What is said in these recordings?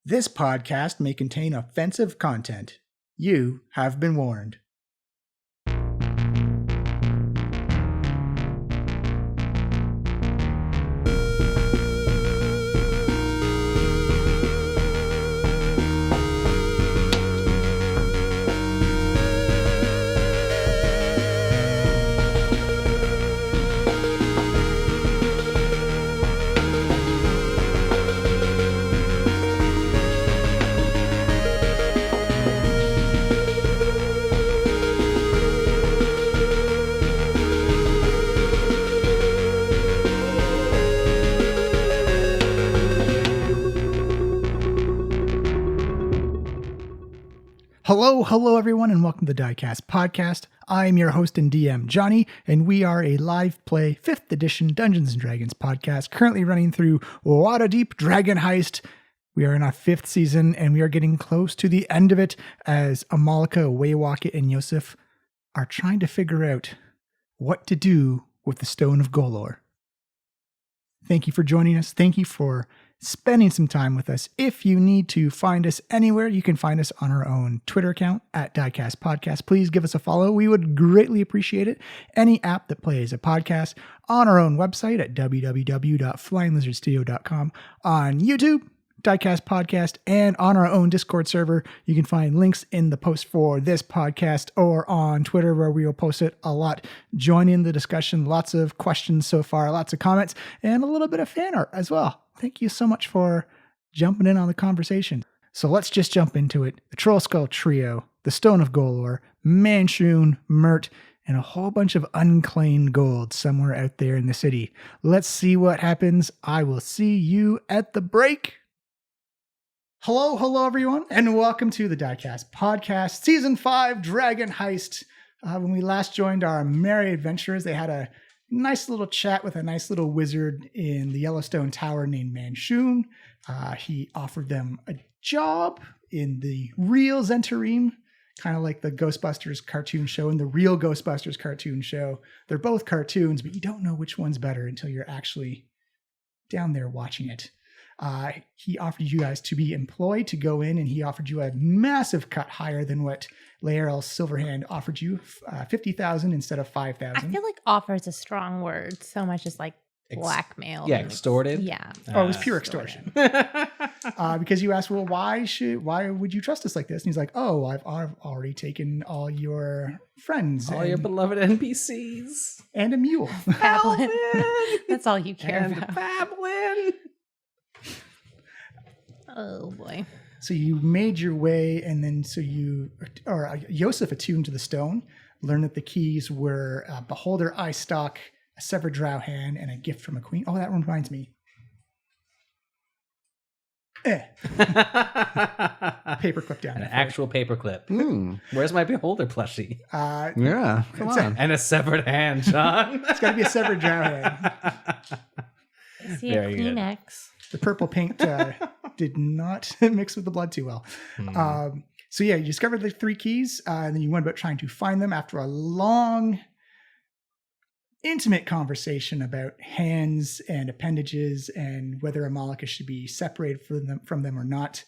This podcast may contain offensive content. You have been warned. Hello everyone, and welcome to the Diecast podcast. I'm your host and DM, Johnny, and we are a live play 5th edition Dungeons & Dragons podcast currently running through Waterdeep Dragon Heist. We are in our 5th season, and we are getting close to the end of it as Amalika, Waywalkit, and Yosef are trying to figure out what to do with the Stone of Golor. Thank you for joining us. Thank you for spending some time with us. If you need to find us anywhere, you can find us on our own Twitter account at Diecast Podcast. Please give us a follow. We would greatly appreciate it. Any app that plays a podcast, on our own website at www.flyinglizardstudio.com, on YouTube, Diecast Podcast, and on our own Discord server. You can find links in the post for this podcast or on Twitter, where we will post it a lot. Join in the discussion. Lots of questions so far, lots of comments, and a little bit of fan art as well. Thank you so much for jumping in on the conversation. So let's just jump into it. The Trollskull Trio, the Stone of Golor, Manshoon, Mert, and a whole bunch of unclaimed gold somewhere out there in the city. Let's see what happens. I will see you at the break. Hello everyone, and welcome to the Diecast Podcast, Season 5, Dragon Heist. When we last joined our merry adventurers, they had a nice little chat with a nice little wizard in the Yellowstone Tower named Manshoon. He offered them a job in the real Zentarim, kind of like the Ghostbusters cartoon show and the real Ghostbusters cartoon show. They're both cartoons, but you don't know which one's better until you're actually down there watching it. He offered you guys to be employed to go in, and he offered you a massive cut higher than what Laerel Silverhand offered you, 50,000 instead of 5,000. I feel like offer is a strong word. So much as like blackmail. Yeah, extorted. Yeah. Oh, it was pure extortion. Because you asked, well, why would you trust us like this? And he's like, oh, I've already taken all your friends. All your beloved NPCs. And a mule. Pablin. That's all you care about. Pablin. Oh boy. So you made your way, and then Yosef attuned to the stone, learned that the keys were a beholder eye stalk, a severed drow hand, and a gift from a queen. Oh, that reminds me. Paperclip down. An actual paperclip. Where's my beholder plushie? Yeah, come on. And a severed hand, John. It's got to be a severed drow hand. See a Kleenex. The purple paint did not mix with the blood too well. So yeah, you discovered the 3 keys, and then you went about trying to find them after a long, intimate conversation about hands and appendages and whether Amalika should be separated from them or not.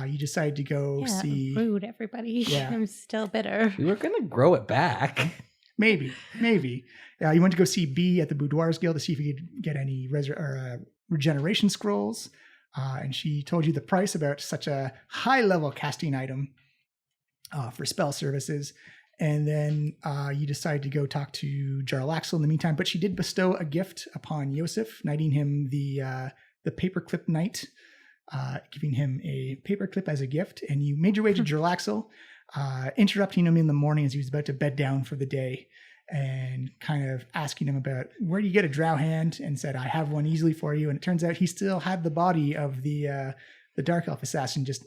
You decided to go see... Rude, everybody. Yeah. I'm still bitter. We were going to grow it back. Maybe. You went to go see B at the Boudoirs Guild to see if you could get any regeneration scrolls. And she told you the price about such a high-level casting item for spell services. And then you decided to go talk to Jarlaxle in the meantime. But she did bestow a gift upon Yosef, knighting him the Paperclip Knight, giving him a paperclip as a gift. And you made your way to Jarlaxle, interrupting him in the morning as he was about to bed down for the day, and kind of asking him about where do you get a drow hand, and said, I have one easily for you. And it turns out he still had the body of the Dark Elf assassin just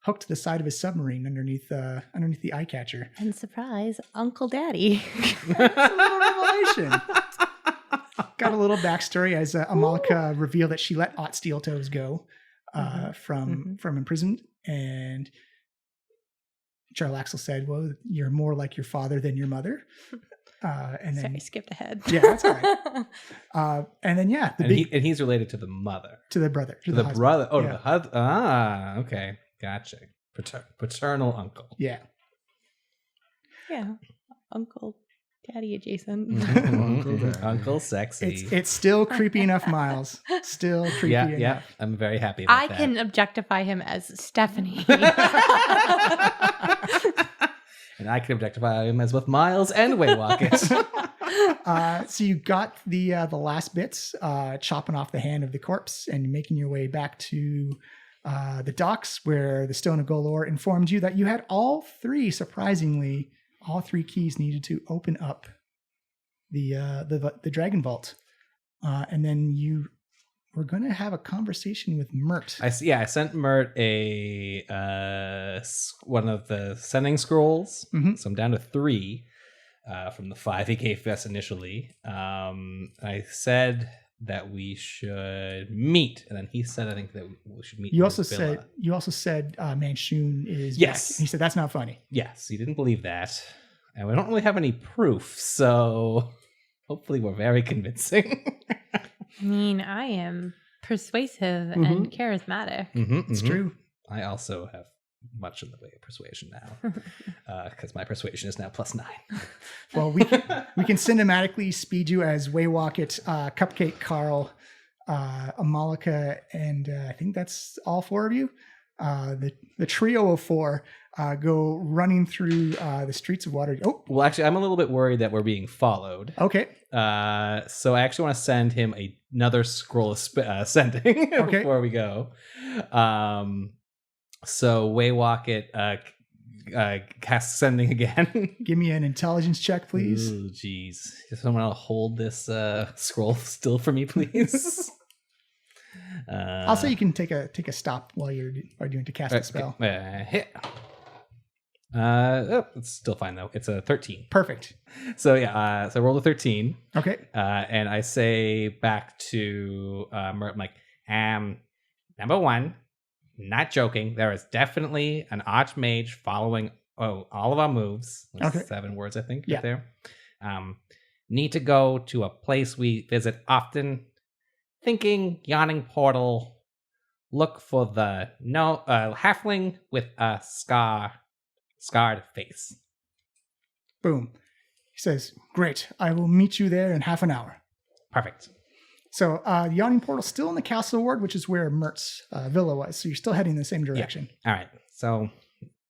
hooked to the side of his submarine underneath the eye catcher. And surprise, Uncle Daddy. That's a little revelation. Got a little backstory as Amalika revealed that she let Ott Steeltoes go from imprisonment, and Jarlaxle said, well, you're more like your father than your mother. And then Sorry, skipped ahead. Yeah, that's all right. And then And he's related to the mother. to the brother, To the husband. brother. Oh, Yeah. to the husband. Ah, okay. Gotcha. Paternal uncle. Yeah. Yeah. Uncle, daddy adjacent. Mhm. Uncle sexy. It's still creepy enough, Miles. Still creepy enough. Yeah. I'm very happy about I that. can objectify him as Stephanie. And I can objectify him as with Miles and Waywocket. So you got the last bits, chopping off the hand of the corpse and making your way back to the docks, where the Stone of Golor informed you that you had all three keys needed to open up the Dragon Vault, and then you were going to have a conversation with Mert. I sent Mert one of the sending scrolls. Mhm. So I'm down to 3 from the 5 he gave us initially. I said that we should meet, and then he said, I think that we should meet. You in also the villa. said Manchun is Yes. back. And he said that's not funny. Yes, he didn't believe that, and we don't really have any proof. So hopefully, we're very convincing. I mean, I am persuasive and charismatic. It's true. I also have much in the way of persuasion now, because my persuasion is now +9. Well, we can cinematically speed you as Waywocket, Cupcake Carl, Amalika, and I think that's all 4 of you. The trio of 4 go running through the streets of Water. Oh, Well, actually, I'm a little bit worried that we're being followed. okay. So I actually want to send him another scroll of sending before we go. So Waywocket cast sending again. Give me an intelligence check, please. Ooh, jeez. If someone will hold this scroll still for me, please. I'll say you can take a stop while you're doing to cast a spell. Hit. It's still fine though. It's a 13. Perfect. So yeah, so I rolled a 13. Okay. And I say back to Mert, I'm like, number 1, not joking. There is definitely an archmage following all of our moves. That's Okay. 7 words, I think, Yeah. right there. Need to go to a place we visit often. Thinking yawning portal. Look for the halfling with a scarred face. Boom. He says, "Great. I will meet you there in half an hour." Perfect. So the Yawning Portal's still in the Castle Ward, which is where Mert's villa was. So you're still heading in the same direction. All right. So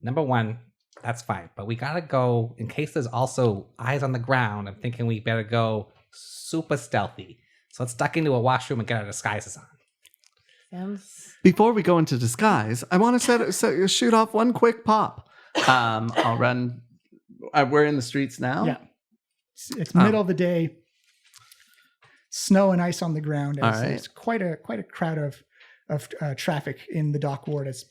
number 1, that's fine. But we got to go, in case there's also eyes on the ground, I'm thinking we better go super stealthy. So let's duck into a washroom and get our disguises on. Sounds Before we go into disguise, I want to shoot off one quick pop. I'll run. We're in the streets now. Yeah. It's middle of the day. Snow and ice on the ground. All right. It's quite a crowd of traffic in the dock ward as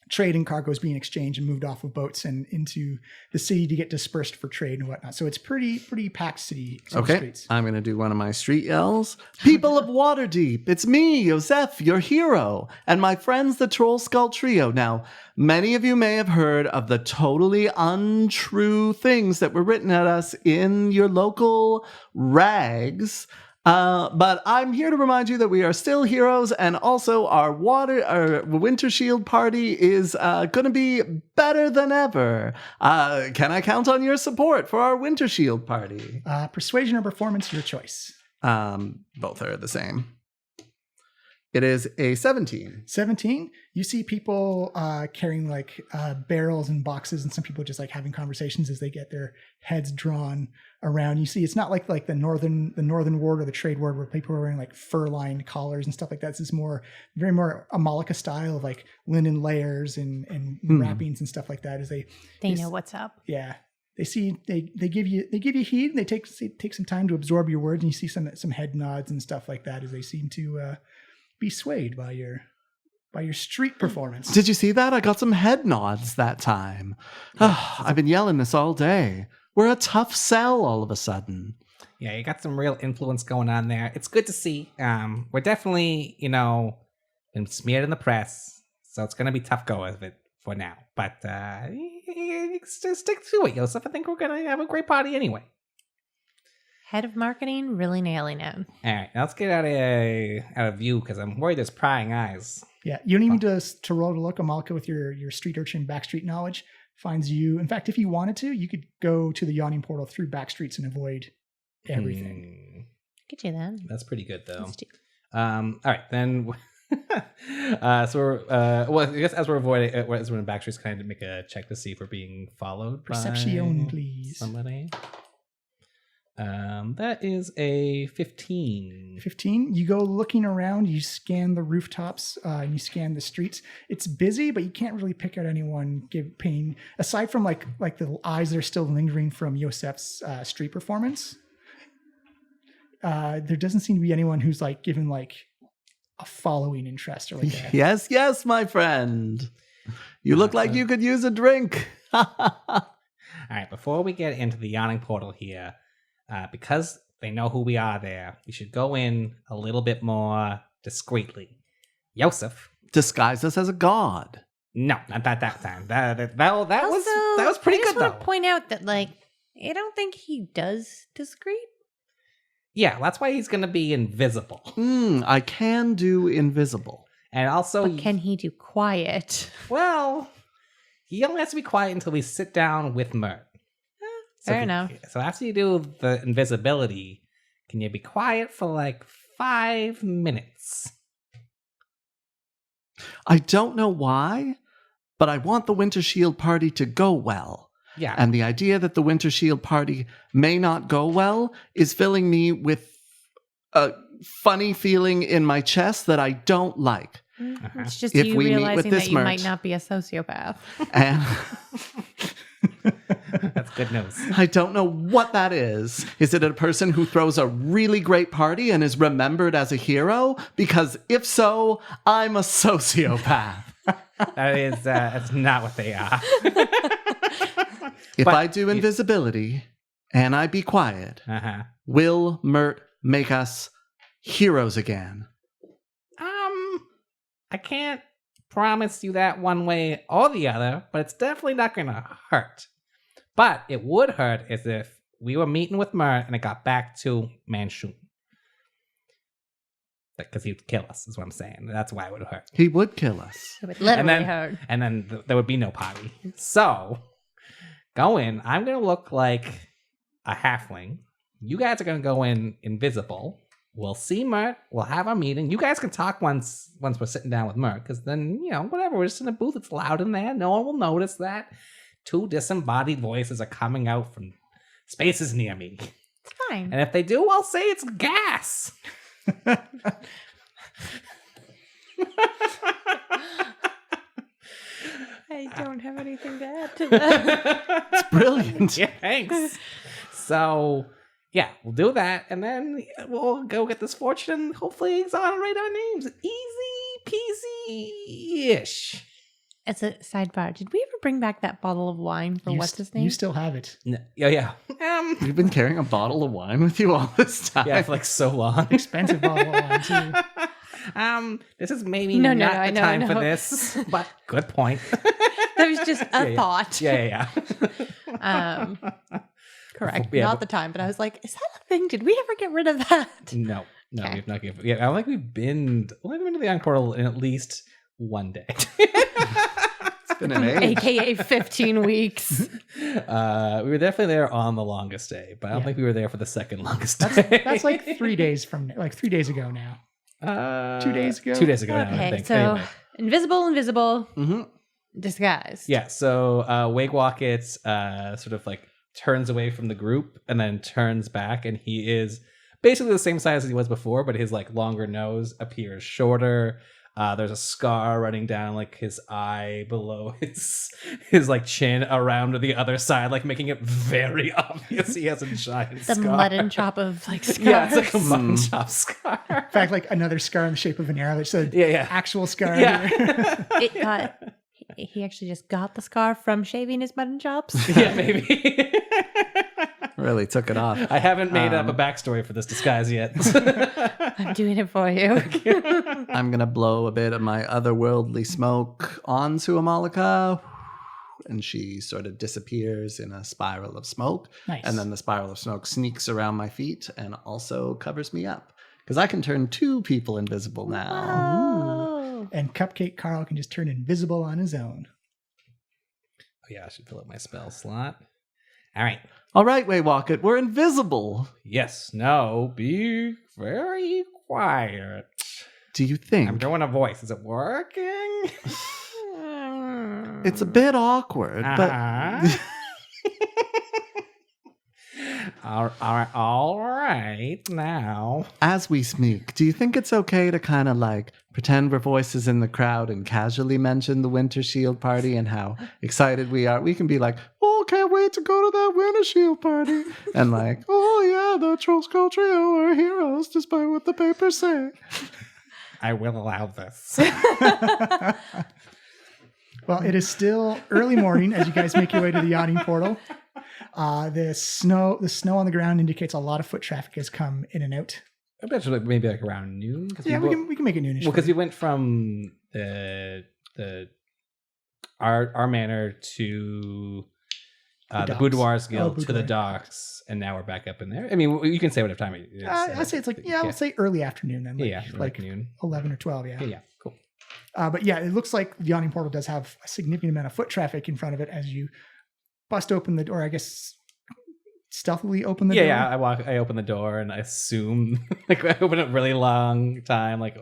trade and cargo is being exchanged and moved off of boats and into the city to get dispersed for trade and whatnot. So it's pretty packed city Okay, streets. I'm going to do one of my street yells. People of Waterdeep, it's me, Yosef, your hero, and my friends, the Trollskull Trio. Now, many of you may have heard of the totally untrue things that were written at us in your local rags. But I'm here to remind you that we are still heroes, and also our Winter Shield party is going to be better than ever. Can I count on your support for our Winter Shield party? Persuasion or performance, your choice. Both are the same. It is a 17. 17. You see people carrying like barrels and boxes, and some people just like having conversations as they get their heads drawn around. You see, it's not like the northern ward or the trade ward where people are wearing like fur-lined collars and stuff like that. This is very more Amalika style of like linen layers and wrappings and stuff like that. As they know what's up. Yeah. They see they give you heed, and they take some time to absorb your words, and you see some head nods and stuff like that as they seem to be swayed by your street performance. Did you see that? I got some head nods that time. I've been yelling this all day. We're a tough sell all of a sudden. Yeah, you got some real influence going on there. It's good to see. We're definitely, been smeared in the press, so it's going to be tough go of it for now. But stick to it, Yosef. I think we're going to have a great party anyway. Head of marketing, really nailing it. All right, now let's get out of view because I'm worried there's prying eyes. Yeah, you don't even need to roll to look. Amalka, with your street urchin backstreet knowledge, finds you. In fact, if you wanted to, you could go to the yawning portal through back streets and avoid everything. Get you then. That's pretty good, though. Let's do- All right, then. So we're well, I guess as we're avoiding, as we're in back streets, kind of make a check to see if we're being followed. Perception, by please. somebody. That is a 15. 15. You go looking around, you scan the rooftops, and you scan the streets. It's busy, but you can't really pick out anyone paying, aside from like the eyes that are still lingering from Yosef's street performance. There doesn't seem to be anyone who's like given like a following interest or like a, Yes, my friend. You look like you could use a drink. All right, before we get into the yawning portal here, because they know who we are there, we should go in a little bit more discreetly. Yosef. Disguise us as a god. No, not that time. That was pretty I good just though. want to point out that, like, I don't think he does discreet. Yeah, that's why he's gonna be invisible. I can do invisible. And also, But can he do quiet? well, he only has to be quiet until we sit down with Mert. Fair enough. So after you do the invisibility, can you be quiet for like 5 minutes? I don't know why, but I want the Winter Shield party to go well. Yeah. And the idea that the Winter Shield party may not go well is filling me with a funny feeling in my chest that I don't like. It's just If you we meet with realizing this that you Mert. might not be a sociopath. And That's good news. I don't know what that is. Is it a person who throws a really great party and is remembered as a hero? Because if so, I'm a sociopath. That's not what they are. If I do invisibility and I be quiet, will Mert make us heroes again? I can't promise you that one way or the other, but it's definitely not gonna hurt. But it would hurt is if we were meeting with Mert and it got back to Manchun. Because he'd kill us, is what I'm saying. That's why it would hurt. He would kill us. It would literally And then- hurt. And then there would be no party. So, go in. I'm going to look like a halfling. You guys are going to go in invisible. We'll see Mert. We'll have our meeting. You guys can talk once we're sitting down with Mert. Because then, whatever. We're just in a booth. It's loud in there. No one will notice that 2 disembodied voices are coming out from spaces near me. It's fine. And if they do, I'll say it's gas. I don't have anything to add to that. It's brilliant. Yeah, thanks. So, yeah, we'll do that, and then we'll go get this fortune, and hopefully exonerate our names. Easy peasy-ish. As a sidebar, did we ever bring back that bottle of wine for what's his name? You still have it. No, yeah. You've been carrying a bottle of wine with you all this time. Yeah, for like so long. Expensive bottle of wine too. This is maybe No, not I the know, time I for know. this, but good point. That was just a Yeah. thought. Yeah. Correct. Yeah, Not but- the time, but I was like, is that a thing? Did we ever get rid of that? No, Okay. we've not given. Yeah, I don't think we've been to the Young Portal in at least one day. It's been an age. AKA 15 weeks. We were definitely there on the longest day, but I don't Yeah. think we were there for the second longest day. That's like 3 days from, like 3 days ago now. 2 days ago? 2 days ago now, I Okay, think. so Anyway. invisible, Mm-hmm. disguised. Yeah, so Wigwalkets sort of like turns away from the group and then turns back, and he is basically the same size as he was before, but his like longer nose appears shorter. There's a scar running down like his eye below his like chin around to the other side, like making it very obvious he has a giant The scar. mutton chop of like scars. Yeah, it's like a mutton chop scar. In fact, like another scar in the shape of an arrow. It's an Yeah. actual scar. Yeah. here. It got. He actually just got the scar from shaving his mutton chops. Yeah, maybe. Really took it off. I haven't made up a backstory for this disguise yet. I'm doing it for you. I'm going to blow a bit of my otherworldly smoke onto Amalika. and she sort of disappears in a spiral of smoke. Nice. And then the spiral of smoke sneaks around my feet and also covers me up. Because I can turn 2 people invisible now. Oh. And Cupcake Carl can just turn invisible on his own. Oh yeah, I should fill up my spell slot. All right. All right, Waywalk, we're invisible. Yes. No. Be very quiet. Do you think? I'm doing a voice. Is it working? It's a bit awkward, but all right. Now, as we speak, do you think it's okay to kind of like pretend we're voices in the crowd and casually mention the Winter Shield party and how excited we are? We can be like, oh, can't wait to go to that Winter Shield party. And like, oh yeah, the Trollskull Trio are heroes despite what the papers say. I will allow this. Well, it is still early morning as you guys make your way to the yawning portal. The snow on the ground indicates a lot of foot traffic has come in and out. I bet you maybe like around noon. Yeah, we can make it noonish. Well, because we went from our manor to the Boudoir's Guild to the docks, and now we're back up in there. I mean, you can say whatever time it is. I'd say it's like, we'll say early afternoon then. Like noon. 11 or 12, Yeah, cool. But yeah, it looks like the yawning portal does have a significant amount of foot traffic in front of it as you bust open the door, I guess stealthily open the door. Yeah, I open the door and I assume, like, I open it really long time, like,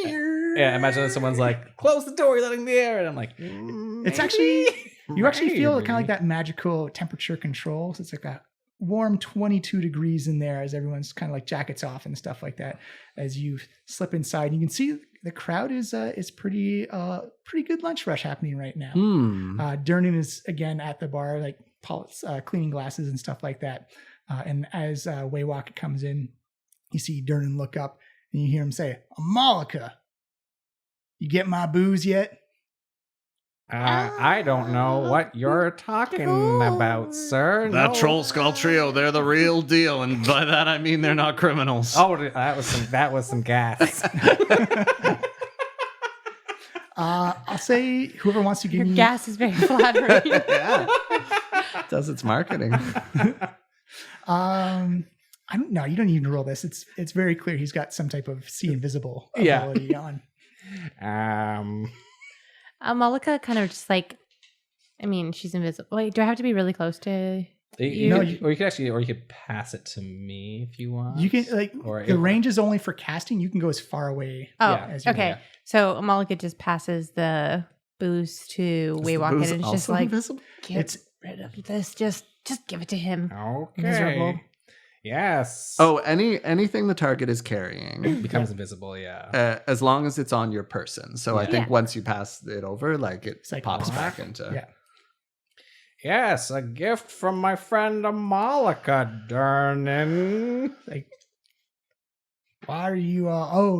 yeah, imagine that someone's like, close the door, you're letting me air, and I'm like, it's actually, you actually feel kind of like that magical temperature control. So it's like a warm 22 degrees in there as everyone's kind of like jackets off and stuff like that. As you slip inside, you can see the crowd is pretty good lunch rush happening right now. Durnan is again at the bar, like cleaning glasses and stuff like that. And as Waywalk comes in, you see Durnan look up and you hear him say, "Malika, you get my booze yet?" I don't know what you're talking about, sir. That Trollskull Trio, they're the real deal, and by that I mean they're not criminals. Oh, that was some gas. I'll say whoever wants to give Your me gas is very flattering. Yeah, does its marketing. I don't know. You don't need to roll this. It's very clear he's got some type of see invisible ability on. Malika kind of just like, I mean, she's invisible. Wait, do I have to be really close to you? No, or you could pass it to me if you want. You can the range is only for casting. You can go as far away. Oh, as you okay. want. So Malika just passes the booze to Waywalk, and it's just like, invisible? get rid of this. Just give it to him. Okay. Miserable. Yes. Oh, anything the target is carrying becomes invisible. Yeah. as long as it's on your person. So I think Yeah. once you pass it over, like it like pops pop. back into. Yeah. Yes, a gift from my friend Malika Durnan. Like, why are you?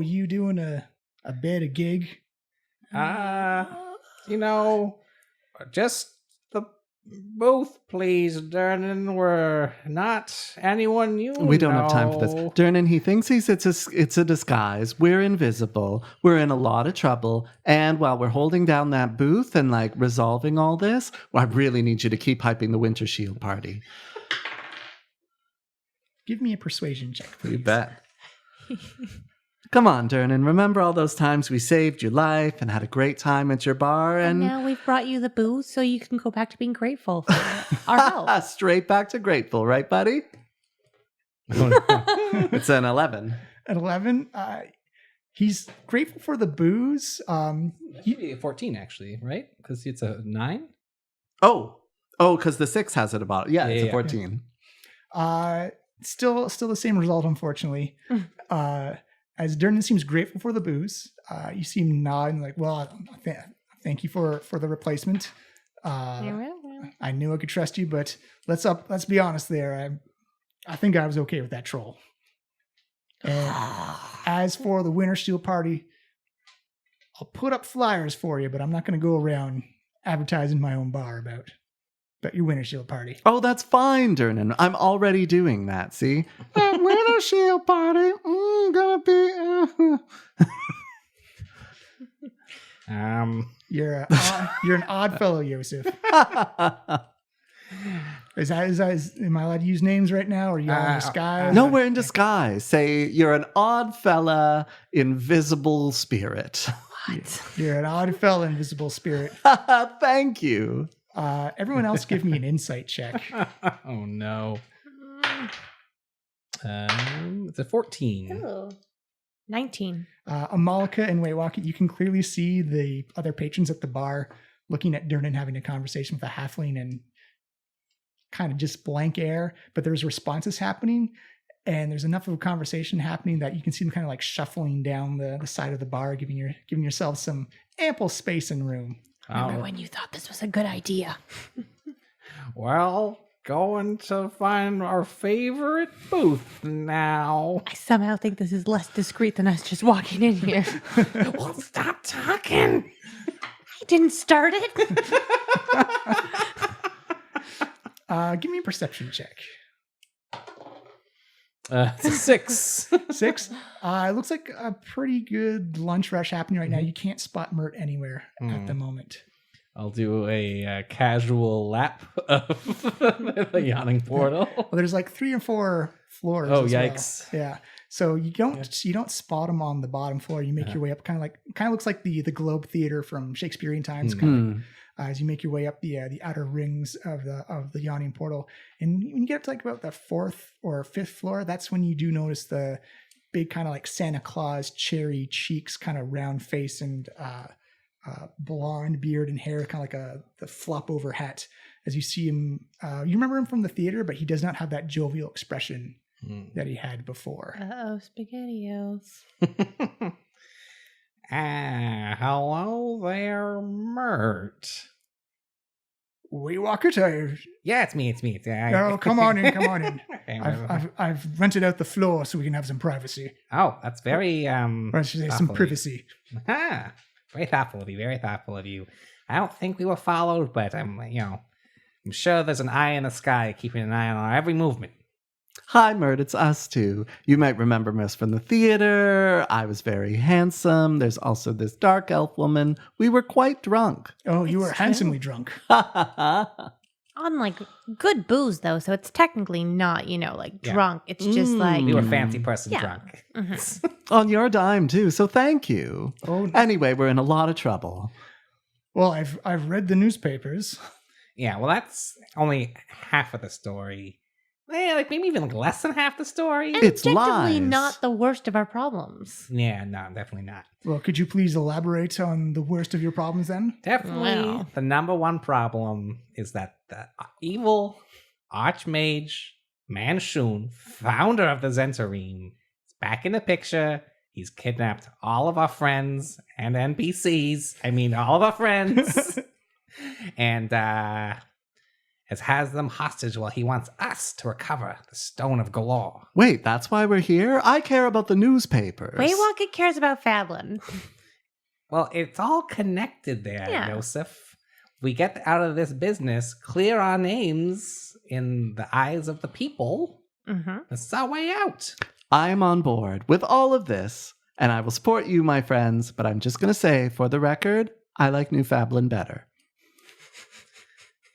You doing a bit of gig? Just the booth, please, Durnan. We're not anyone you We don't have time for this. Durnan, he thinks it's a disguise. We're invisible. We're in a lot of trouble. And while we're holding down that booth and like resolving all this, I really need you to keep hyping the Winter Shield party. Give me a persuasion check, please. You bet. Come on, Durnan. Remember all those times we saved your life and had a great time at your bar? And And now we've brought you the booze so you can go back to being grateful for our help. straight back to grateful, right, buddy? It's an 11. At 11, he's grateful for the booze. He'd be 14 actually, right? Because it's a 9. Oh, because the 6 has it about. Yeah, it's a Yeah. 14. Still the same result, unfortunately. As Durnan seems grateful for the booze, you see him nodding like, "Well, thank you for the replacement. I knew I could trust you, but let's be honest there. I think I was okay with that troll. And as for the Winter Steel party, I'll put up flyers for you, but I'm not going to go around advertising my own bar about your Winter Shield party." Oh, that's fine, Durnan. I'm already doing that, see? That Winter Shield party, gonna be... You're an odd fellow, Yosef. Am I allowed to use names right now? Or are you all in disguise? No, we're in disguise. Say you're an odd fella, invisible spirit. What? You're an odd fella, invisible spirit. Thank you. Everyone else give me an insight check. Oh no. It's a 14. Oh. 19. Amalika and Waywalker, you can clearly see the other patrons at the bar looking at Durnan having a conversation with a halfling and kind of just blank air, but there's responses happening and there's enough of a conversation happening that you can see them kind of like shuffling down the side of the bar, giving yourself some ample space and room. Remember when you thought this was a good idea? Well, going to find our favorite booth now. I somehow think this is less discreet than us just walking in here. Well, stop talking. I didn't start it. Give me a perception check. It's a 6. 6. It looks like a pretty good lunch rush happening right now. You can't spot Mert anywhere at the moment. I'll do a casual lap of the yawning portal. Well, there's like 3 or 4 floors. Oh, as well. yikes. Yeah. So you don't spot them on the bottom floor. You make your way up, kind of looks like the Globe Theater from Shakespearean times. Kind of as you make your way up the outer rings of the yawning portal, and when you get to like about the 4th or 5th floor, that's when you do notice the big kind of like Santa Claus cherry cheeks, kind of round face, and blonde beard and hair, kind of like the flop over hat. As you see him, you remember him from the theater, but he does not have that jovial expression that he had before. Uh-oh, SpaghettiOs. Hello there, Mert. Waywalker Tire. Yeah, it's me. Oh, come on in. Okay, I've rented out the floor so we can have some privacy. Oh, that's very Or I should say some privacy. Ah, very thoughtful of you. I don't think we were followed, but I'm sure there's an eye in the sky keeping an eye on our every movement. Hi, Mert, it's us two. You might remember us from the theater. I was very handsome. There's also this dark elf woman. We were quite drunk. Oh, you were handsomely drunk. On like good booze though, so it's technically not, drunk. It's just like We were fancy person Yeah. drunk. On your dime, too, so thank you. Oh, Anyway, we're in a lot of trouble. well, I've read the newspapers. Yeah, well, that's only half of the story. Yeah, like maybe even less than half the story. and It's objectively lies. not the worst of our problems. Yeah, no, definitely not. Well, could you please elaborate on the worst of your problems then? Definitely, Wow. the number one problem is that the evil archmage Manshun, founder of the Zentarine, is back in the picture. He's kidnapped all of our friends and NPCs. I mean, all of our friends. And has them hostage while he wants us to recover the Stone of Galore. Wait, that's why we're here? I care about the newspapers. Waywalker cares about Fadlin. Well, it's all connected there, Yeah. Joseph. We get out of this business, clear our names in the eyes of the people. Mm-hmm. This is our way out. I am on board with all of this, and I will support you, my friends, but I'm just going to say, for the record, I like New Fablin better.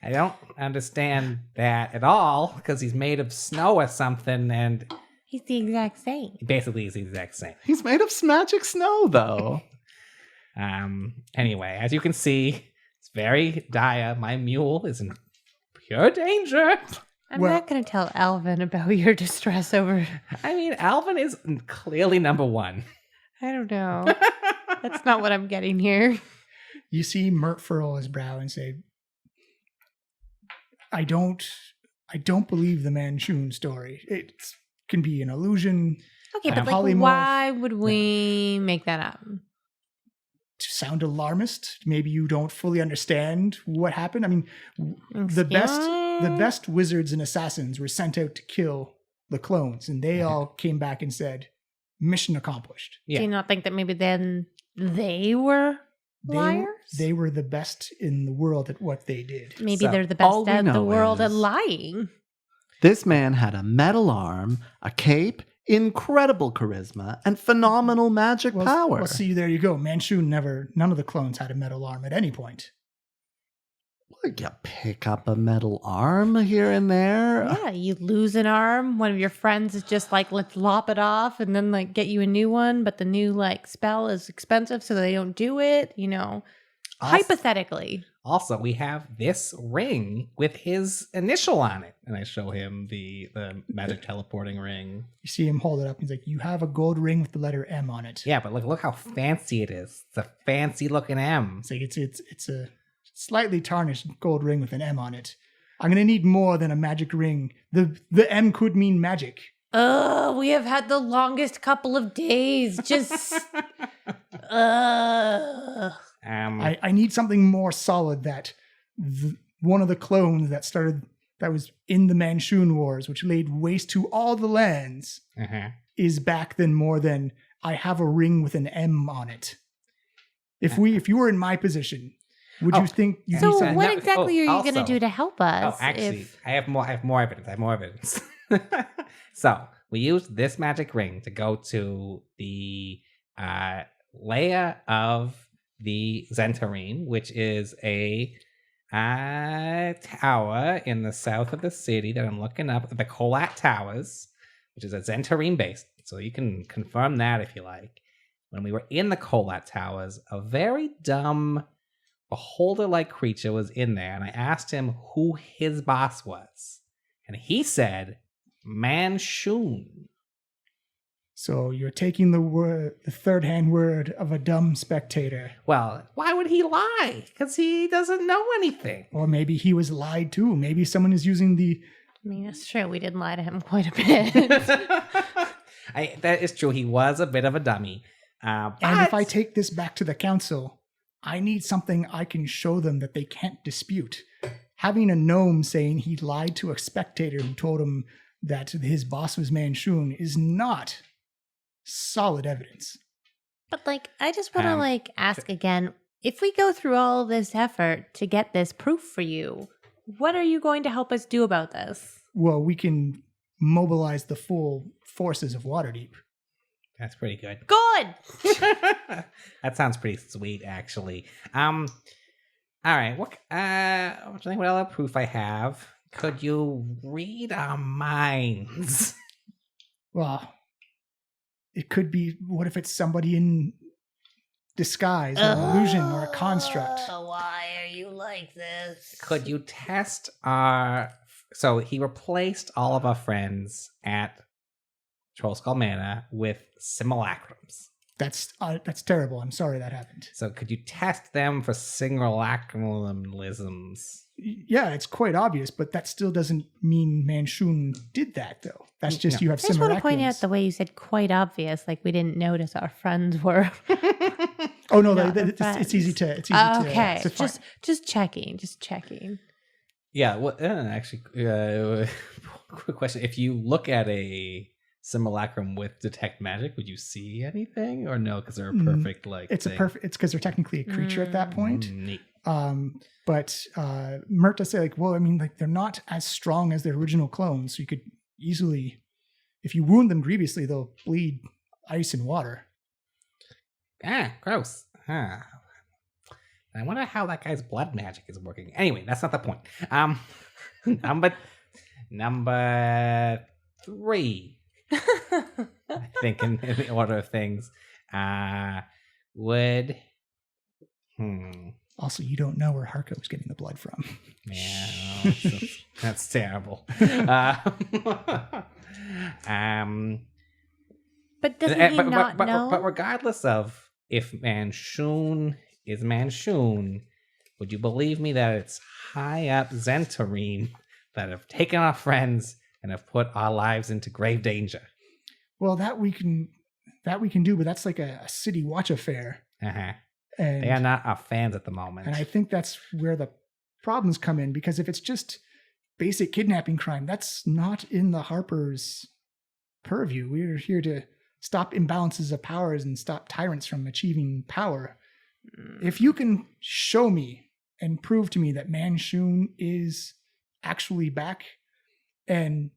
I don't understand that at all, because he's made of snow or something, and He's the exact same. basically is the exact same. He's made of magic snow, though. Anyway, as you can see, it's very dire. My mule is in pure danger. I'm Well- not going to tell Alvin about your distress over. I mean, Alvin is clearly number one. I don't know. That's not what I'm getting here. You see Mert furrow his brow and say, I don't believe the Manchun story. It can be an illusion Okay, And but like, polymorph. why would we make that up? to sound alarmist. Maybe you don't fully understand what happened. I mean, the Excuse? best wizards and assassins were sent out to kill the clones, and they all came back and said, "Mission accomplished." Yeah. Do you not think that maybe then they were liars? They were the best in the world at what they did. Maybe So, they're the all best we at the know world at is- lying. This man had a metal arm, a cape, incredible charisma, and phenomenal magic power. Well, see, there you go. Manchun none of the clones had a metal arm at any point. Well, you pick up a metal arm here and there. Yeah, you lose an arm. One of your friends is just like, let's lop it off and then like get you a new one. But the new like spell is expensive, so they don't do it, you know, hypothetically. Also, we have this ring with his initial on it. And I show him the magic teleporting ring. You see him hold it up. He's like, you have a gold ring with the letter M on it. Yeah, but look how fancy it is. It's a fancy looking M. It's like it's a slightly tarnished gold ring with an M on it. I'm going to need more than a magic ring. The M could mean magic. Oh, we have had the longest couple of days. Just, I need something more solid that one of the clones that was in the Manchun Wars, which laid waste to all the lands, is back than more than I have a ring with an M on it. If you were in my position, would you think you so need something? what exactly are you also- going to do to help us? Oh, actually, I have more evidence. So we used this magic ring to go to the layer of the Zentarine, which is a tower in the south of the city that I'm looking up, the Kolat Towers, which is a Zentarine base. So you can confirm that if you like. When we were in the Kolat Towers, a very dumb beholder-like creature was in there, and I asked him who his boss was. And he said, Manchun. So you're taking the third-hand word of a dumb spectator. Well, why would he lie? Because he doesn't know anything. Or maybe he was lied to. Maybe someone is using the... I mean, that's true. We did lie to him quite a bit. That is true. He was a bit of a dummy. And if I take this back to the council, I need something I can show them that they can't dispute. Having a gnome saying he lied to a spectator who told him that his boss was Manchun is not solid evidence. But like, I just want to ask again, if we go through all this effort to get this proof for you, what are you going to help us do about this? Well, we can mobilize the full forces of Waterdeep. That's pretty good. Good! That sounds pretty sweet, actually. All right. What other proof I have? Could you read our minds? Well, it could be, what if it's somebody in disguise, or an illusion, or a construct? Why are you like this? Could you test our... So he replaced all of our friends at Trollskull Manor with simulacrums. That's terrible. I'm sorry that happened. So could you test them for simulacrumlisms? Yeah, it's quite obvious, but that still doesn't mean Manchun did that, though. That's just you have I just want to point out simulacrums. the way you said quite obvious, like we didn't notice our friends were. Oh no, not it's friends. easy to. Okay, to find. just checking. Yeah, well, actually, quick question. If you look at a simulacrum with detect magic, would you see anything or no? Because they're a perfect It's thing. it's because they're technically a creature at that point. Neat. But Mert does say, like, well, I mean, like, they're not as strong as their original clones, so you could easily, if you wound them grievously, they'll bleed ice and water. Gross. I wonder how that guy's blood magic is working. Anyway, that's not the point. Number 3. I think in the order of things, would. Also, you don't know where Harko was getting the blood from. Yeah, that's terrible. But doesn't he not know? But regardless of if Manchun is Manchun, would you believe me that it's high up Zentarine that have taken our friends and have put our lives into grave danger? Well, that we can do, but that's like a city watch affair. And They are not our fans at the moment. And I think that's where the problems come in, because if it's just basic kidnapping crime, that's not in the Harper's purview. We're here to stop imbalances of powers and stop tyrants from achieving power. If you can show me and prove to me that Manchun is actually back and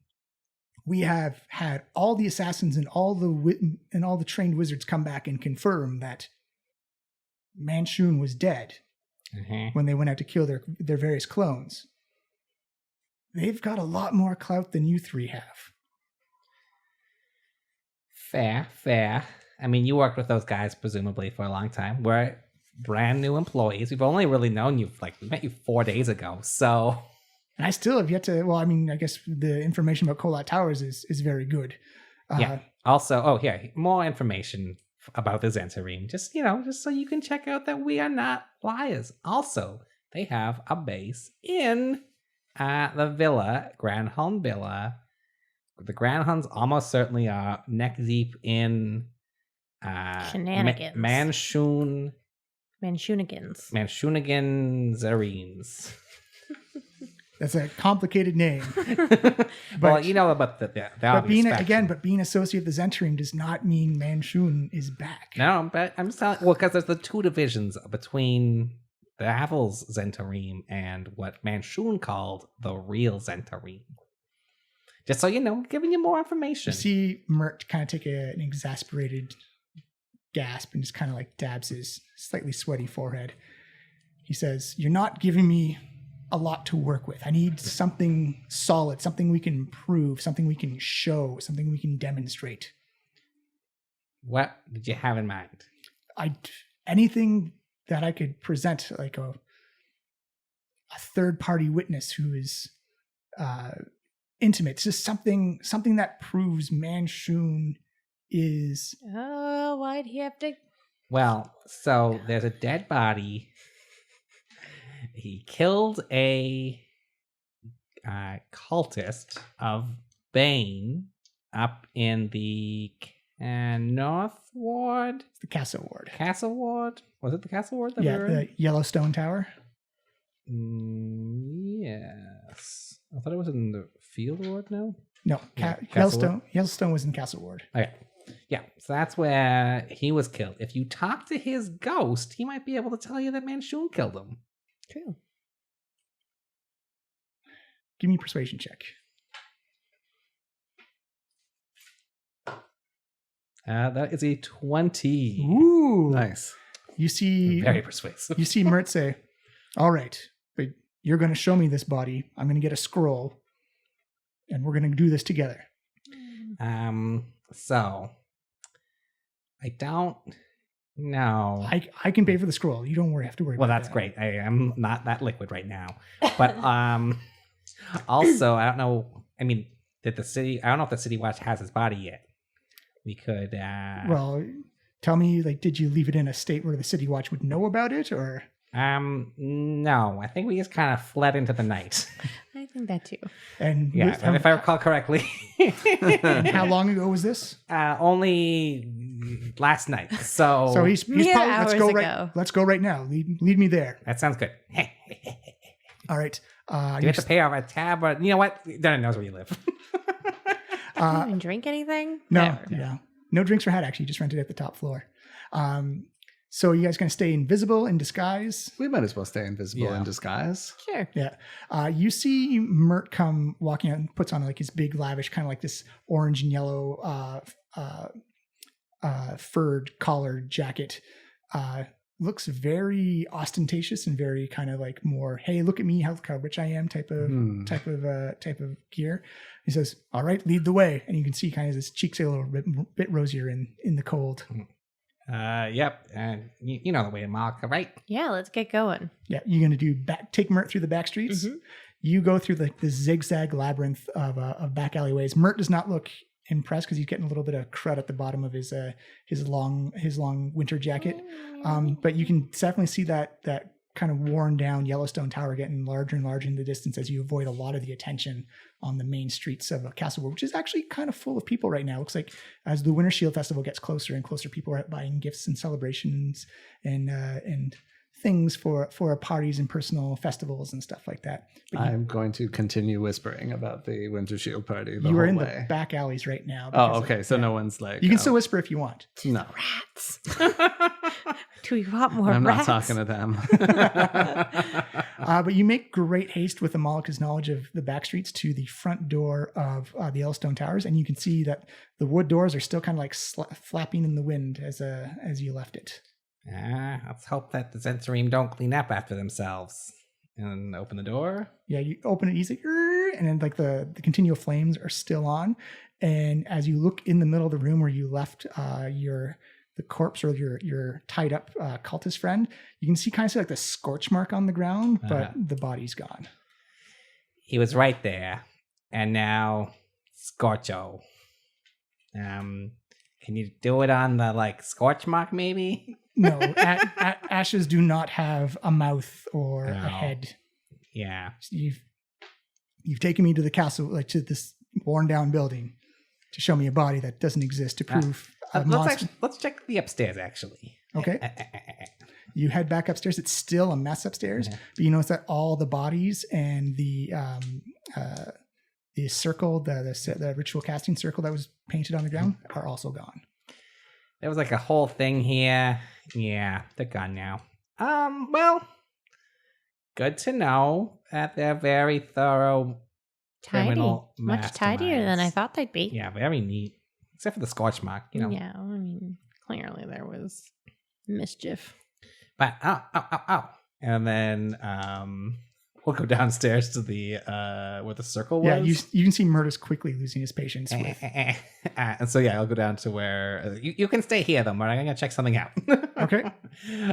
we have had all the assassins and all the trained wizards come back and confirm that Manchun was dead when they went out to kill their various clones. They've got a lot more clout than you three have. Fair. I mean, you worked with those guys presumably for a long time. We're brand new employees. We've only really known you, we met you 4 days ago, so... And I still have yet to, well, I mean, I guess the information about Kolat Towers is very good. Yeah. Also, more information about the Zentarim. Just so you can check out that we are not liars. Also, they have a base in the villa, Grandhund Villa. The Grandhunds almost certainly are neck deep in shenanigans. Manchunigan Zarenes. That's a complicated name. Well, you know about the but being associated with the Zentarim does not mean Manchun is back. No, but I'm just telling. Well, because there's the two divisions between the Havel's Zentarim and what Manchun called the real Zentarim. Just so you know, giving you more information. You see Mert kind of take an exasperated gasp and just kind of like dabs his slightly sweaty forehead. He says, "You're not giving me a lot to work with. I need something solid, something we can prove, something we can show, something we can demonstrate." What did you have in mind? Anything that I could present, like a third-party witness who is intimate. It's just something that proves Manchun is... Oh, why'd he have to... Well, so there's a dead body. He killed a cultist of Bane up in the North Ward? The Castle Ward. Castle Ward? Was it the Castle Ward? The Yellowstone Tower. Yes. I thought it was in the Field Ward now? No, Yellowstone was in Castle Ward. Okay. Yeah, so that's where he was killed. If you talk to his ghost, he might be able to tell you that Manchun killed him. True. Give me a persuasion check. That is a 20. Ooh. Nice. You see... Very persuasive. You see Mert say, "All right, but you're going to show me this body. I'm going to get a scroll, and we're going to do this together." So... I don't know. I can pay for the scroll. You don't have to worry about that. Well, that's great. I am not that liquid right now. But also, I don't know. I mean, I don't know if the City Watch has his body yet. We could... Well, tell me, did you leave it in a state where the City Watch would know about it, or... No. I think we just kind of fled into the night. I think that too. And yeah, if I recall correctly. And how long ago was this? Only last night. So he's probably let's go right now. Lead me there. That sounds good. All right. Do you have to pay off a tab? Or, you know what? Donna knows where you live. Do you even drink anything? No. No drinks were had, actually. Just rented at the top floor. So you guys going to stay invisible in disguise? We might as well stay invisible in disguise. Sure. Yeah. You see Mert come walking out and puts on his big lavish kind of like this orange and yellow furred collared jacket. Looks very ostentatious and very kind of like more, "Hey, look at me, how rich I am" type of gear. He says, "All right, lead the way." And you can see kind of his cheeks are a little bit rosier in the cold. Yep. And you know the way to Malka, right? Yeah, let's get going. Yeah, you're going to take Mert through the back streets. Mm-hmm. You go through the zigzag labyrinth of back alleyways. Mert does not look impressed because he's getting a little bit of crud at the bottom of his long winter jacket. But you can definitely see that kind of worn down Yellowstone Tower getting larger and larger in the distance as you avoid a lot of the attention on the main streets of Castlewood, which is actually kind of full of people right now. Looks like as the Winter Shield Festival gets closer and closer, people are out buying gifts and celebrations and things for parties and personal festivals and stuff like that. But I'm going to continue whispering about the Winter Shield party the you whole are in way. the back alleys right now. Oh, okay. So no one's like... You can still whisper if you want. No. Rats. Do we want more I'm rats? not talking to them. But you make great haste with Amalika's knowledge of the back streets to the front door of the Yellowstone Towers, and you can see that the wood doors are still kind of like flapping in the wind as you left it. Let's hope that the Zentarim don't clean up after themselves. And open the door. Yeah, you open it easy, and then like the continual flames are still on. And as you look in the middle of the room where you left the corpse or your tied up cultist friend, you can see kind of see like the scorch mark on the ground, but the body's gone. He was right there, and now Scorcho. Can you do it on the like scorch mark maybe? No, ashes do not have a mouth or a head. Yeah, you've taken me to the castle, like to this worn down building, to show me a body that doesn't exist to prove. Let's check the upstairs, actually. Okay. You head back upstairs. It's still a mess upstairs, but you notice that all the bodies and the circle, the ritual casting circle that was painted on the ground are also gone. There was like a whole thing here. Yeah, they're gone now. Well, good to know that they're very thorough. Tidy. Criminal Much tidier than I thought they'd be. Yeah, very neat. Except for the scorch mark, you know. Yeah, I mean, clearly there was mischief. But ow. And then we'll go downstairs to the where the circle was. Yeah, you can see Murder's quickly losing his patience with. And so I'll go down to where you can stay here though, Mark. I'm gonna check something out. Okay.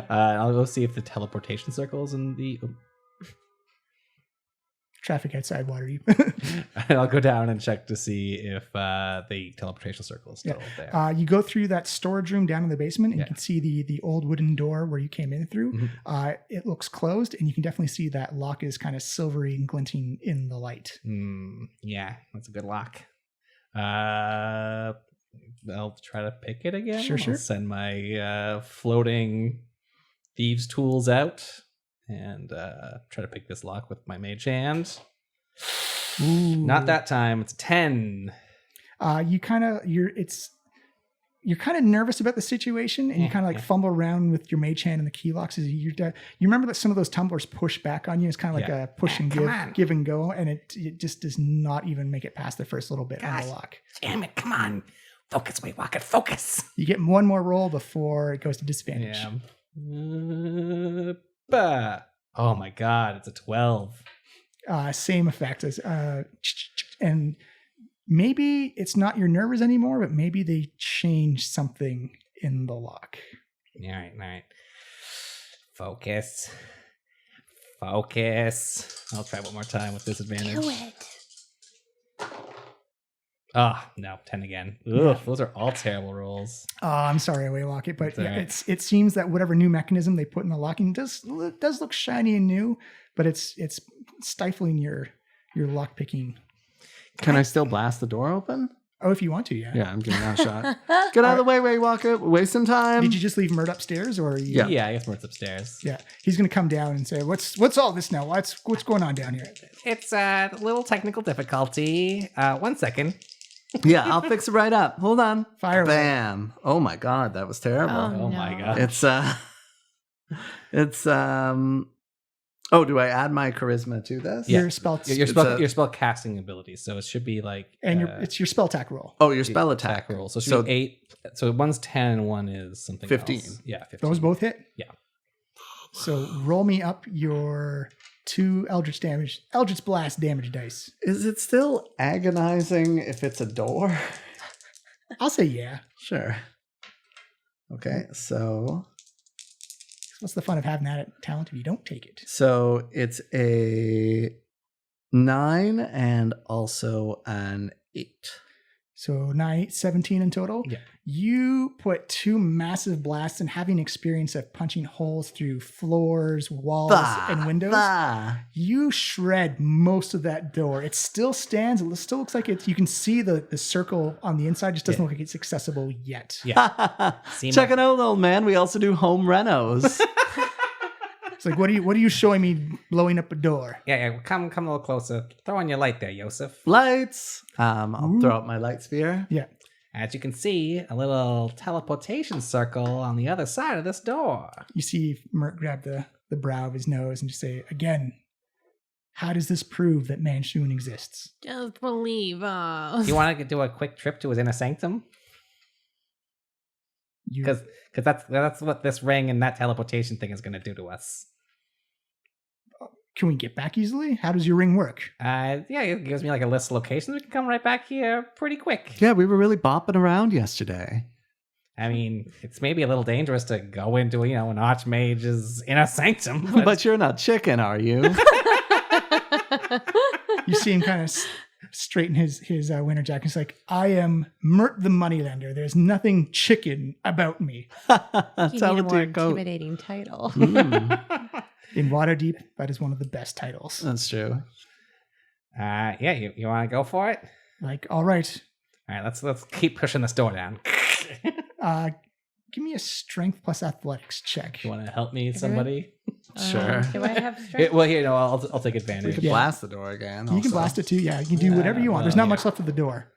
I'll go see if the teleportation circles in the. Traffic outside Waterdeep. I'll go down and check to see if the teleportation circle is still there. You go through that storage room down in the basement, and you can see the old wooden door where you came in through. Mm-hmm. It looks closed, and you can definitely see that lock is kind of silvery and glinting in the light. Yeah, that's a good lock. I'll try to pick it again. Sure. I'll send my floating thieves' tools out. And try to pick this lock with my mage hand. Ooh. Not that time. It's a 10. You're kind of nervous about the situation, and you kind of like fumble around with your mage hand and the key locks. You remember that some of those tumblers push back on you. It's kind of like a push and give and go, and it just does not even make it past the first little bit on the lock. Damn it! Come on, focus, White Walker, focus. You get one more roll before it goes to disadvantage. Yeah. Oh my god, it's a 12. Same effect as and maybe it's not your nerves anymore, but maybe they changed something in the lock. All right. Focus. I'll try one more time with disadvantage. Do it. No, 10 again. Ugh, those are all terrible rolls. I'm sorry, Waylock it, but right. it seems that whatever new mechanism they put in the locking does look shiny and new, but it's stifling your lock picking. Can I still blast the door open? Oh, if you want to, yeah. Yeah, I'm giving that a shot. Get out of the way, Waywalker. We're wasting time. Did you just leave Mert upstairs, or Yeah, I guess Mert's upstairs. Yeah, he's gonna come down and say, "What's all this now? What's going on down here?" It's a little technical difficulty. 1 second. Yeah, I'll fix it right up. Hold on. Fire. Bam. Oh my god, that was terrible. Oh my god. It's oh, do I add my charisma to this? Yeah. Your spell spell casting abilities, so it should be like it's your spell attack roll. Oh, your spell attack roll. So it should be 8. So one's 10 and one is something 15. else. Yeah, 15. Those both hit? Yeah. So roll me up your 2 Eldritch Blast damage dice. Is it still agonizing if it's a door? I'll say yeah. Sure. Okay, so What's the fun of having that talent if you don't take it? So it's a 9 and also an 8. So 9, 17 in total. Yeah. You put 2 massive blasts, and having experience of punching holes through floors, walls, and windows, you shred most of that door. It still stands. It still looks like it's. You can see the circle on the inside. Just doesn't look like it's accessible yet. Yeah. Check it out, old man. We also do home renos. It's like, what are you showing me blowing up a door? Yeah. Come a little closer. Throw on your light there, Yosef. Lights. I'll throw out my light sphere. Yeah. As you can see, a little teleportation circle on the other side of this door. You see Mert grab the brow of his nose and just say, again, How does this prove that Manchun exists? Just believe us. You want to do a quick trip to his inner sanctum? Because that's what this ring and that teleportation thing is going to do to us. Can we get back easily? How does your ring work? Yeah, it gives me like a list of locations. We can come right back here pretty quick. Yeah, we were really bopping around yesterday. I mean, it's maybe a little dangerous to go into, an archmage's inner sanctum. But you're not chicken, are you? You see him kind of straighten his winter jacket. He's like, I am Mert the Moneylender. There's nothing chicken about me. You Tell need a it to more your coat. intimidating title. In Waterdeep, that is one of the best titles. That's true. Yeah, you want to go for it? Like, all right, All right, let's keep pushing this door down. give me a strength plus athletics check. You want to help me, somebody? Sure. Do I have strength? Well, here, no, I'll take We advantage. could Yeah. blast the door again. You can blast it too. Yeah, you can do whatever you want. There's not much left of the door.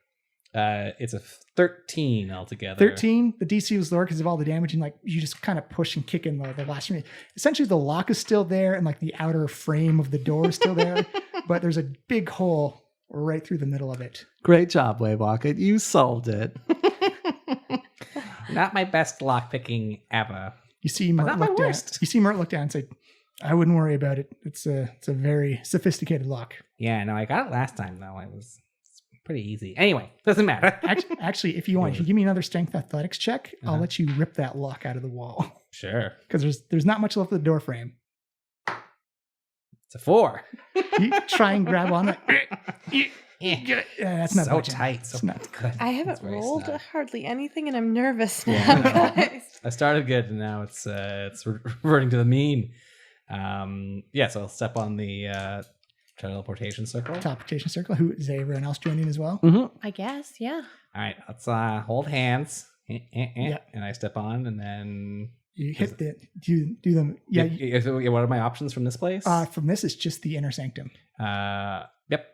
It's a 13 altogether. 13. The DC was lower because of all the damage, and like you just kind of push and kick in the last unit. Essentially, the lock is still there, and like the outer frame of the door is still there, but there's a big hole right through the middle of it. Great job, Waywalker. You solved it. Not my best lockpicking ever. You see But Mert not my look down. worst. You see Mert look down and say, "I wouldn't worry about it. It's a very sophisticated lock." Yeah, no, I got it last time though. It's pretty easy. Anyway, doesn't matter. Actually, if you want, if you give me another strength athletics check, I'll Uh-huh. let you rip that lock out of the wall Sure. because there's not much left of the door frame. It's a 4. You try and grab on it. Yeah, That's not so budging. tight. So It's not. good. I haven't It's very rolled snug. hardly anything, and I'm nervous now, Yeah. guys. I started good, and now it's reverting to the mean. So I'll step on the teleportation circle. Teleportation circle. Who is everyone else joining as well? I guess, yeah. All right, let's hold hands. Yeah. And I step on, and then You hit the do them. Yeah. What are my options from this place? From this, it's just the inner sanctum. Yep.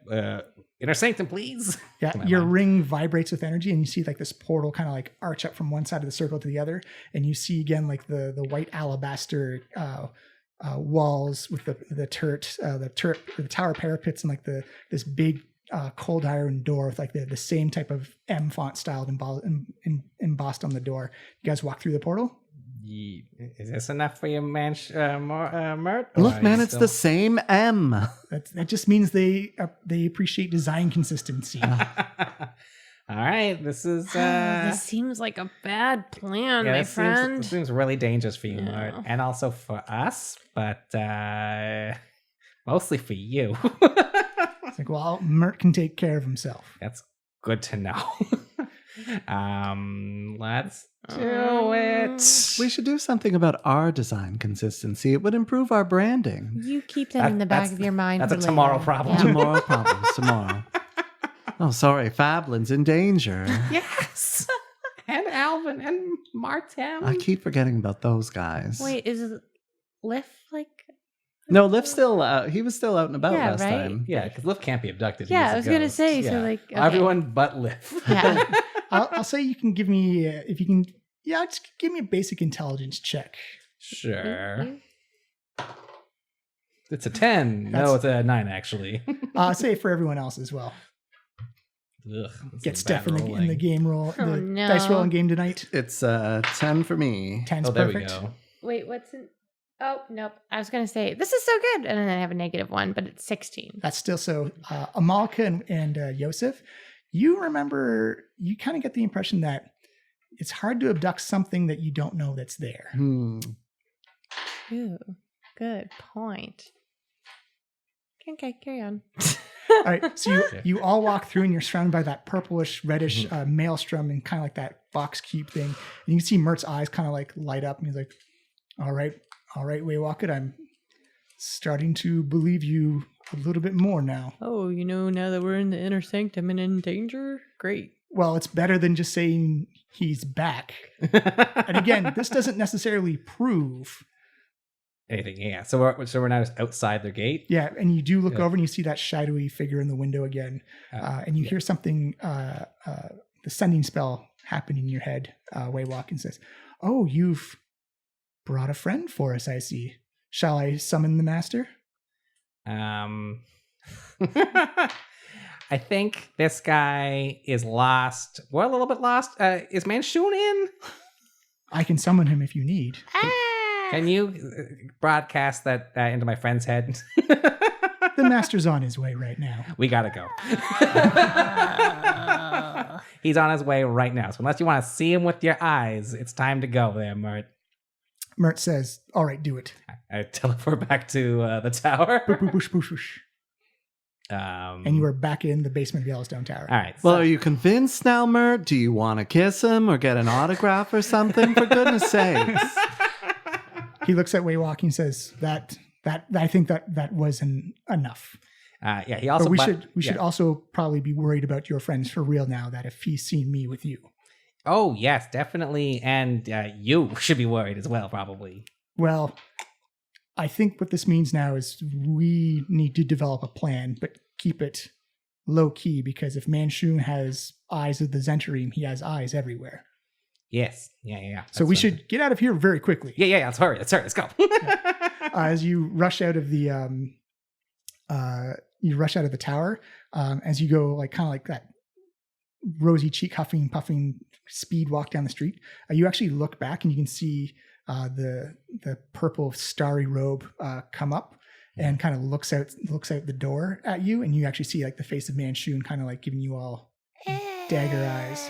Inner sanctum, please. Yeah, Come on, your man. ring vibrates with energy, and you see like this portal kind of like arch up from one side of the circle to the other, and you see again like the white alabaster walls with the tower parapets, and like this big cold iron door with like the same type of M font styled embossed on the door. You guys walk through the portal. Is this enough for you, Mert? Look, man, it's the same M. That just means they appreciate design consistency. All right, this is This seems like a bad plan, my friend. This seems really dangerous for you, Yeah. Mert, and also for us, but mostly for you. It's like, well, Mert can take care of himself. That's good to know. Let's do it. We should do something about our design consistency. It would improve our branding. You keep that in the back That's- of your mind. that's for a tomorrow later. problem. Yeah. Tomorrow problems, tomorrow. Oh, sorry, Fablin's in danger. Yes. And Alvin and Martin. I keep forgetting about those guys. Wait, is Liff like? No, Liv still out. He was still out and about Yeah, last right? time. Yeah, because Liv can't be abducted. Yeah, He's a I was gonna ghost. say, so, like, okay. everyone but Liv. Yeah. I'll say you can give me if you can. Yeah, just give me a basic intelligence check. Sure. It's a 10. That's- No, it's a 9 actually. Say for everyone else as well. Ugh, this Get is stuff bad in the rolling. game roll, Oh, the no. dice rolling game tonight. It's 10 for me. 10's Oh, there perfect. we go. Wait, what's in? Oh nope. I was gonna say this is so good, and then I have a -1, but it's 16. That's still so. Amalka and Yosef, you remember? You kind of get the impression that it's hard to abduct something that you don't know that's there. Ooh, good point. Okay, carry on. All right, so you all walk through and you're surrounded by that purplish reddish maelstrom and kind of like that box cube thing. And you can see Mert's eyes kind of like light up, and he's like, all right, Waywalker, I'm starting to believe you a little bit more now." Oh, now that we're in the inner sanctum and in danger, great. Well, it's better than just saying he's back. And again, this doesn't necessarily prove. Anything, yeah. So we're now just outside their gate. Yeah, and you do look Yeah. over and you see that shadowy figure in the window again, and you hear something, the sending spell happen in your head. Waywalk says, "Oh, you've brought a friend for us, I see. Shall I summon the master?" I think this guy is lost. We're a little bit lost. Is Manchun in? I can summon him if you need. Can you broadcast that into my friend's head? The master's on his way right now. We gotta go. He's on his way right now. So unless you want to see him with your eyes, it's time to go there, Mert. Mert says, all right, do it. I teleport back to the tower. Boosh, boosh, boosh. And you are back in the basement of Yellowstone Tower. All right. Well, are you convinced now, Mert? Do you want to kiss him or get an autograph or something? For goodness sakes. He looks at Waywalk and says, that I think that wasn't enough. Yeah, he also. But we should also probably be worried about your friends for real now. That if he's seen me with you. Oh yes, definitely, and you should be worried as well, probably. Well, I think what this means now is we need to develop a plan, but keep it low key because if Manchun has eyes of the Zentarim, he has eyes everywhere. Yes, yeah. So we should get out of here very quickly. Yeah. Let's hurry. Let's go. As you rush out of the tower, as you go like kind of like that rosy cheek huffing, puffing speed walk down the street, you actually look back and you can see the purple starry robe come up and kind of looks out the door at you, and you actually see like the face of Manchun kind of like giving you all dagger eyes.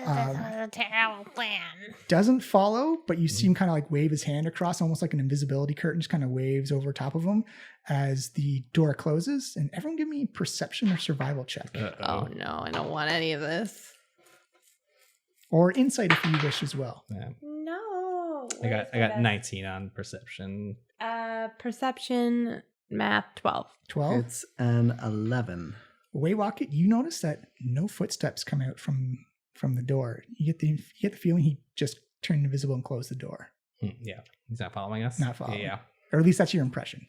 That's a terrible plan. Doesn't follow, but you see him kind of like wave his hand across, almost like an invisibility curtain, just kind of waves over top of him as the door closes. And everyone give me perception or survival check. Oh no, I don't want any of this. Or insight if you wish as well. Yeah. No. I got 19 on perception. Perception, math, 12. 12. It's an 11. Waywalk it, you notice that no footsteps come out from the door. You get the feeling he just turned invisible and closed the door. Yeah. He's not following us? Not following. Yeah. Or at least that's your impression.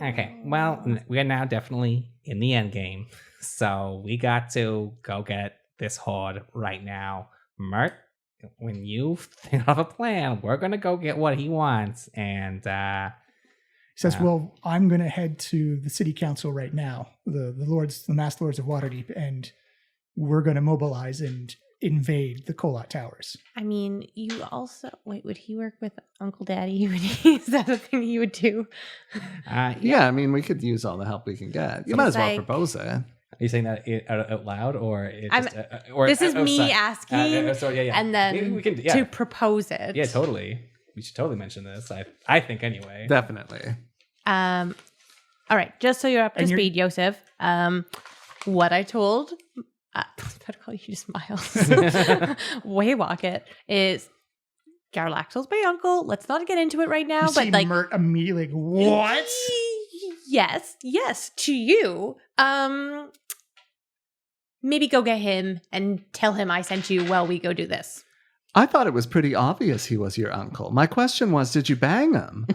Okay. Well, we are now definitely in the end game. So we got to go get this horde right now. Mert, when you think of a plan, we're going to go get what he wants. And he says, well, I'm going to head to the city council right now, the masked lords of Waterdeep, and we're going to mobilize and invade the Kolot Towers. I mean, you also... Wait, would he work with Uncle Daddy? Is that a thing he would do? Yeah, I mean, we could use all the help we can get. You might as well propose it. Are you saying that out loud, or this is me asking, and then we can, to propose it. Yeah, totally. We should totally mention this. I think anyway. Definitely. All right, just so you're up to speed, Yosef. What I told, I was about to call you just Miles. Waywalk it is Garlaxle's my uncle. Let's not get into it right now. You see Mert immediately like, what? Yes, to you. Maybe go get him and tell him I sent you while we go do this. I thought it was pretty obvious he was your uncle. My question was, did you bang him?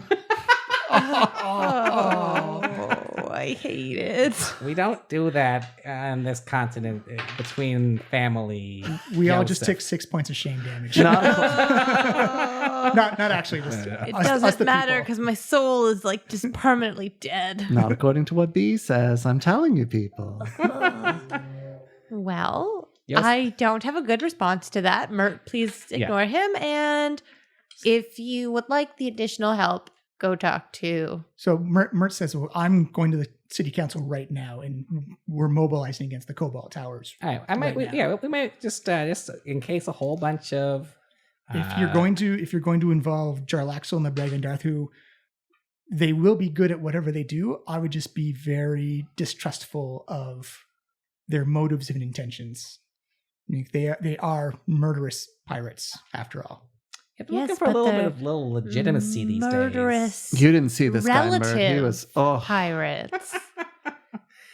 I hate it. We don't do that on this continent between family. We all just took 6 points of shame damage. not actually. Just it doesn't matter because my soul is like just permanently dead. Not according to what B says. I'm telling you, people. Well, yes. I don't have a good response to that. Mert, please ignore him. And if you would like the additional help, go talk to... So Mert says, well, I'm going to the city council right now, and we're mobilizing against the Cobalt Towers. All right. We might just encase a whole bunch of... If you're going to involve Jarlaxle and the Bragandarth, who they will be good at whatever they do, I would just be very distrustful of their motives and intentions. I mean, they are murderous pirates, after all. I've been looking for a little bit of legitimacy these days. You didn't see this guy, Mert. He was pirates.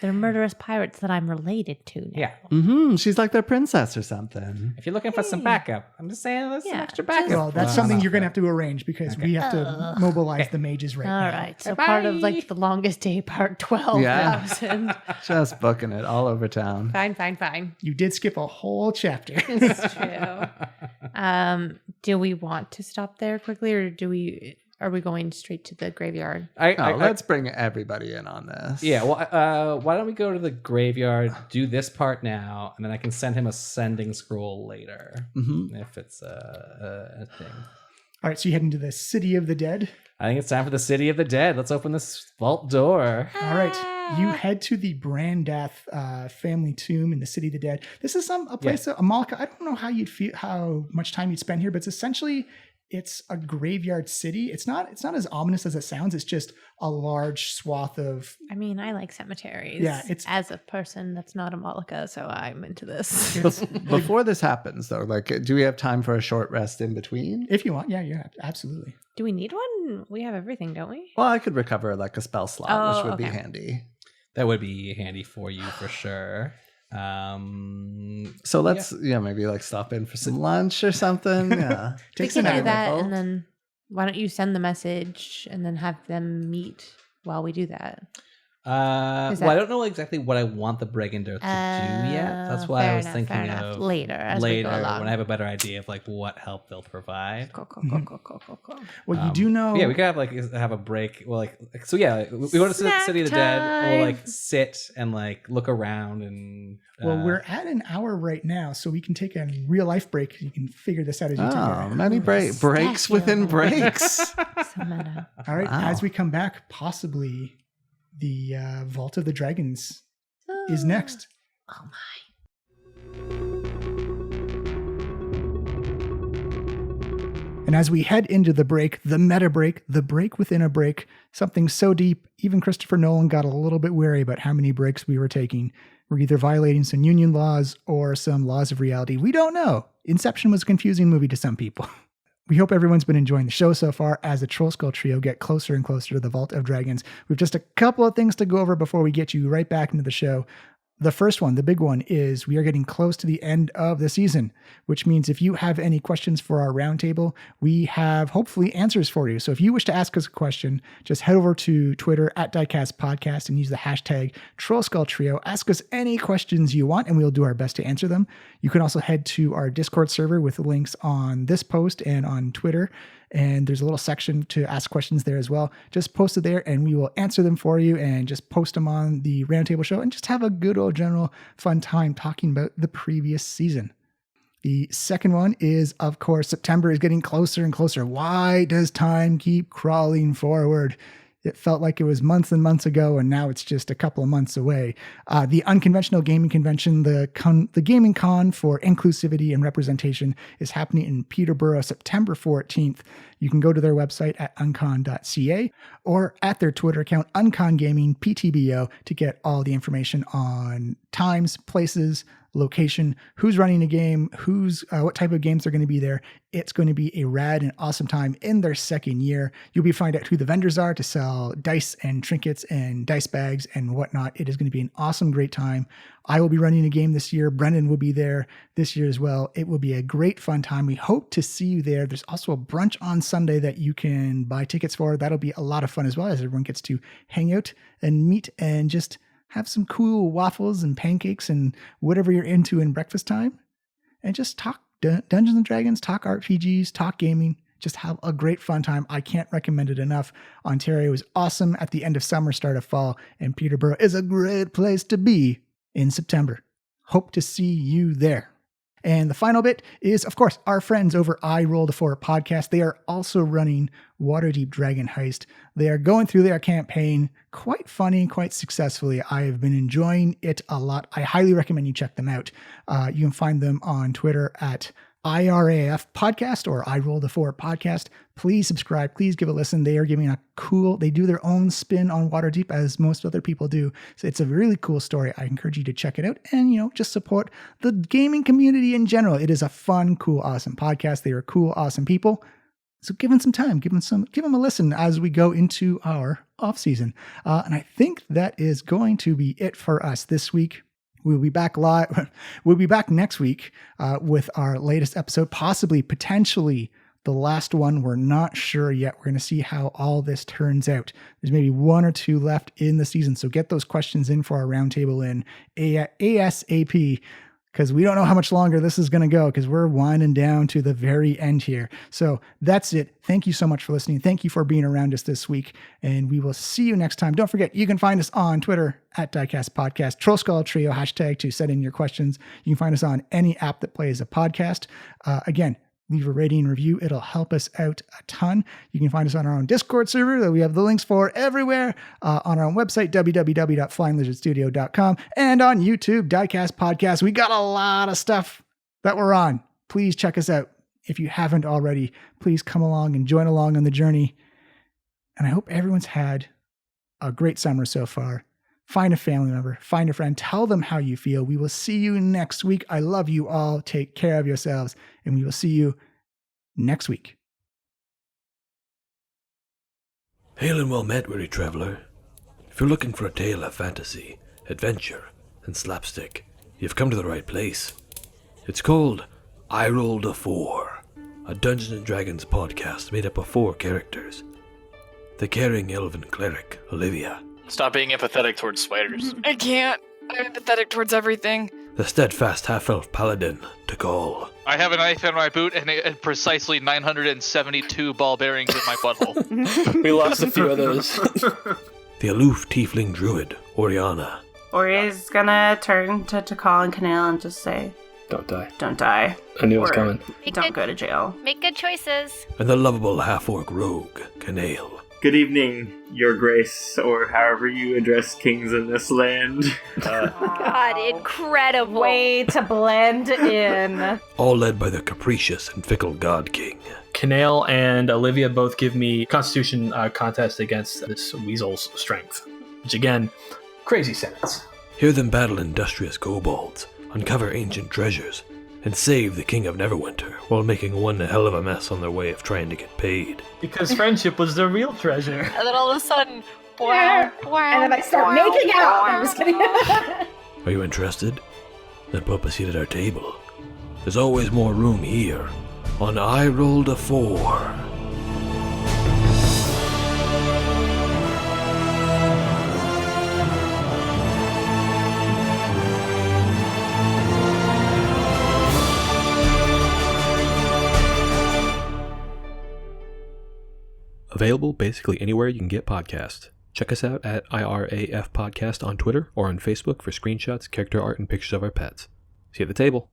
They're murderous pirates that I'm related to now. Yeah. Mm-hmm. She's like their princess or something. If you're looking for some backup, I'm just saying there's some extra backup. Well, that's something you're going to have to arrange because we have to mobilize the mages right now. All right. So part of like the longest day, part 12,000. Yeah. Just booking it all over town. Fine. You did skip a whole chapter. It's true. Do we want to stop there quickly, or do we... are we going straight to the graveyard? Let's bring everybody in on this. Yeah, well, why don't we go to the graveyard, do this part now, and then I can send him a sending scroll later, if it's a thing. All right, so you head into the City of the Dead. I think it's time for the City of the Dead. Let's open this vault door. All right, you head to the Brandath family tomb in the City of the Dead. This is a place, a Malika. I don't know how much time you'd spend here, but it's essentially a graveyard city. It's not as ominous as it sounds. It's just a large swath of. I mean, I like cemeteries. Yeah, it's as a person that's not a Malika, so I'm into this. Before this happens, though, like, do we have time for a short rest in between? If you want, yeah, absolutely. Do we need one? We have everything, don't we? Well, I could recover like a spell slot, which would be handy. That would be handy for you for sure. So let's maybe like stop in for some lunch or something. Yeah, we can do that, and then why don't you send the message and then have them meet while we do that? I don't know exactly what I want the Briganders to do yet. That's why I was thinking of later when I have a better idea of like what help they'll provide. Cool. Well, you do know. Yeah, we could have a break. Well, we go to the City of the Dead. And we'll like sit and like look around and. Well, we're at an hour right now, so we can take a real life break. You can figure this out as you take it. Many breaks within breaks. So meta. All right, as we come back, possibly the Vault of the Dragons is next. Oh my. And as we head into the break, the meta break, the break within a break, something so deep, even Christopher Nolan got a little bit wary about how many breaks we were taking. We're either violating some union laws or some laws of reality. We don't know. Inception was a confusing movie to some people. We hope everyone's been enjoying the show so far as the Trollskull Trio get closer and closer to the Vault of Dragons. We've just a couple of things to go over before we get you right back into the show. The first one, the big one, is we are getting close to the end of the season, which means if you have any questions for our roundtable, we have hopefully answers for you. So if you wish to ask us a question, just head over to Twitter at Diecast Podcast and use the hashtag Trollskull Trio. Ask us any questions you want, and we'll do our best to answer them. You can also head to our Discord server with links on this post and on Twitter. And there's a little section to ask questions there as well. Just post it there and we will answer them for you and just post them on the Roundtable Show and just have a good old general fun time talking about the previous season. The second one is, of course, September is getting closer and closer. Why does time keep crawling forward? It felt like it was months and months ago, and now it's just a couple of months away. The Unconventional Gaming Convention, the gaming con for inclusivity and representation, is happening in Peterborough, September 14th. You can go to their website at uncon.ca or at their Twitter account, UnconGamingPTBO, to get all the information on times, places, location, who's running a game, what type of games are going to be there. It's going to be a rad and awesome time in their second year. You'll be find out who the vendors are to sell dice and trinkets and dice bags and whatnot. It is going to be an awesome, great time. I will be running a game this year. Brendan will be there this year as well. It will be a great fun time. We hope to see you there. There's also a brunch on Sunday that you can buy tickets for. That'll be a lot of fun as well, as everyone gets to hang out and meet and just have some cool waffles and pancakes and whatever you're into in breakfast time. And just talk Dungeons and Dragons, talk RPGs, talk gaming. Just have a great fun time. I can't recommend it enough. Ontario is awesome at the end of summer, start of fall. And Peterborough is a great place to be in September. Hope to see you there. And the final bit is, of course, our friends over I Rolled a 4 podcast. They are also running Waterdeep Dragon Heist. They are going through their campaign quite funny, quite successfully. I have been enjoying it a lot. I highly recommend you check them out. You can find them on Twitter at IRAF podcast or I Rolled a 4 podcast. Please subscribe. Please give a listen. They are giving they do their own spin on Waterdeep as most other people do. So it's a really cool story. I encourage you to check it out and, just support the gaming community in general. It is a fun, cool, awesome podcast. They are cool, awesome people. So give them some time, give them a listen as we go into our off season. And I think that is going to be it for us this week. We'll be back live. We'll be back next week with our latest episode, potentially the last one. We're not sure yet. We're going to see how all this turns out. There's maybe one or two left in the season. So get those questions in for our roundtable in ASAP. because we don't know how much longer this is going to go because we're winding down to the very end here. So that's it. Thank you so much for listening. Thank you for being around us this week. And we will see you next time. Don't forget, you can find us on Twitter at Diecast Podcast, Trollskull Trio hashtag to send in your questions. You can find us on any app that plays a podcast. Again, leave a rating and review. It'll help us out a ton. You can find us on our own Discord server that we have the links for everywhere, on our own website, www.flyinglizardstudio.com, and on YouTube, Diecast Podcast. We got a lot of stuff that we're on. Please check us out. If you haven't already, please come along and join along on the journey. And I hope everyone's had a great summer so far. Find a family member, find a friend, tell them how you feel. We will see you next week. I love you all. Take care of yourselves, and we will see you next week. Hail and well met, weary traveler. If you're looking for a tale of fantasy, adventure, and slapstick, you've come to the right place. It's called I Rolled a 4, a Dungeons & Dragons podcast made up of 4 characters. The caring elven cleric, Olivia. Stop being empathetic towards spiders. I can't. I'm empathetic towards everything. The steadfast half-elf paladin, Tikal. I have a knife in my boot and precisely 972 ball bearings in my butthole. We lost a few of those. The aloof tiefling druid, Oriana. Ori's gonna turn to Tikal and Canale and just say, Don't die. don't die. I knew it was Or coming. Don't go to jail. Make good choices. And the lovable half-orc rogue, Canale. Good evening, Your Grace, or however you address kings in this land. God, incredible. Way to blend in. All led by the capricious and fickle God King. Canale and Olivia both give me Constitution contest against this weasel's strength. Which again, crazy sentence. Hear them battle industrious kobolds, uncover ancient treasures, and save the King of Neverwinter while making one hell of a mess on their way of trying to get paid. Because friendship was the real treasure. And then all of a sudden, And then I start making out. I'm just kidding. Are you interested? Then pull up a seat at our table. There's always more room here on I Rolled a 4. Available basically anywhere you can get podcasts. Check us out at IRAF Podcast on Twitter or on Facebook for screenshots, character art, and pictures of our pets. See you at the table.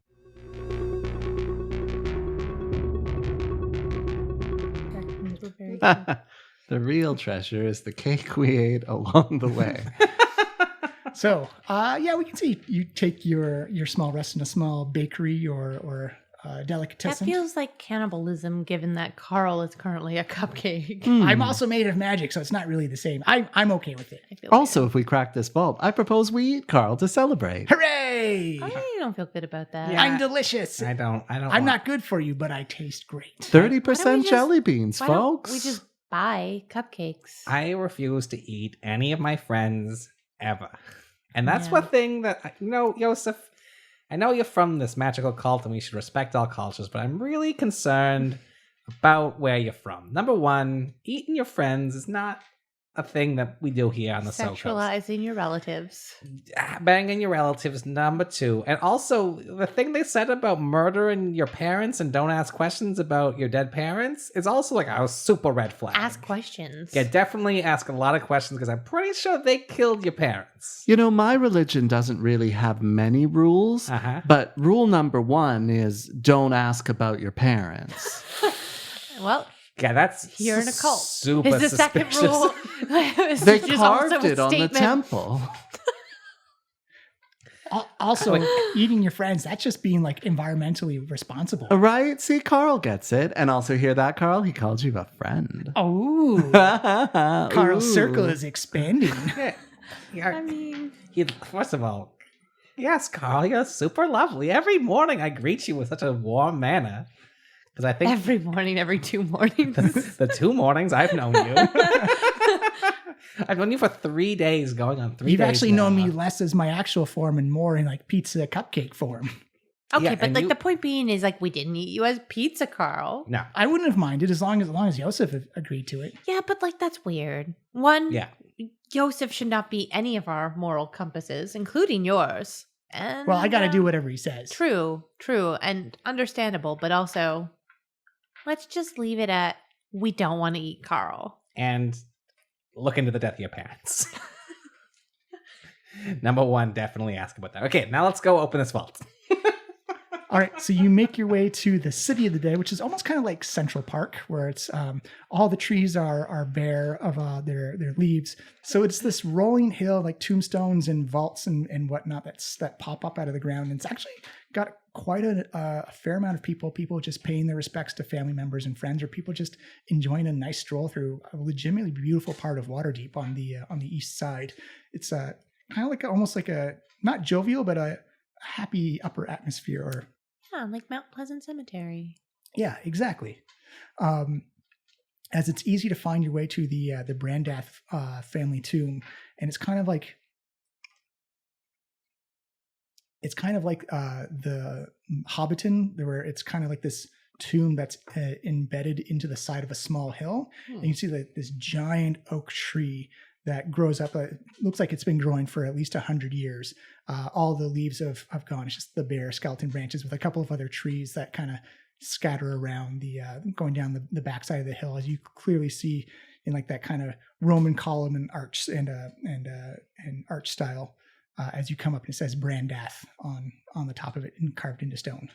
The real treasure is the cake we ate along the way. So, we can see you take your small rest in a small bakery or That delicatessen. feels like cannibalism, given that Carl is currently a cupcake. I'm also made of magic, so it's not really the same. I'm okay with it. I feel Also, if we crack this bulb, I propose we eat Carl to celebrate. Hooray! I don't feel good about that. Yeah. I'm delicious. I'm not good for you, but I taste great. 30% jelly beans, Why don't folks. we just buy cupcakes? I refuse to eat any of my friends ever. And that's Yeah. one thing that, Yosef, I know you're from this magical cult and we should respect all cultures, but I'm really concerned about where you're from. Number one, eating your friends is not a thing that we do here on the South Coast. Sexualizing your relatives. Banging your relatives, number two. And also, the thing they said about murdering your parents and don't ask questions about your dead parents is also like a super red flag. Ask questions. Yeah, definitely ask a lot of questions because I'm pretty sure they killed your parents. You know, my religion doesn't really have many rules, but rule number 1 is don't ask about your parents. Well, yeah, that's you're in a cult. Super Is the second suspicious. rule? They carved it on the temple. Also, eating your friends, that's just being like environmentally responsible. Right? See, Carl gets it. And also hear that, Carl? He called you a friend. Oh. Carl's circle is expanding. I mean, First of all, yes, Carl, you're super lovely. Every morning I greet you with such a warm manner. Because I think every morning, every 2 mornings. the 2 mornings I've known you. I've known you for 3 days, going on 3 days. You've actually now. known me less as my actual form and more in like pizza cupcake form. Okay, Yeah, but and like the point being is like we didn't eat you as pizza, Carl. No. I wouldn't have minded as long as Yosef agreed to it. Yeah, but like that's weird. One, Yeah. Yosef should not be any of our moral compasses, including yours. And Well, I got to do whatever he says. True, and understandable, but also let's just leave it at we don't want to eat Carl. And look into the death of your parents. Number one, definitely ask about that. Okay, now let's go open this vault. All right, so you make your way to the city of the dead, which is almost kind of like Central Park, where it's all the trees are bare of their leaves. So it's this rolling hill, like tombstones and vaults and whatnot that pop up out of the ground. And it's actually got quite a fair amount of people just paying their respects to family members and friends, or people just enjoying a nice stroll through a legitimately beautiful part of Waterdeep on the east side. It's kind of like almost like a not jovial, but a happy upper atmosphere, or like Mount Pleasant Cemetery. Yeah, exactly. As it's easy to find your way to the Brandath family tomb, and it's kind of like the Hobbiton, where it's kind of like this tomb that's embedded into the side of a small hill, and you see like this giant oak tree that grows up. Looks like it's been growing for at least 100 years. All the leaves have gone. It's just the bare skeleton branches with a couple of other trees that kind of scatter around going down the backside of the hill, as you clearly see in like that kind of Roman column and arch and arch style. As you come up, and it says Brandath on the top of it and carved into stone.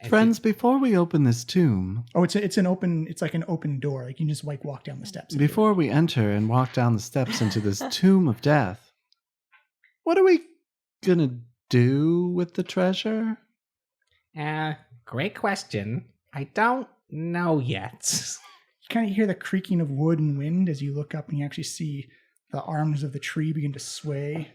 Friends, before we open this tomb... Oh, it's like an open door. Like you can just walk down the steps. Before we enter and walk down the steps into this tomb of death, what are we gonna do with the treasure? Great question. I don't know yet. You kind of hear the creaking of wood and wind as you look up, and you actually see the arms of the tree begin to sway.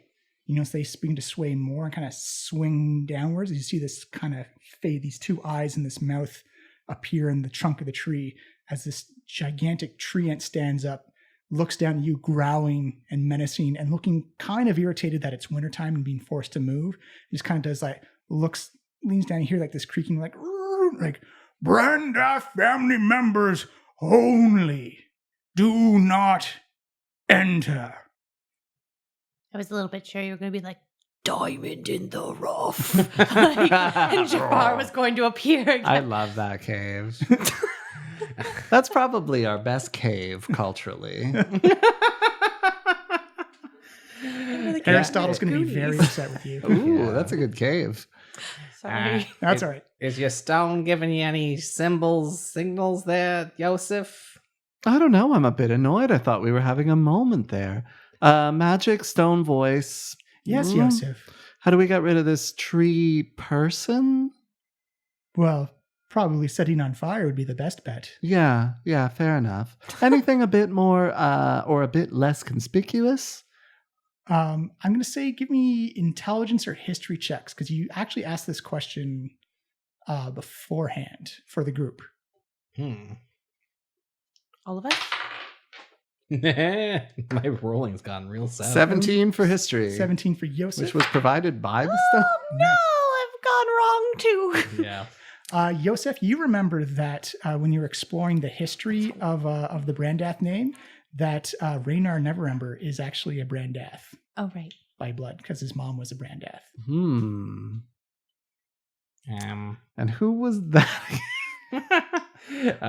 You notice they begin to sway more and kind of swing downwards. You see this kind of fade, these two eyes and this mouth appear in the trunk of the tree as this gigantic tree ant stands up, looks down at you, growling and menacing and looking kind of irritated that it's wintertime and being forced to move. It just kind of does leans down, you hear like this creaking, like Brandath family members only. Do not enter. I was a little bit sure you were going to be like, diamond in the rough. And Jafar was going to appear again. I love that cave. That's probably our best cave culturally. Aristotle's going to be very upset with you. Ooh, that's a good cave. Sorry. That's all right. Is your stone giving you any signals there, Yosef? I don't know. I'm a bit annoyed. I thought we were having a moment there. Magic stone voice. Yes, Yosef. How do we get rid of this tree person? Well, probably setting on fire would be the best bet. Yeah, fair enough. Anything a bit more or a bit less conspicuous? I'm going to say give me intelligence or history checks, because you actually asked this question beforehand for the group. All of us? My rolling's gone real sad. 17 for history. 17 for Yosef. Which was provided by the stone. No, I've gone wrong too. Yeah. Yosef, you remember that when you were exploring the history of the Brandath name, that Raynar Neverember is actually a Brandath. Oh, right. By blood, because his mom was a Brandath. And who was that?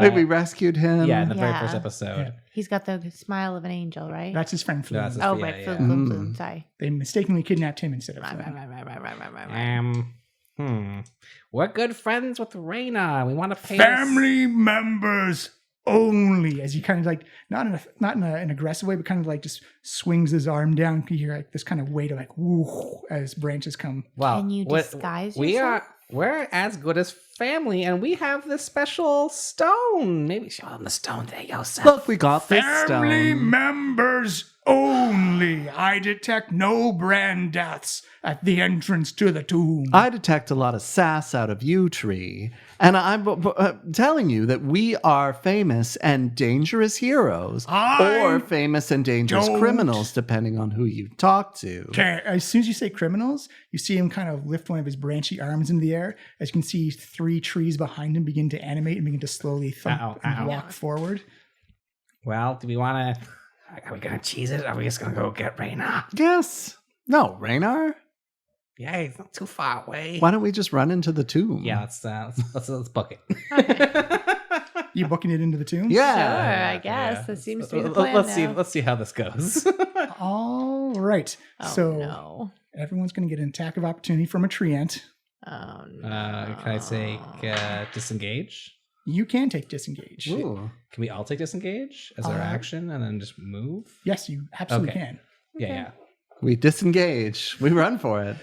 Wait, we rescued him? Yeah, in the very first episode. Yeah. He's got the smile of an angel, right? That's his friend Flume. Right, Flume. Sorry. They mistakenly kidnapped him instead of Right. We're good friends with Raynar. We want to pay family members only. As he kind of like not in an aggressive way, but kind of like just swings his arm down. You hear like this kind of weight of like whoo as branches come. Well, can you disguise yourself? We're as good as family, and we have this special stone. Maybe show them the stone there, Yosef. Look, we got this stone. Family members only. I detect no Brandaths at the entrance to the tomb. I detect a lot of sass out of you, Tree. And I'm telling you that we are famous and dangerous heroes. Or famous and dangerous criminals, depending on who you talk to. Okay, as soon as you say criminals, you see him kind of lift one of his branchy arms into the air. As you can see, 3 trees behind him begin to animate and begin to slowly thump and walk forward. Well, do we want to... Are we going to cheese it? Or are we just going to go get Raynar? Yes. No, Raynar? Yeah, it's not too far away. Why don't we just run into the tomb? Yeah, let's book it. You booking it into the tomb? Sure, Yeah. I guess. Yeah. That seems to be the plan now. Let's see how this goes. All right. Oh, so no. everyone's going to get an attack of opportunity from a treant. Oh, no. Can I take disengage? You can take disengage. Ooh. Can we all take disengage as our action and then just move? Yes, you absolutely Okay. can. Yeah. We disengage. We run for it.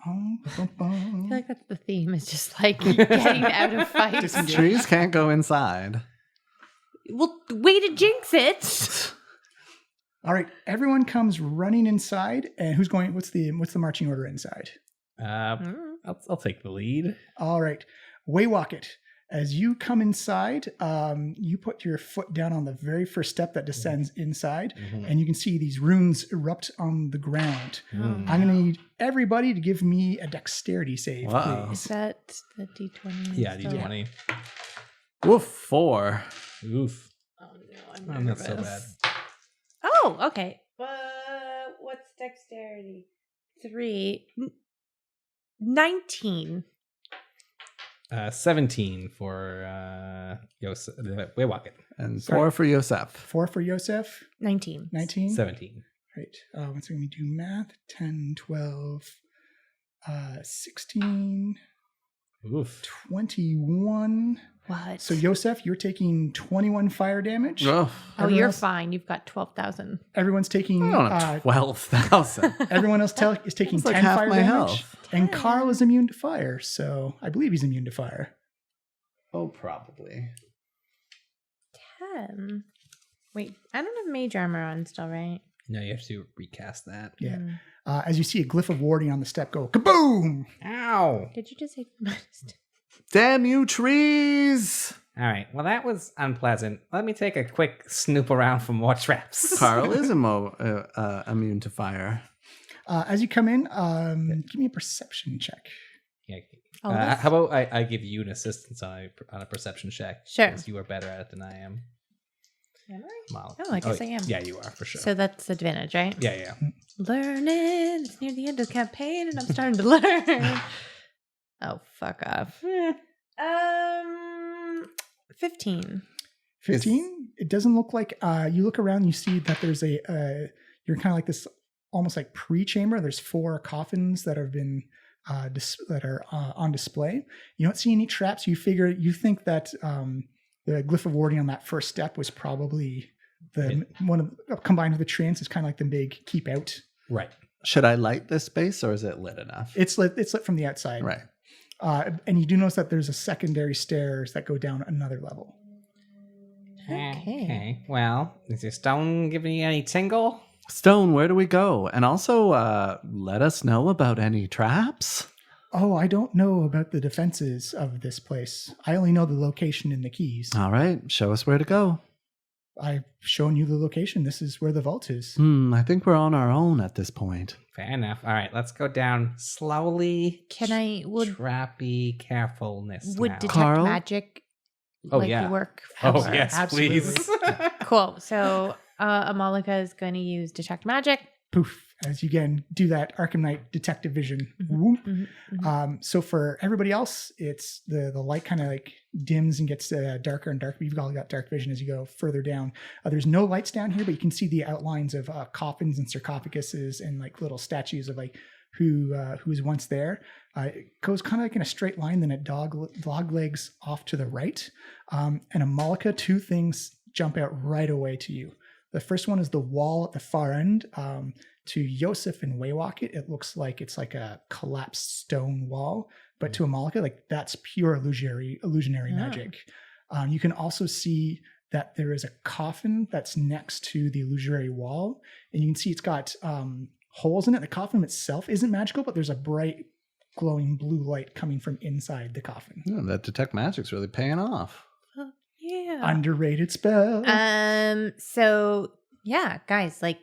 I feel like that's the theme, is just like getting out of fights. Trees can't go inside. Well, way to jinx it. All right, everyone comes running inside, and who's going? What's the marching order inside? I'll take the lead. All right, Waywalk it. As you come inside, you put your foot down on the very first step that descends inside, and you can see these runes erupt on the ground. I'm going to need everybody to give me a dexterity save, Wow. Is please. that the D20? Yeah, still? D20. Woof, 4. Oof. Oh, no, Oh, I'm not nervous. so bad. Oh, okay. What's dexterity? 3. 19. 17 for Waywalk it. And 4 for Yosef. 4 for Yosef. 19. 19. 17. Right. Once let me do math. 10, 12, 16, Oof. 21. What? So Yosef, you're taking 21 fire damage. Oh, Oh, Everyone you're else- fine. You've got 12,000. Everyone's taking. I don't have 12,000. Everyone else is taking That's like 10 half fire my damage. health. And Carl is immune to fire, so I believe he's immune to fire. Oh, probably. 10. Wait, I don't have mage armor on still, right? No, you have to recast that. Yeah. As you see a glyph of warding on the step go kaboom! Ow! Did you just say Damn you, trees! All right. Well, that was unpleasant. Let me take a quick snoop around for more traps. Carl is immune to fire. As you come in, give me a perception check. Yeah. Oh, that's- How about I give you an assistance on a perception check? Sure. Because you are better at it than I am. Am I? Molly. Oh, I guess I am. Yeah, you are for sure. So that's advantage, right? yeah. Learning. It's near the end of the campaign and I'm starting to learn. Oh, fuck off. 15. 15? It doesn't look like, you look around, you see that there's you're kind of like this, almost like pre-chamber. There's 4 coffins that have been, that are on display. You don't see any traps. You think that the glyph of warding on that first step was probably combined with the trance is kind of like the big keep out. Right. Should I light this space or is it lit enough? It's lit from the outside. Right. And you do notice that there's a secondary stairs that go down another level. Okay. Well, is your stone giving you any tingle? Stone, where do we go? And also, let us know about any traps. Oh, I don't know about the defenses of this place. I only know the location and the keys. All right, show us where to go. I've shown you the location. This is where the vault is. I think we're on our own at this point. Fair enough. All right, let's go down slowly. Would carefulness. detect Carl? magic Oh, yeah. work? Oh, for- yes, Absolutely. please. Cool. So Amalika is going to use detect magic. Poof. As you again do that Arkham Knight detective vision. Whoop. So for everybody else, it's the light kind of like dims and gets darker and darker. You've all got dark vision as you go further down. There's no lights down here, but you can see the outlines of coffins and sarcophaguses and like little statues of like who was once there. It goes kind of like in a straight line, then it dog legs off to the right. And Amalika, 2 things jump out right away to you. The first one is the wall at the far end. To Yosef and Waywalk it looks like it's like a collapsed stone wall. But to Amalika, like that's pure illusionary magic. You can also see that there is a coffin that's next to the illusionary wall. And you can see it's got holes in it. The coffin itself isn't magical, but there's a bright glowing blue light coming from inside the coffin. Yeah, that detect magic's really paying off. Yeah. Underrated spell. So yeah, guys, like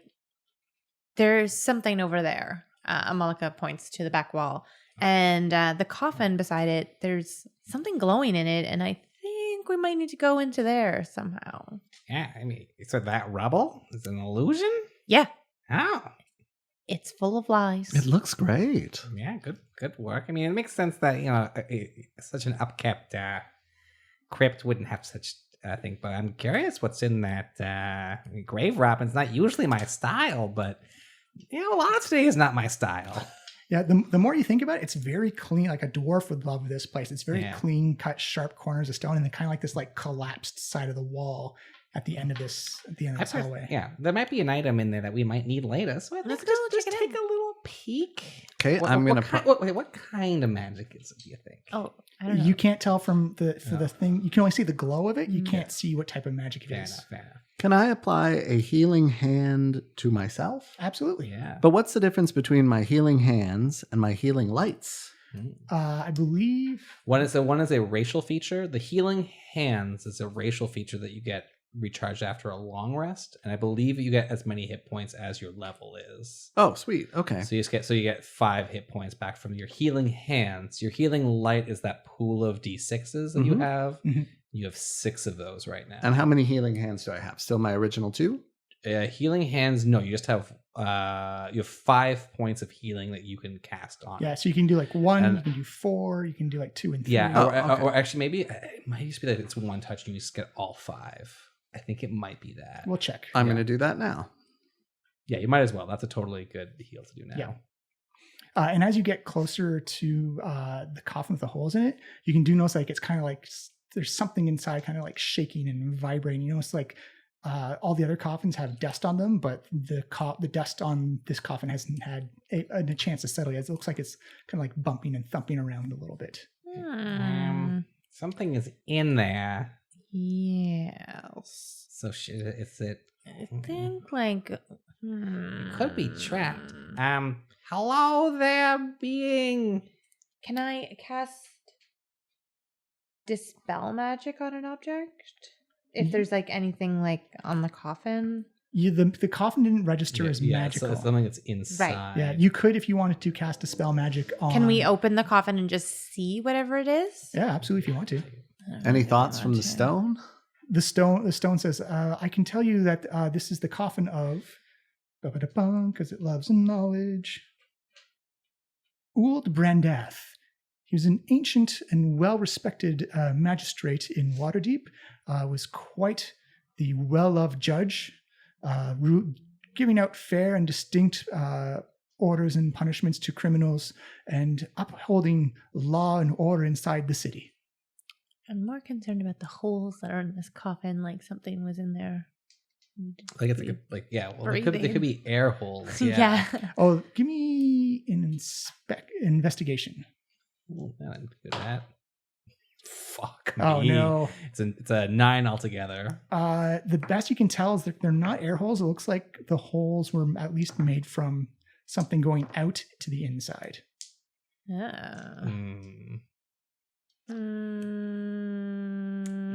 there's something over there. Amalika points to the back wall, and the coffin beside it. There's something glowing in it, and I think we might need to go into there somehow. Yeah, I mean, so that rubble is an illusion? Yeah. Oh. It's full of lies. It looks great. Yeah, good work. I mean, it makes sense that such an upkept crypt wouldn't have such a thing. But I'm curious what's in that grave robin's not usually my style, but a lot of today is not my style. Yeah, the more you think about it, it's very clean. Like a dwarf would love this place. It's very clean cut, sharp corners of stone, and then kind of like this like collapsed side of the wall at the end of this hallway. Yeah, there might be an item in there that we might need later. So I think just take a little peek. Okay, what kind of magic is it? Do you think? Oh, I don't know. You can't tell from the thing. You can only see the glow of it. You can't see what type of magic it is. Fair enough. Can I apply a healing hand to myself? Absolutely. Yeah. But what's the difference between my healing hands and my healing lights? I believe one is a racial feature. The healing hands is a racial feature that you get recharged after a long rest, and I believe you get as many hit points as your level is. Oh, sweet. Okay. So you get 5 hit points back from your healing hands. Your healing light is that pool of D6s that you have. Mm-hmm. You have 6 of those right now. And how many healing hands do I have? Still my original 2? Healing hands, no, you just have you have 5 points of healing that you can cast on. Yeah, so you can do like 1, you can do 4, you can do like 2 and 3. Yeah, or actually maybe it might just be that it's one touch and you just get all 5. I think it might be that. We'll check. I'm going to do that now. Yeah, you might as well. That's a totally good heal to do now. Yeah. And as you get closer to the coffin with the holes in it, you can do notice like it's kind of like there's something inside kind of like shaking and vibrating. You notice like all the other coffins have dust on them, but the dust on this coffin hasn't had a chance to settle yet. It looks like it's kind of like bumping and thumping around a little bit. Something is in there. Yes. So is it? I think like it could be trapped. Hello there, being. Can I cast dispel magic on an object? If there's like anything like on the coffin? The coffin didn't register as magical. So it's something that's inside. Right. Yeah, you could if you wanted to cast dispel magic on. Can we open the coffin and just see whatever it is? Yeah, absolutely. If you want to. Any thoughts from the stone? The stone says, "I can tell you that this is the coffin of because it loves knowledge. Uld Brandath. He was an ancient and well-respected magistrate in Waterdeep. Was quite the well-loved judge, giving out fair and distinct orders and punishments to criminals, and upholding law and order inside the city." I'm more concerned about the holes that are in this coffin, like something was in there. Like it's it could be air holes. Yeah. Oh, give me an investigation. Ooh, I didn't do that. Fuck. Oh no, it's a 9 altogether. The best you can tell is that they're not air holes. It looks like the holes were at least made from something going out to the inside.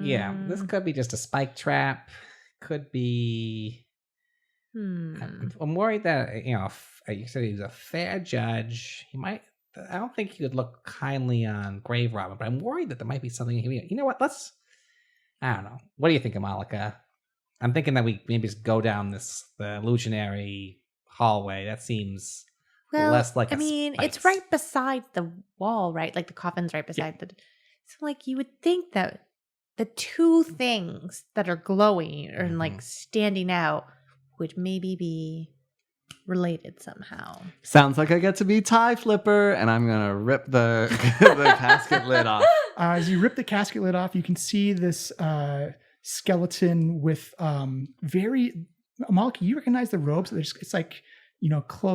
Yeah, this could be just a spike trap. Could be. I'm worried that you said he was a fair judge. He might. I don't think he would look kindly on grave robber, but I'm worried that there might be something. You know what? I don't know. What do you think, Amalika? I'm thinking that we maybe just go down the illusionary hallway. That seems less like. It's right beside the wall, right? Like the coffin's right beside the. So, like, you would think that the 2 things that are glowing and like standing out would maybe be related somehow. Sounds like I get to be tie flipper, and I'm gonna rip the casket lid off. As you rip the casket lid off, you can see this skeleton with Amalika, you recognize the robes? It's like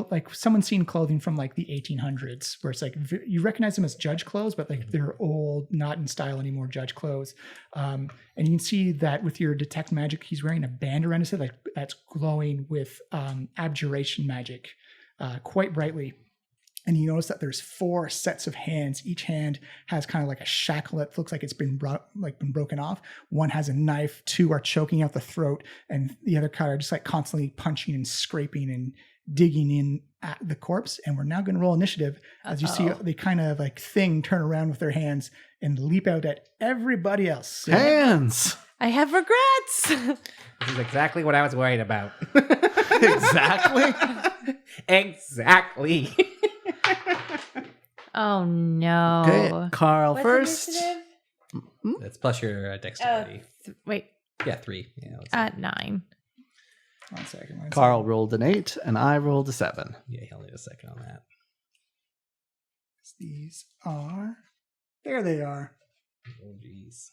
like someone's seen clothing from like the 1800s, where it's like you recognize them as judge clothes, but like they're old, not in style anymore, judge clothes. And you can see that with your detect magic, he's wearing a band around his head that's glowing with abjuration magic quite brightly. And you notice that there's 4 sets of hands. Each hand has kind of like a shackle that looks like it's been broken off. One has a knife, 2 are choking out the throat, and the other kind are just like constantly punching and scraping and digging in at the corpse. And we're now going to roll initiative as you see they kind of like turn around with their hands and leap out at everybody else. Hands! I have regrets! This is exactly what I was worried about. Exactly. Exactly. Oh no. Okay, Carl What's first. initiative? That's plus your dexterity. Wait. Yeah, 3. Yeah, 9. 1 second. Carl rolled an 8, and I rolled a 7. Yeah, he'll need a second on that. These are. There they are. Oh, jeez.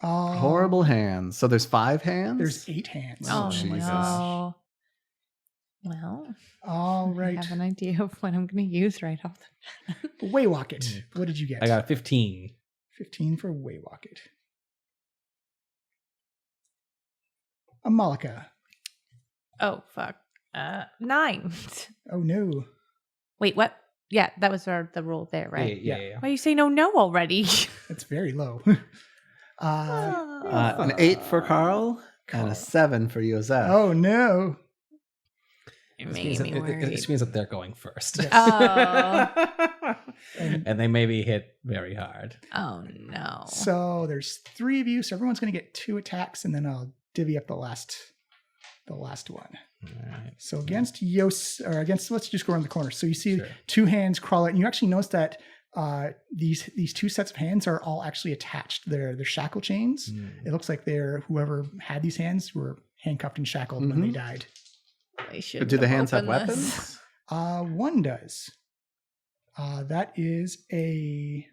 Horrible hands. So there's 5 hands? There's 8 hands. Oh, Jesus. no. Well, All right. I have an idea of what I'm going to use right off the Waywocket. What did you get? I got a 15. 15 for Waywocket. Amalika. Oh, fuck. 9. Oh, no. Wait, what? Yeah, that was the rule there, right? Yeah. Why are you saying no already? That's very low. An 8 for Carl, and a 7 for Yosef. Oh, no. It made me worried. It means that they're going first. Oh. And they maybe hit very hard. Oh, no. So there's 3 of you, so everyone's going to get 2 attacks, and then I'll divvy up the last one. All right. So against let's just go around the corner. So you see 2 hands crawl out, and you actually notice that these 2 sets of hands are all actually attached. They're shackle chains. It looks like whoever had these hands were handcuffed and shackled when they died. Do the hands have weapons? One does. That is a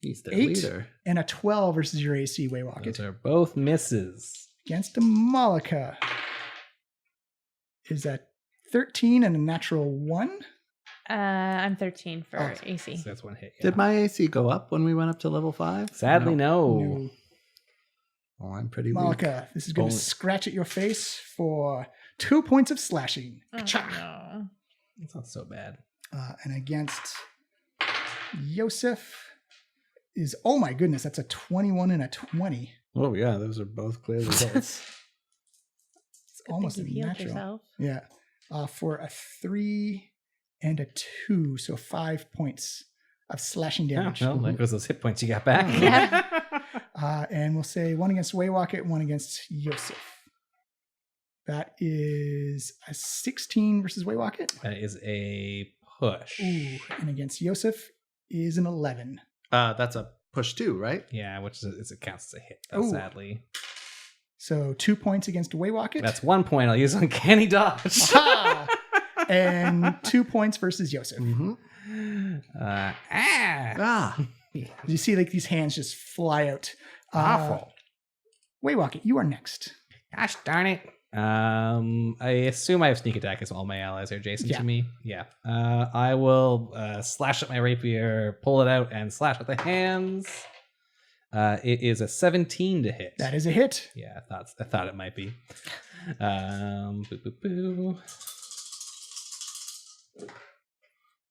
He's their 8 leader. and a 12 versus your AC Waywocket. Those are both misses. Against Amalika is a 13 and a natural 1. I'm 13 for AC. So that's 1 hit. Did my AC go up when we went up to level 5? Sadly, no. Oh, I'm pretty weak. Malika, this is going to scratch at your face for 2 points of slashing. No. It's not so bad. And against Yosef is, oh my goodness, that's a 21 and a 20. Oh, yeah, those are both clearly hits. It's almost a natural. Yeah. For a 3 and a 2, so 5 points of slashing damage. Well, there goes those hit points you got back. And we'll say 1 against Waywocket, 1 against Yosef. That is a 16 versus Waywocket. That is a push. Ooh, and against Yosef is an 11. That's a push 2, right? Yeah, which is it counts as a hit, Ooh. sadly. So 2 points against Waywocket. That's 1 point I'll use on Canny Dodge. And 2 points versus Yosef. You see like these hands just fly out. Awful. Waywocket, you are next. Gosh darn it. I assume I have sneak attack as all my allies are adjacent to me. Yeah. I will slash at my rapier, pull it out, and slash at the hands. It is a 17 to hit. That is a hit. Yeah, I thought it might be.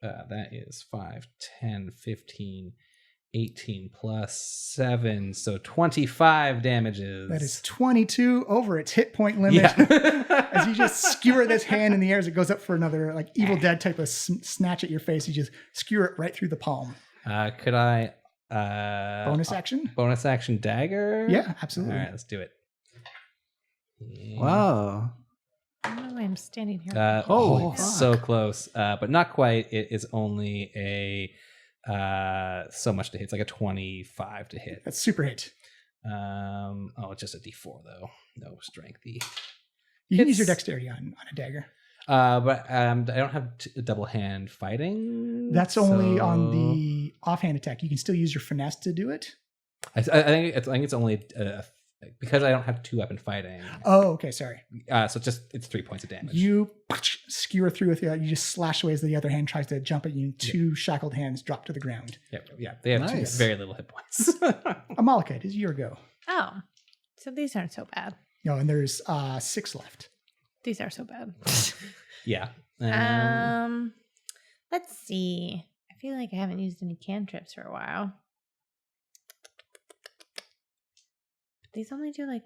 That is 5, 10, 15, 18 plus 7, so 25 damages. That is 22 over its hit point limit. Yeah. As you just skewer this hand in the air as it goes up for another like Evil Dead type of snatch at your face. You just skewer it right through the palm. Could I... bonus action? Bonus action dagger? Yeah, absolutely. All right, let's do it. Yeah. Wow. I don't know why I'm standing here. So close, but not quite. It is only a so much to hit. It's like a 25 to hit. That's super hit. It's just a D4 though. No strength. You can use your dexterity on a dagger. But I don't have double hand fighting. That's only on the offhand attack. You can still use your finesse to do it. I think it's only because I don't have 2-weapon fighting. Oh, okay, sorry. So it's 3 points of damage. You skewer through with it. You just slash away as the other hand tries to jump at you. 2 shackled hands drop to the ground. Yeah. They have very little hit points. Amalika, it is your go. Oh, so these aren't so bad. No, and there's 6 left. These are so bad. Yeah. Let's see. I feel like I haven't used any cantrips for a while. These only do I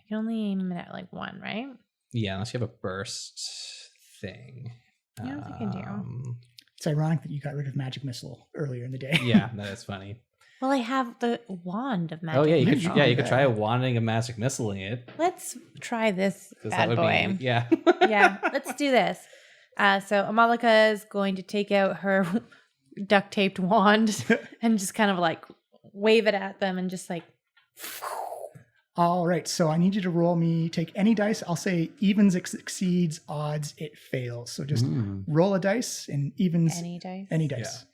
can only aim at 1, right? Yeah, unless you have a burst thing. I don't think I do. It's ironic that you got rid of Magic Missile earlier in the day. Yeah, that is funny. Well, I have the wand of magic. Oh yeah, you missile. could try wanding a magic missiling it. Let's try this bad boy. Yeah. Yeah, let's do this. So Amalika is going to take out her duct taped wand and just kind of like wave it at them and just like. All right, so I need you to roll me, take any dice. I'll say evens exceeds, odds it fails. So just roll a dice and evens. Any dice? Any dice.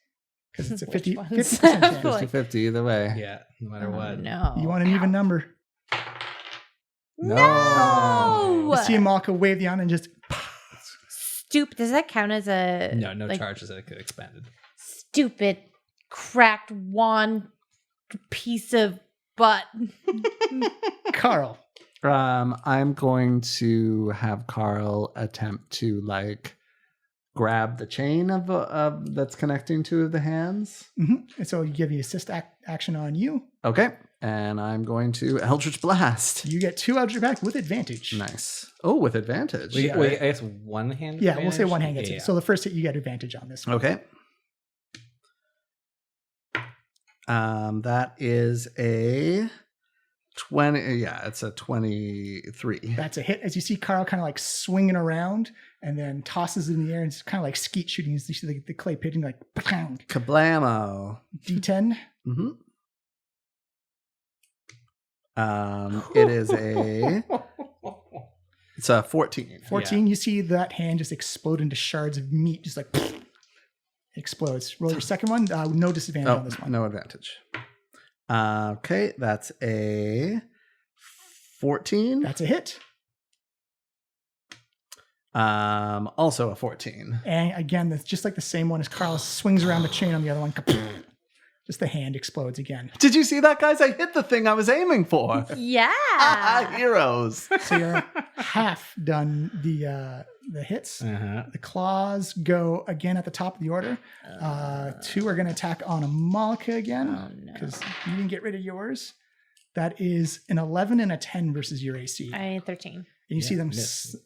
Because it's a 50% ones? chance. 50-50 either way. Yeah, no matter what. No. You want an even number. No! You see Amalika wave the wand and just... Stupid. Does that count as a... No charges that could expended. Stupid, cracked wand piece of butt. Carl. I'm going to have Carl attempt to like grab the chain of that's connecting two of the hands. Mm-hmm. And so you give the assist action on you. Okay. And I'm going to Eldritch Blast. You get 2 Eldritch Blast with advantage. Nice. Oh, with advantage. Wait, I guess one hand? Yeah, advantage? we'll say one hand gets Yeah. it. So the first hit, you get advantage on this one. Okay. That is a 20. Yeah, it's a 23. That's a hit. As you see Carl kind of like swinging around and then tosses it in the air and it's kind of like skeet shooting. You see the clay pigeon like bang. Kablamo. D10. Mm-hmm. It is it's a 14. 14. You see that hand just explode into shards of meat, just like explodes. Roll your second one. No disadvantage on this one. No advantage. Okay, that's a 14. That's a hit. Also a 14. And again, that's just like the same one as Carl swings around the chain on the other one. Just the hand explodes again. Did you see that, guys? I hit the thing I was aiming for. Yeah. Heroes. So you're half done the hits. Uh-huh. The claws go again at the top of the order. 2 are going to attack on Amalika again because you didn't get rid of yours. That is an 11 and a 10 versus your AC. I had 13. And you see them.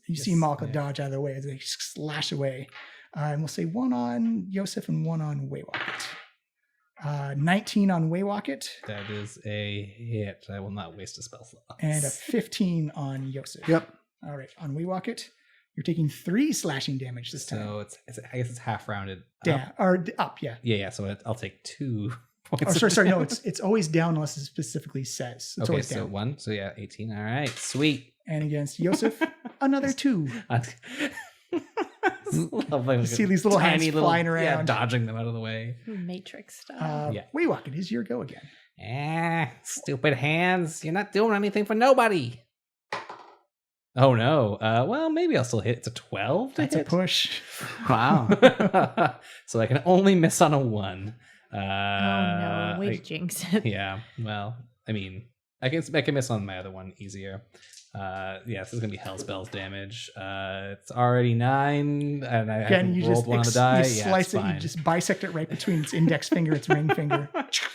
You see Amalika dodge out of the way as they slash away. And we'll say 1 on Yosef and 1 on Waywocket. 19 on Waywocket. That is a hit. I will not waste a spell slot. And a 15 on Yosef. Yep. All right. On Waywocket, you're taking 3 slashing damage this time. So it's I guess it's half rounded. Down or up, yeah. Yeah. So I'll take 2 points. Oh, sorry. No, it's always down unless it specifically says. It's okay, always so down. 1. So yeah, 18. All right, sweet. And against Yosef, another 2. Lovely. See these little hands flying around. Yeah, dodging them out of the way. Matrix stuff. Waywocket, it is your go again. Stupid hands. You're not doing anything for nobody. Oh no. Well, maybe I'll still hit. It's a 12 to That's hit. a push. Wow. So I can only miss on a 1. Oh no, way to jinx it. Yeah. Well, I mean, I can miss on my other one easier. This is gonna be hell spells damage. It's already 9, and I haven't rolled one on the die. You slice it, you just bisect it right between its index finger, its ring finger.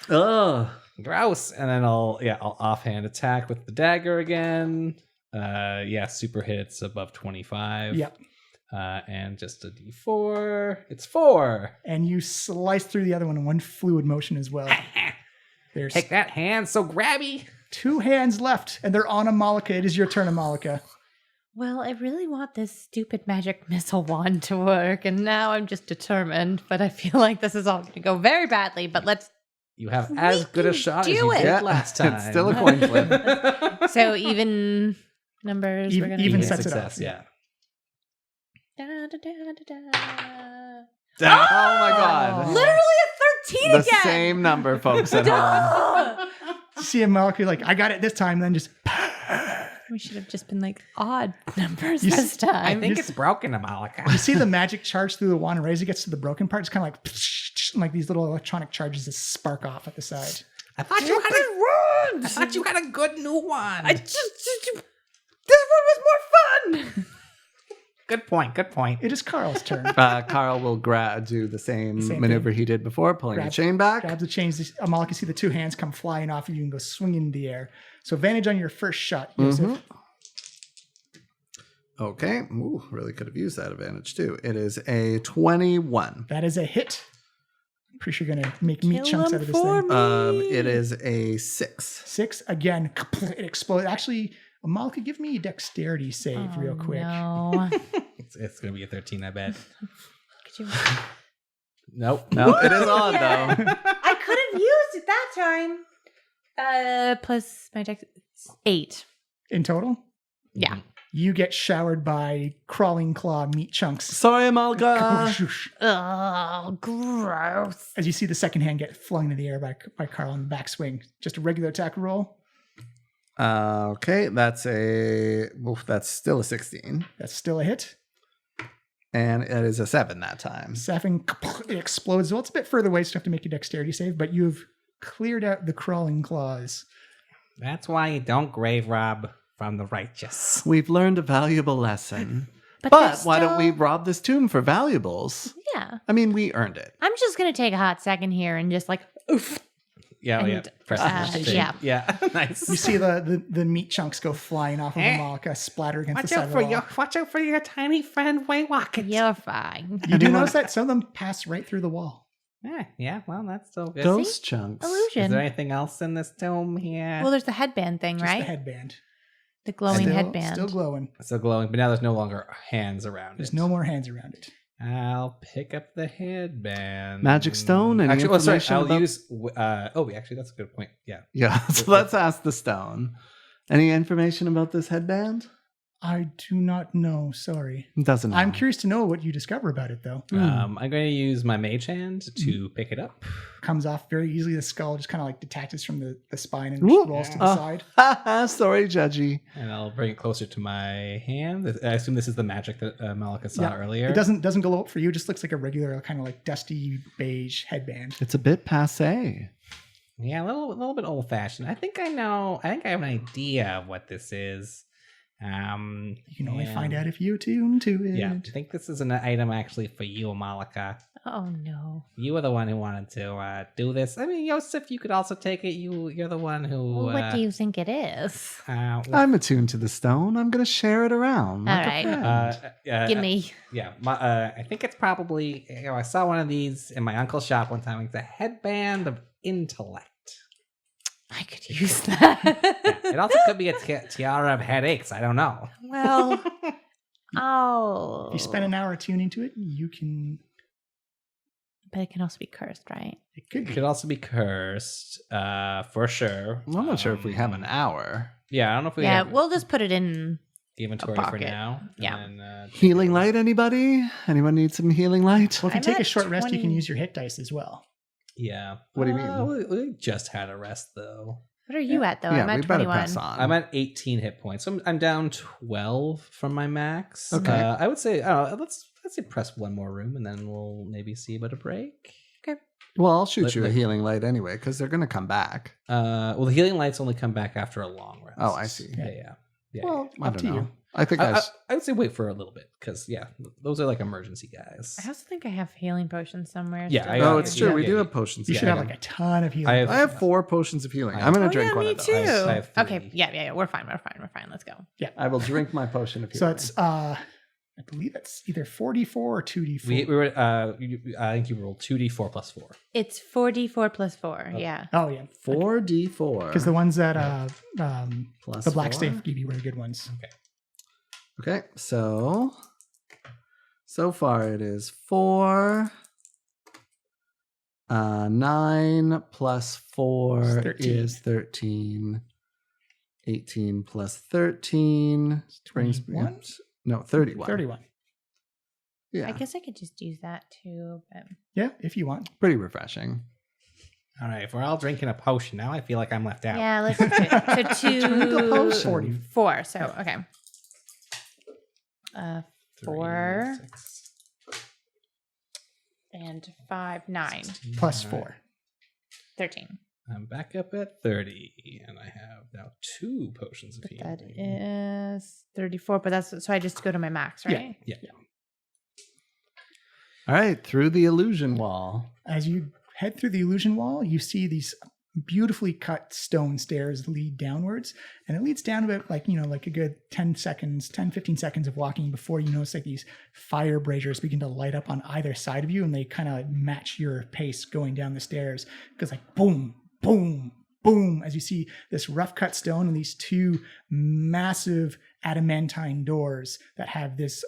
Oh, gross! And then I'll offhand attack with the dagger again. Super hits above 25. Yep. And just a D4. It's 4. And you slice through the other one in one fluid motion as well. There's Take that hand, so grabby. 2 hands left, and they're on Amalika. It is your turn, Amalika. Well, I really want this stupid magic missile wand to work, and now I'm just determined, but I feel like this is all going to go very badly, but let's... You have as good a shot as you do it. did last time. it's still a coin flip. So even numbers, we're going to even do. sets success, it up. yeah. Da, da, da, da, da. Oh my god. Literally a 13 The again! same number, folks at home. See Amalika like, I got it this time, and then just... We should have just been like odd numbers You this see- time. I think it's broken, Amalika. You see the magic charge through the wand, and right as it gets to the broken part, it's kind of like these little electronic charges that spark off at the side. I thought you had a good new one. This one was more fun! Good point. It is Carl's turn. Carl will do the same maneuver he did before, pulling the chain back. Grabs the chains. Amalika, see the 2 hands come flying off of you and go swinging in the air. So advantage on your first shot, Yosef. Okay. Ooh, really could have used that advantage too. It is a 21. That is a hit. I'm pretty sure you're going to make meat Kill chunks him out of this for thing. me. It is a 6. 6. Again, it explodes. Actually, Amalika, give me a dexterity save real quick. No. It's going to be a 13, I bet. Could you... Nope. No, it is on, though. I could have used it that time. Plus my dex 8. In total? Yeah. You get showered by crawling claw meat chunks. Sorry, Amalga. Oh, gross. As you see the second hand get flung into the air by Carl on the backswing. Just a regular attack roll. Okay, that's still a 16. That's still a hit. And it is a 7 that time. 7, it explodes. Well, it's a bit further away, so you have to make a dexterity save, but you've cleared out the crawling claws. That's why you don't grave rob from the righteous. We've learned a valuable lesson. But why don't we rob this tomb for valuables? Yeah. I mean, we earned it. I'm just going to take a hot second here and just like, oof. Yeah, And, Press yeah. Nice. You see the meat chunks go flying off of Amalka, splatter against the side of the wall. Watch out for your tiny friend Waywalk. You're fine. You do notice that some of them pass right through the wall. Yeah, well, that's still good. Ghost chunks. Illusion. Is there anything else in this tomb here? Well, there's the headband thing, Just right? the headband. The glowing headband. Still glowing. Still glowing, but now there's no longer hands around There's it. no more hands around it. I'll pick up the headband. Magic stone? Any information I'll about... use... actually, that's a good point. Yeah. Yeah, so let's ask the stone. Any information about this headband? I do not know. Sorry. It doesn't matter. I'm curious to know what you discover about it, though. I'm going to use my mage hand to pick it up. Comes off very easily. The skull just kind of like detaches from the spine and just rolls to the side. Sorry, Judgy. And I'll bring it closer to my hand. I assume this is the magic that Malika saw earlier. It doesn't glow up for you. It just looks like a regular kind of like dusty beige headband. It's a bit passé. Yeah, a little bit old fashioned. I think I have an idea of what this is. You can only find out if you attune to it. Yeah, I think this is an item actually for you, Malika. Oh no! You were the one who wanted to do this. I mean, Yosef, you could also take it. You're the one who. Well, what do you think it is? I'm attuned to the stone. I'm going to share it around. All like right. a friend. Give me. Yeah, I think it's probably. I saw one of these in my uncle's shop one time. It's a headband of intellect. I could use that. Yeah, it also could be a tiara of headaches. I don't know. Well, oh. If you spend an hour tuning to it, you can. But it can also be cursed, right? It could It be. could also be cursed, for sure. I'm not sure if we have an hour. Yeah, I don't know if we have we'll just put it in the inventory a for pocket. now. Yeah. And then, Healing light, anybody? Anyone need some healing light? Well, if you I'm take a at short rest, you can 20. use your hit dice as well. yeah. What do you mean? We just had a rest though. What are you at though? yeah, I'm we at better 21. press on. I'm at 18 hit points. So I'm down 12 from my max. Okay. I would say let's say press one more room and then we'll maybe see about a break. Well, I'll shoot Let- you a let- healing light anyway, because they're going to come back. Well, the healing lights only come back after a long rest. Oh, I see. Yeah. Well, I up don't to know. you. I think I would say wait for a little bit because those are like emergency guys. I also think I have healing potions somewhere. Yeah, still. I- Oh, it's true. yeah, we yeah, do yeah. have potions. You of should have healing. like a ton of healing. I I have 4 potions of healing. I'm going to drink one me of those. too. I have 3. Okay, yeah. We're fine. Let's go. I will drink my potion of So healing. it's I believe that's either 4d4 or 2d4. We were I think you rolled 2d4 plus 4. It's 4d4 plus 4. Yeah. Oh yeah, 4d4. because the ones that Plus the black 4? staff give you were the good ones. Okay, so far it is 4. 9 plus 4 is 13. 18 plus 13 brings me 21? no 31. 31. Yeah, I guess I could just use that too. But... Yeah, if you want. pretty refreshing. All right, if we're all drinking a potion now, I feel like I'm left out. Yeah, let's do it. So Drink a potion. 2, 4. So okay. 3, 4 6, and 5, 9, Plus All 4. 13. I'm back up at 30, and I have now 2 potions of healing. That is 34. But that's so I just go to my max, right? Yeah. All right, through the illusion wall. As you head through the illusion wall, you see these beautifully cut stone stairs lead downwards, and it leads down about like a good 15 seconds of walking before you notice like these fire braziers begin to light up on either side of you, and they kind of match your pace going down the stairs. Because like boom, boom, boom, as you see this rough cut stone and these 2 massive adamantine doors that have this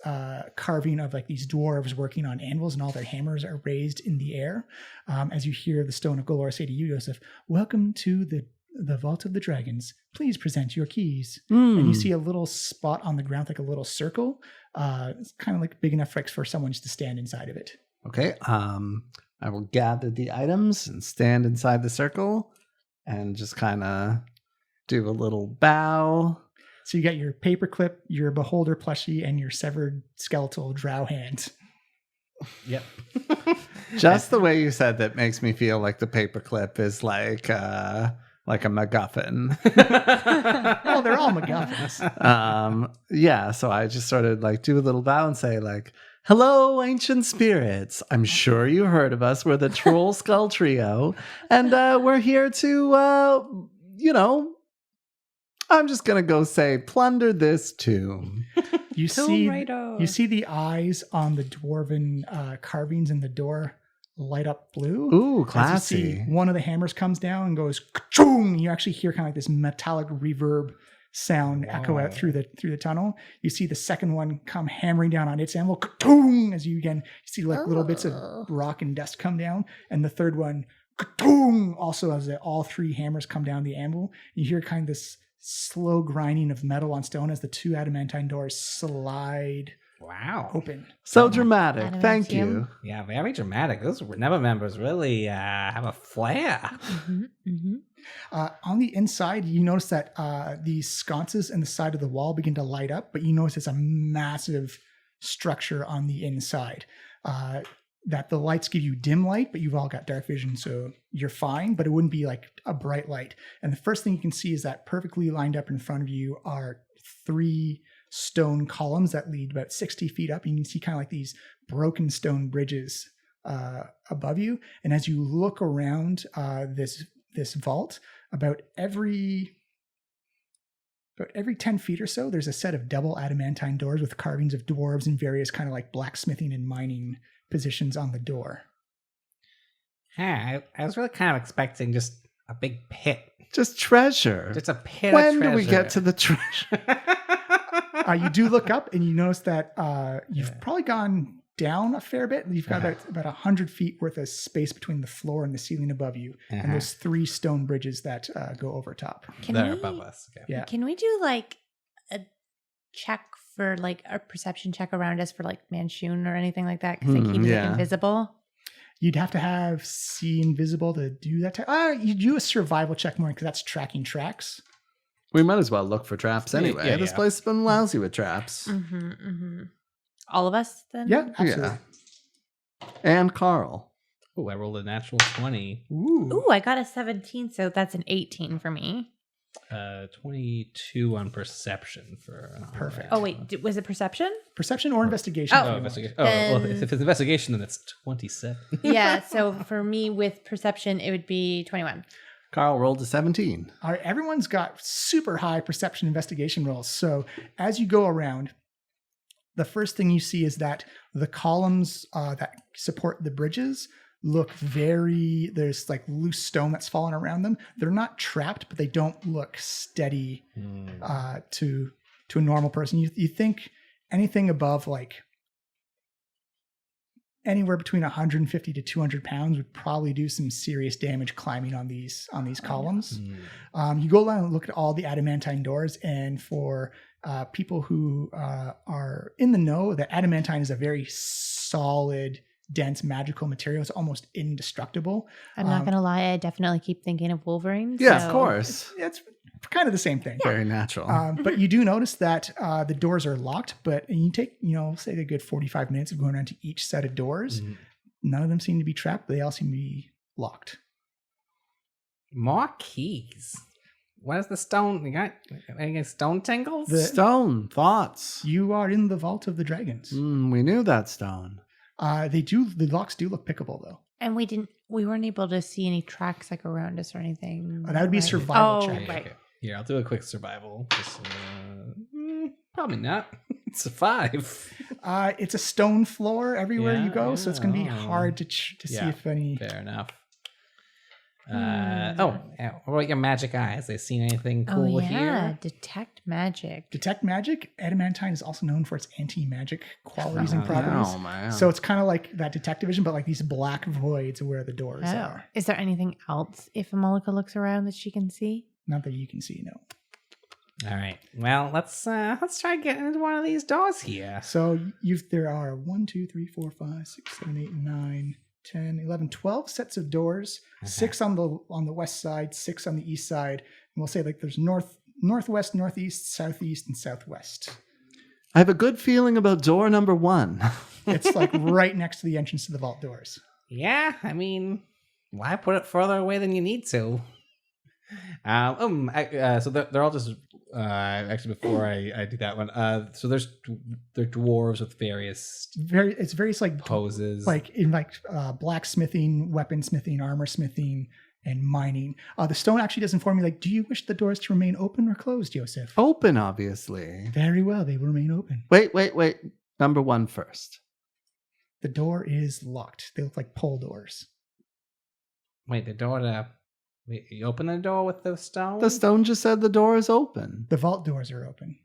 carving of like these dwarves working on anvils, and all their hammers are raised in the air. As you hear the Stone of Galore say to you, Joseph, "Welcome to the Vault of the Dragons. Please present your keys." And you see a little spot on the ground, like a little circle. It's kind of like big enough for someone just to stand inside of it. Okay. I will gather the items and stand inside the circle and just kind of do a little bow. So you got your paperclip, your beholder plushie, and your severed skeletal drow hand. Yep. Just the way you said that makes me feel like the paperclip is like a MacGuffin. Oh, they're all MacGuffins. Yeah, so I just sort of like do a little bow and say like, "Hello, ancient spirits. I'm sure you heard of us. We're the Trollskull Trio, and we're here to, I'm just gonna go say, plunder this tomb." You see the eyes on the dwarven carvings in the door light up blue. Ooh, As classy. you see, one of the hammers comes down and goes ka-choong. You actually hear kind of like this metallic reverb sound echo out through the tunnel. You see the second one come hammering down on its anvil, ka-choong, as you see like little bits of rock and dust come down. And the third one, ka-choong, also as all three hammers come down the anvil. You hear kind of this slow grinding of metal on stone as the two adamantine doors slide open. So dramatic. Thank you. Yeah, very dramatic. Those Never members really have a flair. On the inside, you notice that these sconces in the side of the wall begin to light up, but you notice it's a massive structure on the inside. That the lights give you dim light, but you've all got dark vision, so you're fine, but it wouldn't be like a bright light. And the first thing you can see is that perfectly lined up in front of you are 3 stone columns that lead about 60 feet up. You can see kind of like these broken stone bridges above you. And as you look around this vault, about every 10 feet or so, there's a set of double adamantine doors with carvings of dwarves and various kind of like blacksmithing and mining positions on the door. I was really kind of expecting just a big pit. Just treasure. Just a pit when of treasure. do we get to the treasure? You do look up and you notice that you've probably gone down a fair bit. You've got about 100 feet worth of space between the floor and the ceiling above you. And there's 3 stone bridges that go over top. They're above us. Okay. Yeah. Can we do like a check for like a perception check around us for like Manchun or anything like that? Because they keep it invisible. You'd have to have see invisible to do that. You do a survival check more because that's tracking tracks. We might as well look for traps anyway. Yeah, this place has been lousy with traps. All of us then? Yeah, absolutely. Yeah. And Carl. Oh, I rolled a natural 20. Ooh, I got a 17, so that's an 18 for me. 22 on perception for perfect. Oh wait, was it perception? Perception or investigation? Oh, investigation. Well, if it's investigation, then it's 27. Yeah, so for me with perception, it would be 21. Carl rolled a 17. All right, everyone's got super high perception investigation rolls. So as you go around, the first thing you see is that the columns that support the bridges look there's like loose stone that's fallen around them. They're not trapped, but they don't look steady to a normal person. You think anything above like anywhere between 150 to 200 pounds would probably do some serious damage climbing on these columns. You go around and look at all the adamantine doors, and for people who are in the know, that adamantine is a very solid, dense, magical material. It's almost indestructible. I'm not gonna lie, I definitely keep thinking of Wolverine. Yeah, of course. It's kind of the same thing. Very natural. But you do notice that the doors are locked, but you take, say a good 45 minutes of going around to each set of doors. None of them seem to be trapped, but they all seem to be locked. More keys. What is the stone? You got any stone tangles? Stone thoughts. You are in the Vault of the Dragons. We knew that stone. The locks do look pickable though. And we weren't able to see any tracks like around us or anything. That would be a survival check. Right. Okay. Here, I'll do a quick survival. Probably not. It's a 5. It's a stone floor everywhere you go, so it's going to be hard to see if any. Fair enough. What about your magic eyes? They seen anything cool here? Detect magic. Detect magic. Adamantine is also known for its anti-magic qualities and properties. Oh, man. So it's kind of like that detective vision, but like these black voids where the doors are. Is there anything else if Amalika looks around that she can see? Not that you can see, no. All right. Well, let's try getting into one of these doors here. So there are 1, 2, 3, 4, 5, 6, 7, 8, 9, 10, 11, 12 sets of doors, 6 on the west side, 6 on the east side. And we'll say like there's northwest, northeast, southeast, and southwest. I have a good feeling about door number 1. It's like right next to the entrance to the vault doors. Yeah, I mean, why put it further away than you need to? So they're all just actually before I do that one. So they're dwarves with various like poses, like in blacksmithing, weaponsmithing, armor smithing, and mining. The stone actually does inform me, like, do you wish the doors to remain open or closed, Joseph? Open, obviously. Very well, they will remain open. Wait. Number 1 first. The door is locked. They look like pole doors. Wait, the door you open the door with the stone? The stone just said the door is open. The vault doors are open.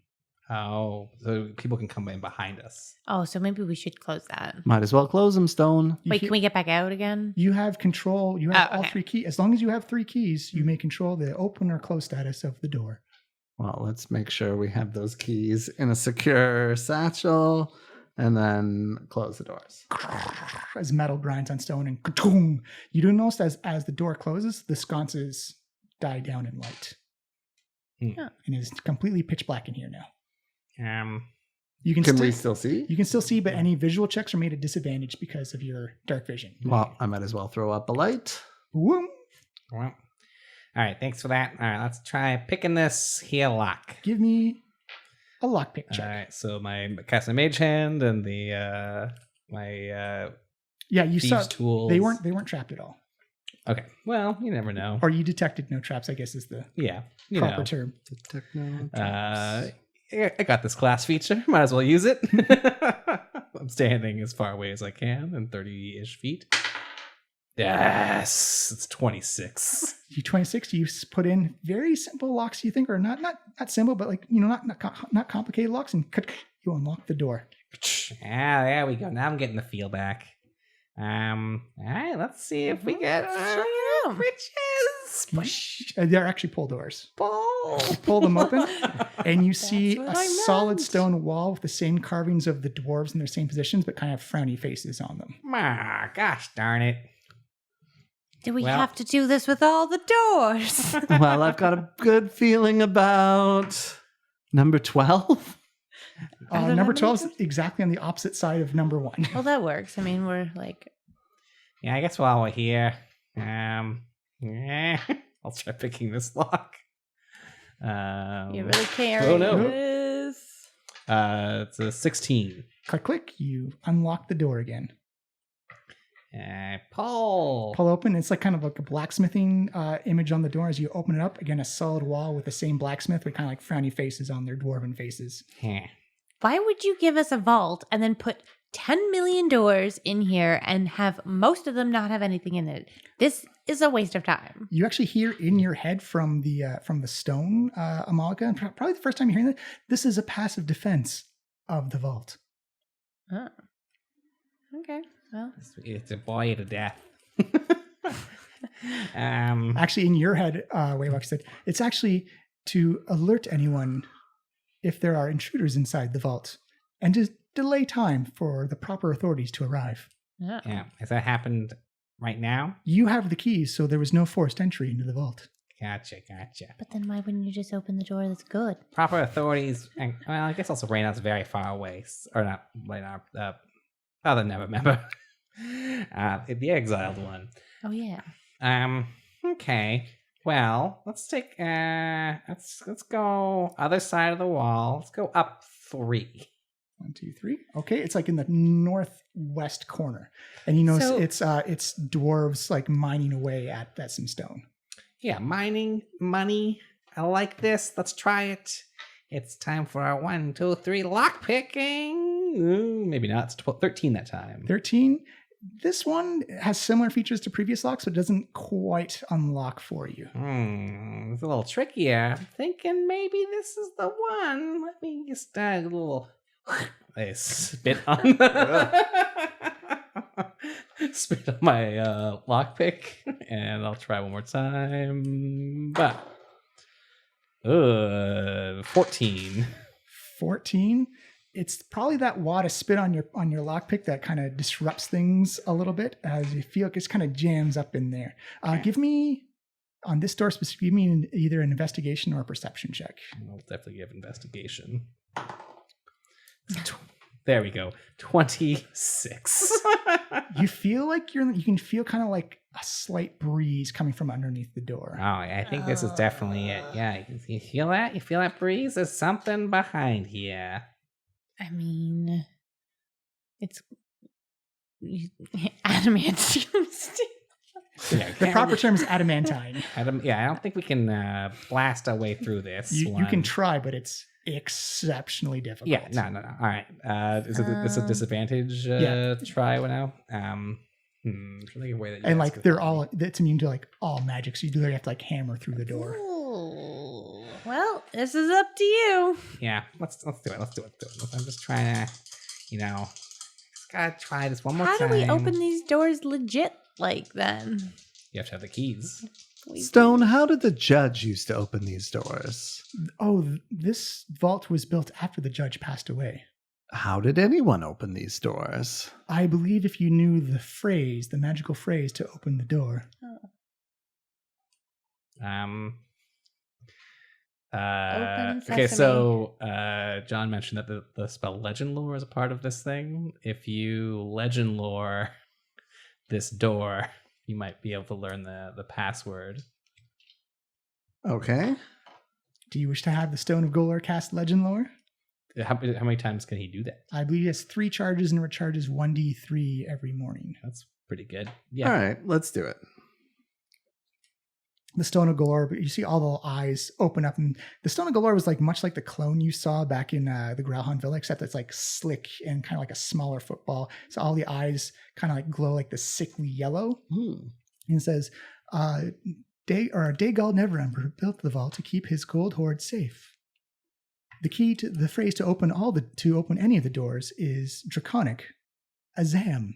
Oh, so people can come in behind us. Oh, so maybe we should close that. Might as well close them, Stone. Wait, can we get back out again? You have control. You have all 3 keys. As long as you have 3 keys, you may control the open or close status of the door. Well, let's make sure we have those keys in a secure satchel and then close the doors. As metal grinds on stone and ka-toom, you do notice as the door closes, the sconces die down in light. And it's completely pitch black in here now. Can we still see? You can still see, but any visual checks are made at disadvantage because of your dark vision. Well, I might as well throw up a light. Boom. Well, all right, thanks for that. All right, let's try picking this here lock. Give me a lockpick check. All right, so my cast my mage hand and the you saw tools. They weren't trapped at all. Okay, well, you never know. Or you detected no traps, I guess is the proper term. Detect no traps. I got this class feature. Might as well use it. I'm standing as far away as I can in 30-ish feet. Yes, it's 26. You 26. You put in very simple locks. You think are not simple, but like not complicated locks, and you unlock the door. Ah, there we go. Now I'm getting the feel back. All right, let's see if we get riches. They're actually pull doors. You pull them open, and you see a solid stone wall with the same carvings of the dwarves in their same positions, but kind of frowny faces on them. Gosh darn it. Do we have to do this with all the doors? Well, I've got a good feeling about number 12. Number 12 is exactly on the opposite side of number 1. Well, that works. I mean, we're like... Yeah, I guess while we're here, I'll try picking this lock. You really can't this. It's a 16. Click. You unlock the door again. Pull open. It's like kind of like a blacksmithing image on the door as you open it up. Again, a solid wall with the same blacksmith with kind of like frowny faces on their dwarven faces. Why would you give us a vault and then put 10 million doors in here and have most of them not have anything in it? This is a waste of time. You actually hear in your head from the stone, Amalika, and probably the first time you're hearing that, this is a passive defense of the vault. Oh. Okay. Well, it's a boy to death. Actually, in your head, Waywalk said, it's actually to alert anyone if there are intruders inside the vault and to delay time for the proper authorities to arrive. Yeah. Has that happened right now? You have the keys, so there was no forced entry into the vault. Gotcha. But then why wouldn't you just open the door that's good? Proper authorities, and well, I guess also Raynard's very far away. Or not Raynard, other never remember. The exiled one. Oh yeah. Okay. Well, let's take let's go other side of the wall. Let's go up 3. 1, 2, 3. Okay, it's like in the northwest corner, and you notice it's dwarves like mining away at some stone. Yeah, mining money. I like this. Let's try it. It's time for our 1, 2, 3 lock picking. Ooh, maybe not. It's 13 that time. 13. This one has similar features to previous locks, so it doesn't quite unlock for you. It's a little trickier. I'm thinking maybe this is the one. Let me just a little. I spit on spit on my lockpick, and I'll try one more time. But 14. 14. It's probably that wad of spit on your lockpick that kind of disrupts things a little bit as you feel it just kind of jams up in there. Give me, on this door specifically, give me either an investigation or a perception check. I'll definitely give investigation. There we go. 26. You feel like you can feel kind of like a slight breeze coming from underneath the door. Oh, I think this is definitely it. Yeah, you feel that? You feel that breeze? There's something behind here. I mean, it's adamantium steel. Yeah, The proper term is adamantine. I don't think we can blast our way through this. You can try, but it's exceptionally difficult. Yeah, no. All right. Is it it's a disadvantage try now? And like it's immune to like all magic, so you literally have to like hammer through the door. Ooh. Well, this is up to you. Yeah, let's do it. Let's do it. I'm just trying to, just gotta try this one more time. How do we open these doors legit like then? You have to have the keys. Stone, how did the judge used to open these doors? Oh, this vault was built after the judge passed away. How did anyone open these doors? I believe if you knew the magical phrase to open the door. Okay, so John mentioned that the spell Legend Lore is a part of this thing. If you Legend Lore this door, you might be able to learn the password. Okay. Do you wish to have the Stone of Golor cast Legend Lore? How many times can he do that? I believe he has 3 charges and recharges 1d3 every morning. That's pretty good. Yeah. All right, let's do it. The Stone of Golor, but you see all the eyes open up, and the Stone of Golor was like much like the clone you saw back in the Growlhound Villa, except it's like slick and kind of like a smaller football. So all the eyes kind of like glow like the sickly yellow. And it says, Dagald Neverember built the vault to keep his gold hoard safe. The key to the phrase to open any of the doors is Draconic Azam.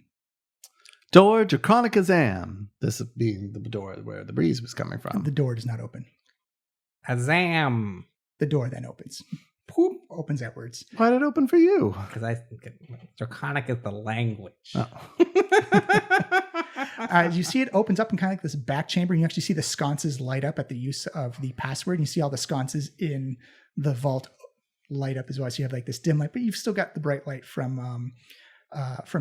Door Draconic Azam. This being the door where the breeze was coming from. The door does not open. Azam. The door then opens. Poop, opens outwards. Why did it open for you? Because I think Draconic is the language. Oh. You see it opens up in kind of like this back chamber, and you actually see the sconces light up at the use of the password. And you see all the sconces in the vault light up as well. So you have like this dim light, but you've still got the bright light from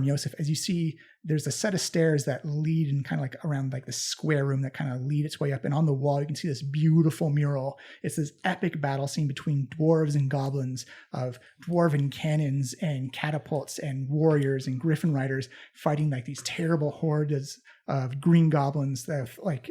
Yosef. As you see, there's a set of stairs that lead in kind of like around like the square room that kind of lead its way up. And on the wall, you can see this beautiful mural. It's this epic battle scene between dwarves and goblins of dwarven cannons and catapults and warriors and griffin riders fighting like these terrible hordes of green goblins that have like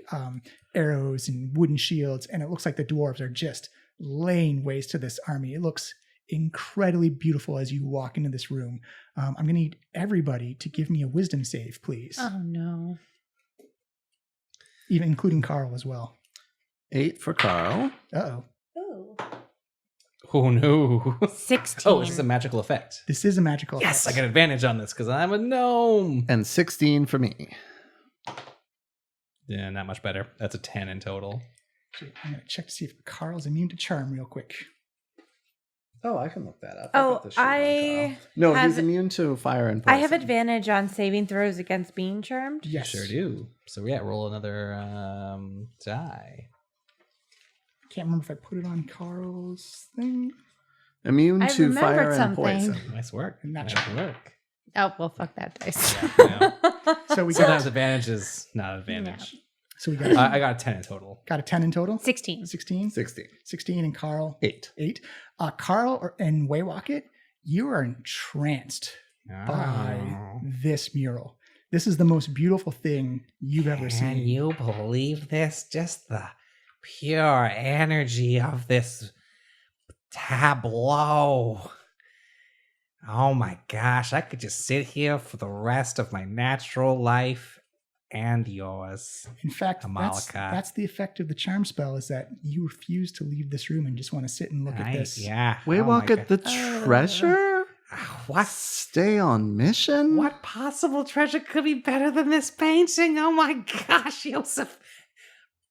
arrows and wooden shields. And it looks like the dwarves are just laying waste to this army. It looks incredibly beautiful as you walk into this room. I'm going to need everybody to give me a wisdom save, please. Oh, no. Even including Carl as well. 8 for Carl. Uh-oh. Oh, no. 16. Oh, this is a magical effect. This is a magical effect. Yes, I get advantage on this because I'm a gnome. And 16 for me. Yeah, not much better. That's a 10 in total. I'm going to check to see if Carl's immune to charm real quick. Oh, I can look that up. Oh, he's immune to fire and poison. I have advantage on saving throws against being charmed. Yes. You sure do. So yeah, roll another die. Can't remember if I put it on Carl's thing. Immune I to fire remembered and something. poison. Nice work. Nice work. Oh, well, fuck that dice. Yeah, So we sometimes got advantage is not advantage. So we got I got a 10 in total. got a 10 in total. 16. 16. 16 and Carl 8. 8. Carl and Waywocket, you are entranced by this mural. This is the most beautiful thing you've ever seen. Can you believe this? Just the pure energy of this tableau. Oh my gosh, I could just sit here for the rest of my natural life and yours. In fact, Amalika. that's the effect of the charm spell, is that you refuse to leave this room and just want to sit and look at this. Yeah. We Oh walk my at the treasure? What? Stay on mission? What possible treasure could be better than this painting? Oh my gosh, Yosef.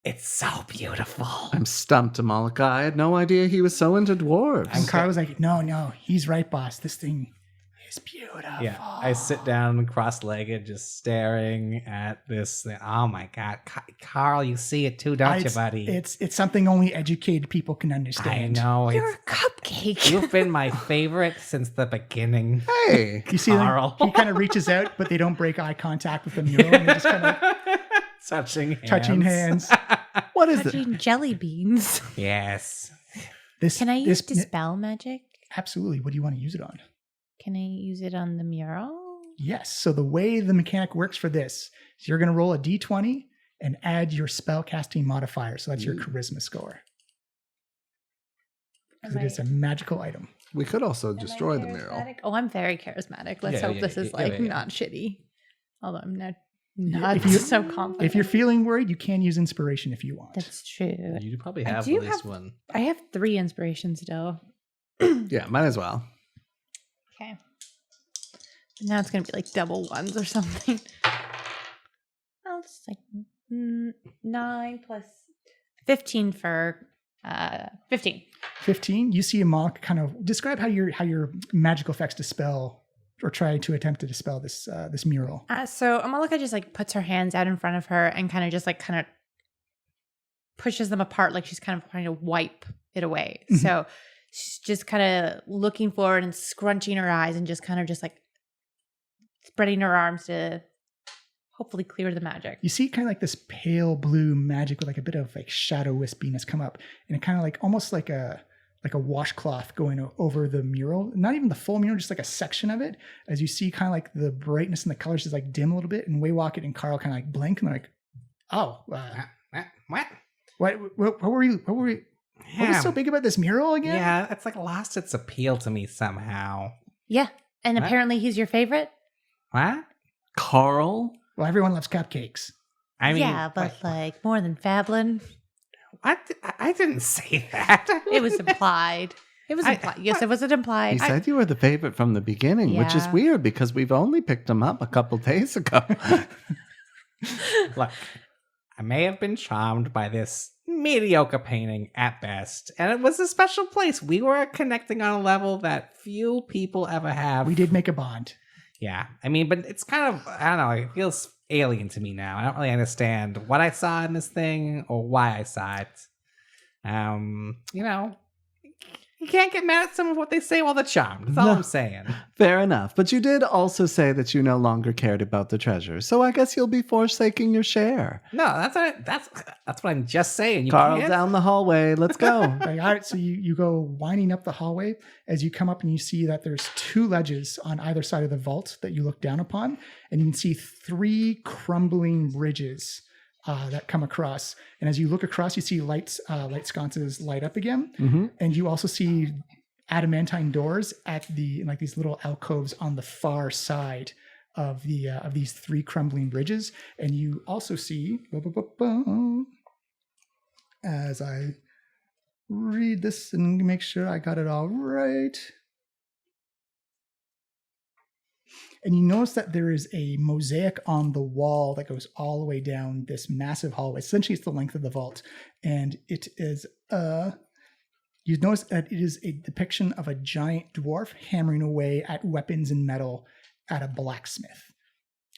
It's so beautiful. I'm stumped, Amalika. I had no idea he was so into dwarves. And Carl was like, no, he's right, boss. This thing is beautiful. Yeah, I sit down cross-legged, just staring at this thing. Oh my God. Carl, you see it too, don't you, buddy? It's something only educated people can I understand. know. You're a cupcake. You've been my favorite since the beginning. Hey, You see, Carl. he kind of reaches out, but they don't break eye contact with the mural. And they just kind of touching hands. What is it? Touching jelly beans. Yes. Can I use Dispel Magic? Absolutely. What do you want to use it on? Can I use it on the mural? Yes. So the way the mechanic works for this is you're going to roll a d20 and add your spell casting modifier. So that's your charisma score. Because it is a magical item. We could also destroy the mural. Oh, I'm very charismatic. Let's hope this is not shitty. Although I'm not so confident. If you're feeling worried, you can use inspiration if you want. That's true. You probably have at least one. I have 3 inspirations still. Yeah, might as well. Okay. Now it's going to be like double ones or something. Oh, it's like 9 plus 15 for 15. 15. You see a monk kind of describe how your magical effects dispel or try to attempt to dispel this mural. So Amalika just like puts her hands out in front of her and kind of pushes them apart, like she's kind of trying to wipe it away. Mm-hmm. So she's just kind of looking forward and scrunching her eyes and just kind of just like spreading her arms to hopefully clear the magic. You see kind of like this pale blue magic with like a bit of like shadow wispiness come up, and it kind of like almost like a washcloth going over the mural. Not even the full mural, just like a section of it. As you see kind of like the brightness and the colors just like dim a little bit, and Waywocket and Carl kind of like blink and they're like, oh, what were we? What was so big about this mural again? Yeah, it's like lost its appeal to me somehow. Yeah, and apparently he's your favorite. What? Carl? Well, everyone loves cupcakes. I mean, yeah, but like more than Fablin. I didn't say that. It was implied. It was implied. Yes, it was implied. He said you were the favorite from the beginning, which is weird because we've only picked him up a couple days ago. Look, I may have been charmed by this mediocre painting at best, and it was a special place. We were connecting on a level that few people ever have. We did make a bond. Yeah, I mean, but it's kind of, I don't know, it feels alien to me now. I don't really understand what I saw in this thing or why I saw it. You know, you can't get mad at some of what they say while they're charmed. That's all I'm saying. Fair enough. But you did also say that you no longer cared about the treasure, so I guess you'll be forsaking your share. No, that's what I'm just saying. Carl, down the hallway. Let's go. All right, so you go winding up the hallway. As you come up and you see that there's 2 ledges on either side of the vault that you look down upon, and you can see 3 crumbling bridges that come across. And as you look across, you see light sconces light up again. Mm-hmm. And you also see adamantine doors at like these little alcoves on the far side of these 3 crumbling bridges. And you also see, as I read this and make sure I got it all right. And you notice that there is a mosaic on the wall that goes all the way down this massive hallway. Essentially, it's the length of the vault. And it is you notice that it is a depiction of a giant dwarf hammering away at weapons and metal at a blacksmith.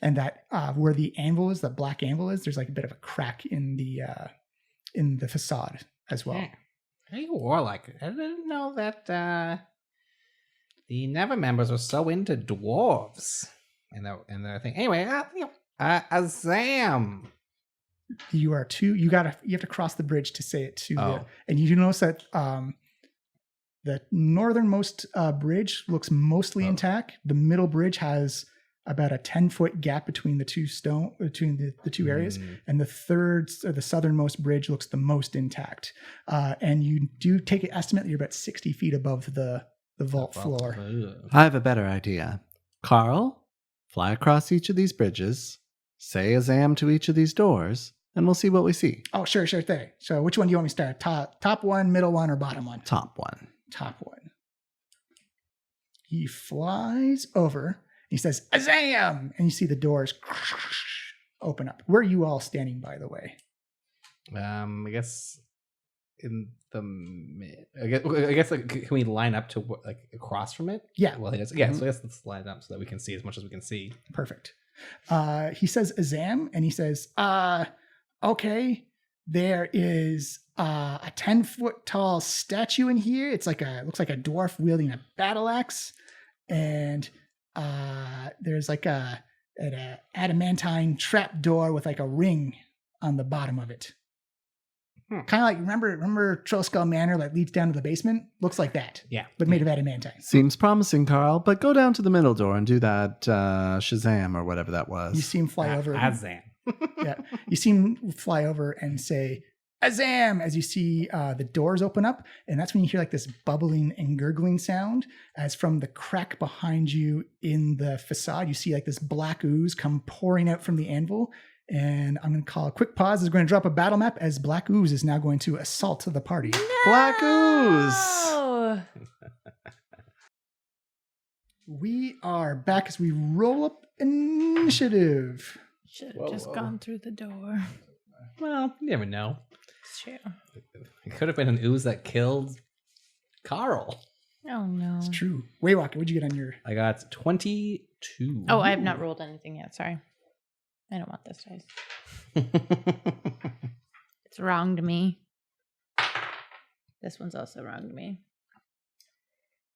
And that where the anvil is, the black anvil is, there's like a bit of a crack in the facade as well. Yeah. Hey, warlike. I didn't know that the Never members were so into dwarves and their thing. Anyway, Azam. You are you have to cross the bridge to say it to and you do notice that the northernmost bridge looks mostly intact. The middle bridge has about a 10-foot gap between the two two areas, and the southernmost bridge looks the most intact. And you do take an estimate that you're about 60 feet above the the vault floor. I have a better idea. Carl, fly across each of these bridges, say Azam to each of these doors, and we'll see what we see. Oh, sure thing. So which one do you want me to start? Top one, middle one, or bottom one? Top one. Top one. He flies over. He says, Azam! And you see the doors open up. Where are you all standing, by the way? I guess in the mid. I guess like, can we line up to like across from it? Yeah. Well, he does. Yeah. So I guess let's line up so that we can see as much as we can see. Perfect. He says Azam, and he says, okay, there is a 10-foot tall statue in here. It's like looks like a dwarf wielding a battle axe, and there's like an adamantine trap door with like a ring on the bottom of it. Kind of like remember Trollskull Manor that leads down to the basement? Looks like that. Yeah. But made of adamantine. Seems promising, Carl, but go down to the middle door and do that Shazam or whatever that was. You see him fly over. Azam. Yeah. You see him fly over and say, Azam, as you see the doors open up. And that's when you hear like this bubbling and gurgling sound as from the crack behind you in the facade, you see like this black ooze come pouring out from the anvil. And I'm going to call a quick pause. Is going to drop a battle map as Black Ooze is now going to assault the party. No! Black Ooze! We are back as we roll up initiative. Should have just gone through the door. Well, you never know. It's true. It could have been an ooze that killed Carl. Oh, no. It's true. Waywalker, what'd you get on your... I got 22. Oh, I have not rolled anything yet. Sorry. I don't want this dice. It's wronged me. This one's also wronged me.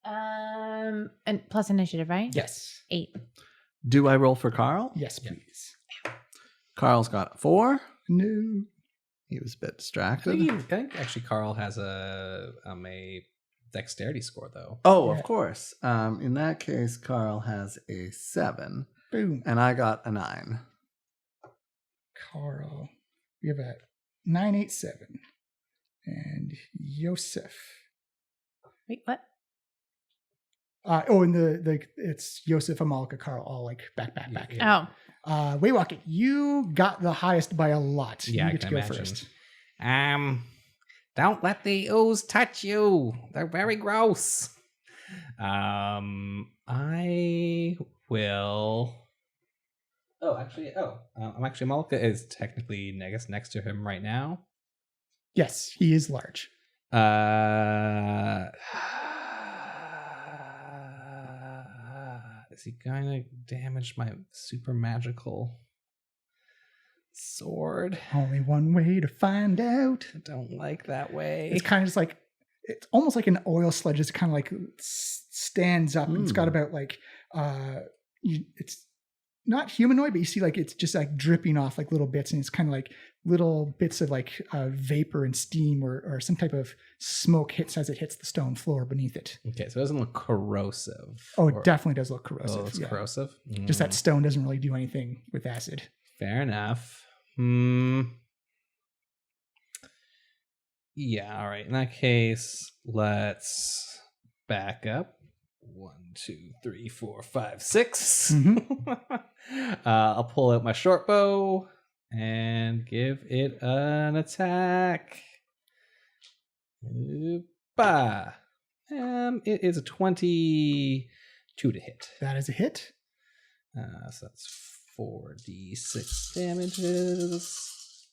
And plus initiative, right? Yes. 8. Do I roll for Carl? Yes, please. Carl's got a 4. No. He was a bit I distracted. think actually Carl has a dexterity score though. Oh, Yeah. of course. In that case, Carl has a 7. Boom. And I got a 9. Carl. We have a 987. And Yosef. Wait, what? And it's Yosef, Amalika, Carl, all like back. Oh. Waywalker, you got the highest by a lot. Yeah, you I get can to go imagine. first. Don't let the ooze touch you. They're very gross. I will. I'm actually Malika is technically next to him right now. Yes, he is large. Is he gonna damage my super magical sword? Only one way to find out. I don't like that way. It's kind of just like, it's almost like an oil sludge. It's kind of like stands up. And it's got about like, it's not humanoid, but you see like it's just like dripping off like little bits, and it's kind of like little bits of like vapor and steam or some type of smoke hits as it hits the stone floor beneath it. Okay, so it doesn't look corrosive. Oh, it definitely does look corrosive. Oh, it's yeah. corrosive? Just that stone doesn't really do anything with acid. Fair enough. Yeah, all right. In that case, let's back up. 1, 2, 3, 4, 5, 6. I'll pull out my short bow and give it an attack. Bah. It is a 22 to hit. That is a hit. So that's 4d6 damages.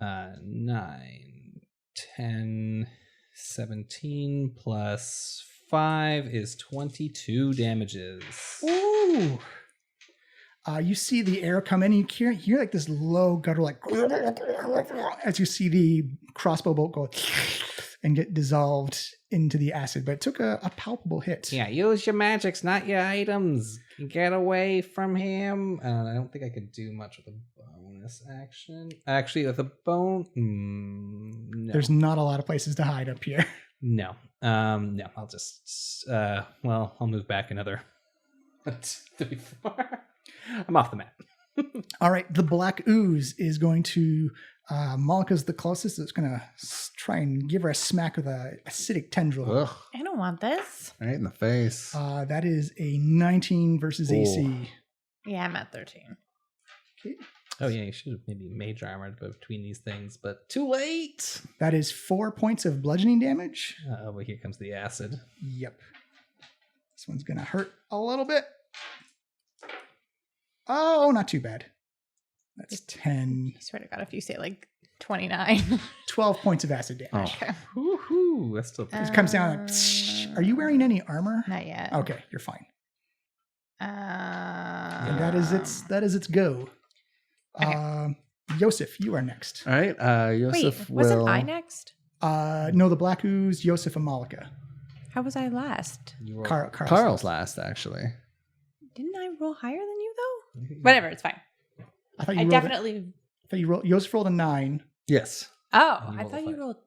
9, 10, 17 plus 5 is 22 damages. Ooh. You see the arrow come in, and you hear like this low gutter, like as you see the crossbow bolt go and get dissolved into the acid. But it took a palpable hit. Yeah, use your magics, not your items. Get away from him. I don't think I could do much with a bonus action. Actually, with a bone, no. There's not a lot of places to hide up here. No. No, I'll just, I'll move back another 3, 4. I'm off the map. All right, the black ooze is going to, Malika's the closest. It's going to try and give her a smack with a acidic tendril. Ew. want this. Right in the face. That is a 19 versus AC. Yeah, I'm at 13. Okay. Oh yeah, you should have maybe mage armored between these things, but too late. That is 4 points of bludgeoning damage. Oh, but here comes the acid. Yep. This one's going to hurt a little bit. Oh, not too bad. That's 10. I swear to God, if you say like 29. 12 points of acid damage. Okay. Woohoo! That's still. It comes down like, psh. Are you wearing any armor? Not yet. Okay, you're fine. And that is its go. Okay. Yosef, you are next. All right. Yosef Wait, wasn't will. I next? No, the Black Ooze, Yosef, and Malika. How was I last? Carl's last, actually. Didn't I roll higher than you though? Whatever, it's fine. I thought you I rolled definitely. I thought you rolled. Yosef rolled a 9. Yes. Oh, I thought you rolled.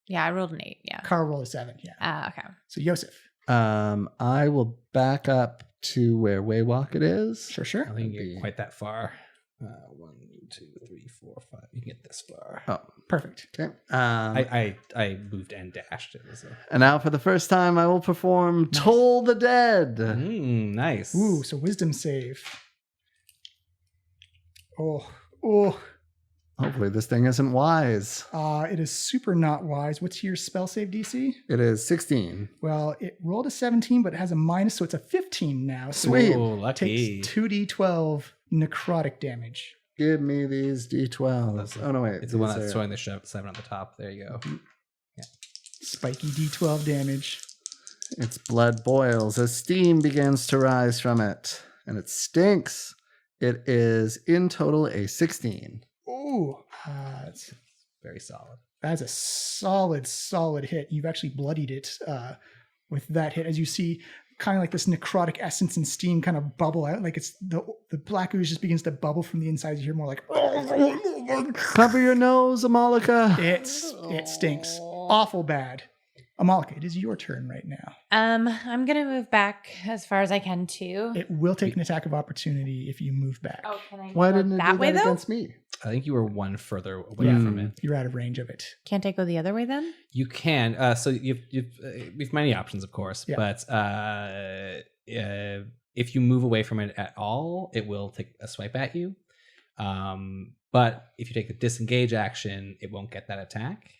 Yeah, I rolled an 8. Yeah. Carl rolled a 7. Yeah. Okay. So Yosef. I will back up to where Waywalk it is. Sure. I think you're quite that far. 1, 2, 3, 4, 5. You can get this far. Oh, perfect. Okay. I moved and dashed. It was And now for the first time, I will perform Toll the Dead. Nice. Ooh, so wisdom save. Oh. Hopefully this thing isn't wise. It is super not wise. What's your spell save DC? It is 16. Well, it rolled a 17, but it has a minus, so it's a 15 now. So Sweet. Oh, lucky. Takes 2d12 necrotic damage. Give me these D12s. Oh, no, wait. It's the one that's showing the 7 on the top. There you go. Yeah. Spiky D12 damage. Its blood boils as steam begins to rise from it, and it stinks. It is in total a 16. Ooh, that's very solid. That's a solid hit. You've actually bloodied it with that hit, as you see kind of like this necrotic essence and steam kind of bubble out. Like it's the black ooze just begins to bubble from the inside. You hear more like cover your nose, Amalika. It stinks. Awful bad. Amalika, it is your turn right now. I'm gonna move back as far as I can too. It will take an attack of opportunity if you move back. Oh, can I? Why didn't it that do way that though? against me? I think you were one further away from it. You're out of range of it. Can't I go the other way then? You can. So we've many options, of course, but if you move away from it at all, it will take a swipe at you. But if you take the disengage action, it won't get that attack.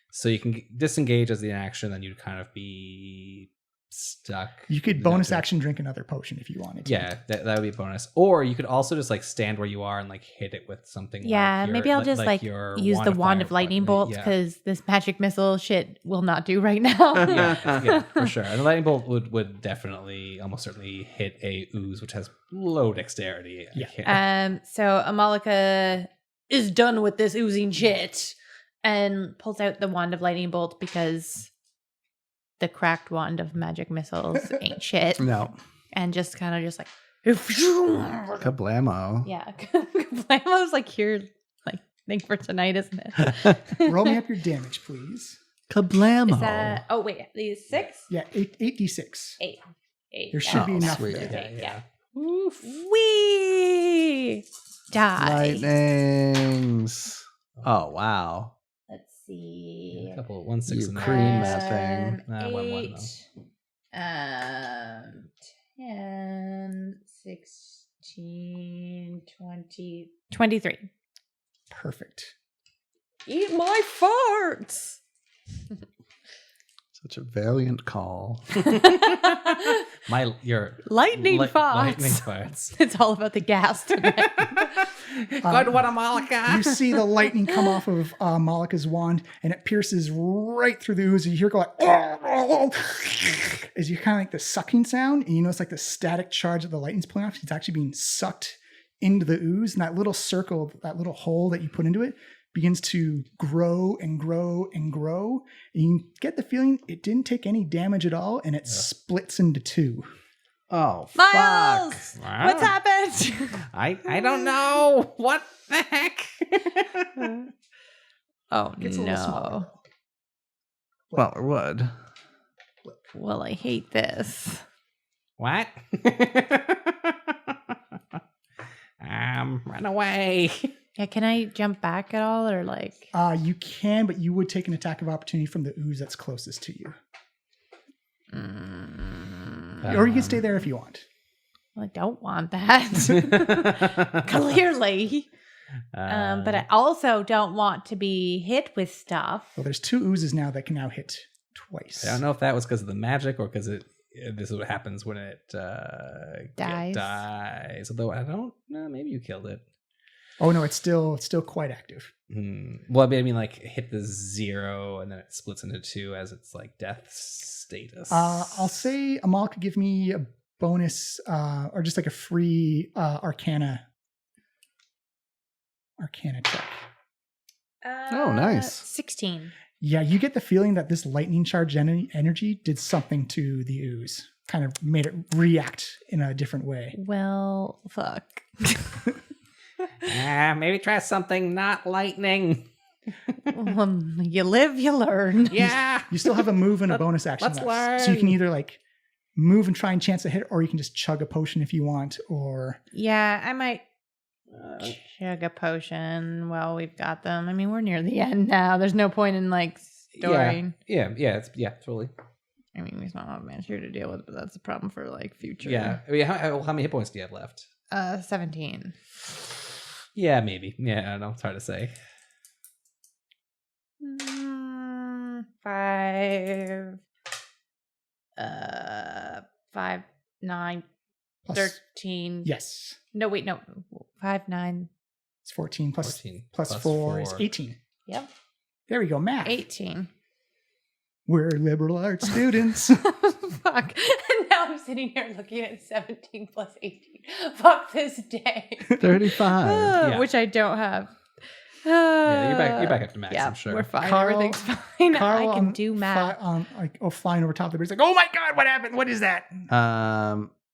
So you can disengage as the action, then you'd kind of be stuck. You could bonus action drink another potion if you wanted to. Yeah, that would be a bonus. Or you could also just like stand where you are and like hit it with something. Yeah, like maybe I'll just like use the wand of lightning bolts because this magic missile shit will not do right now. yeah, for sure. And the lightning bolt would definitely, almost certainly hit a ooze, which has low dexterity. Yeah. So Amalika is done with this oozing shit and pulls out the wand of lightning bolt because the cracked wand of magic missiles ain't shit. No. And just kind of just like kablamo. Yeah. Kablamo is like your like thing for tonight, isn't it? Roll me up your damage, please. Kablamo. Is that, oh wait, these 6? Yeah, 8d6. 8. There should be enough sweet. there. Yeah. Wee! Die. Lightnings. Oh, wow. Let's see. A couple, 1, 6, You and cream that thing. 1, 10, 16, 20, 23. Perfect. Eat my farts! Such a valiant call. Your lightning farts. Lightning farts. It's all about the gas tonight. Good one, Amalika. You see the lightning come off of Malika's wand, and it pierces right through the ooze. And you hear it go like, as you kind of like the sucking sound, and you notice like the static charge that the lightning's pulling off. It's actually being sucked into the ooze, and that little circle, that little hole that you put into it, begins to grow and grow and grow. And you get the feeling it didn't take any damage at all, and it splits into 2. Oh, Miles! fuck. Wow. What's happened? I don't know. What the heck? Oh, Gets a little smaller. Well, it would. Well, I hate this. What? Run away. Yeah, can I jump back at all or like? You can, but you would take an attack of opportunity from the ooze that's closest to you. Or you can stay there if you want. Well, I don't want that. Clearly. But I also don't want to be hit with stuff. Well, there's 2 oozes now that can now hit twice. I don't know if that was because of the magic or because this is what happens when it dies. Although I don't know, maybe you killed it. Oh no, it's still quite active. Well, I mean, like hit the 0 and then it splits into 2 as its like death status. I'll say Amal could give me a bonus or just like a free Arcana check. Oh, nice. 16. Yeah, you get the feeling that this lightning charge energy did something to the ooze. Kind of made it react in a different way. Well, fuck. Maybe try something not lightning. You live, you learn. Yeah. You still have a move and a bonus action Let's left. learn. So you can either like move and try and chance a hit, or you can just chug a potion if you want, or... Yeah, I might chug a potion while we've got them. I mean, we're near the end now. There's no point in like storing. Yeah, totally. I mean, we don't have man here to deal with, but that's a problem for like future. Yeah. I mean, how many hit points do you have left? 17. Yeah, maybe. Yeah, I don't know. It's hard to say. 5, 9, Plus, 13. yes. No, wait, no. 5, 9. It's 14 plus 14 plus 4 is 18. Yep. There we go, math. 18. We're liberal arts students. Fuck. And now I'm sitting here looking at 17 plus 18. Fuck this day. 35. Which I don't have. Yeah, you're back up to max, I'm sure. We're fine. Carl- Everything's fine. Carl I can do math. Flying over top of the bridge. Like, oh my God, what happened? What is that?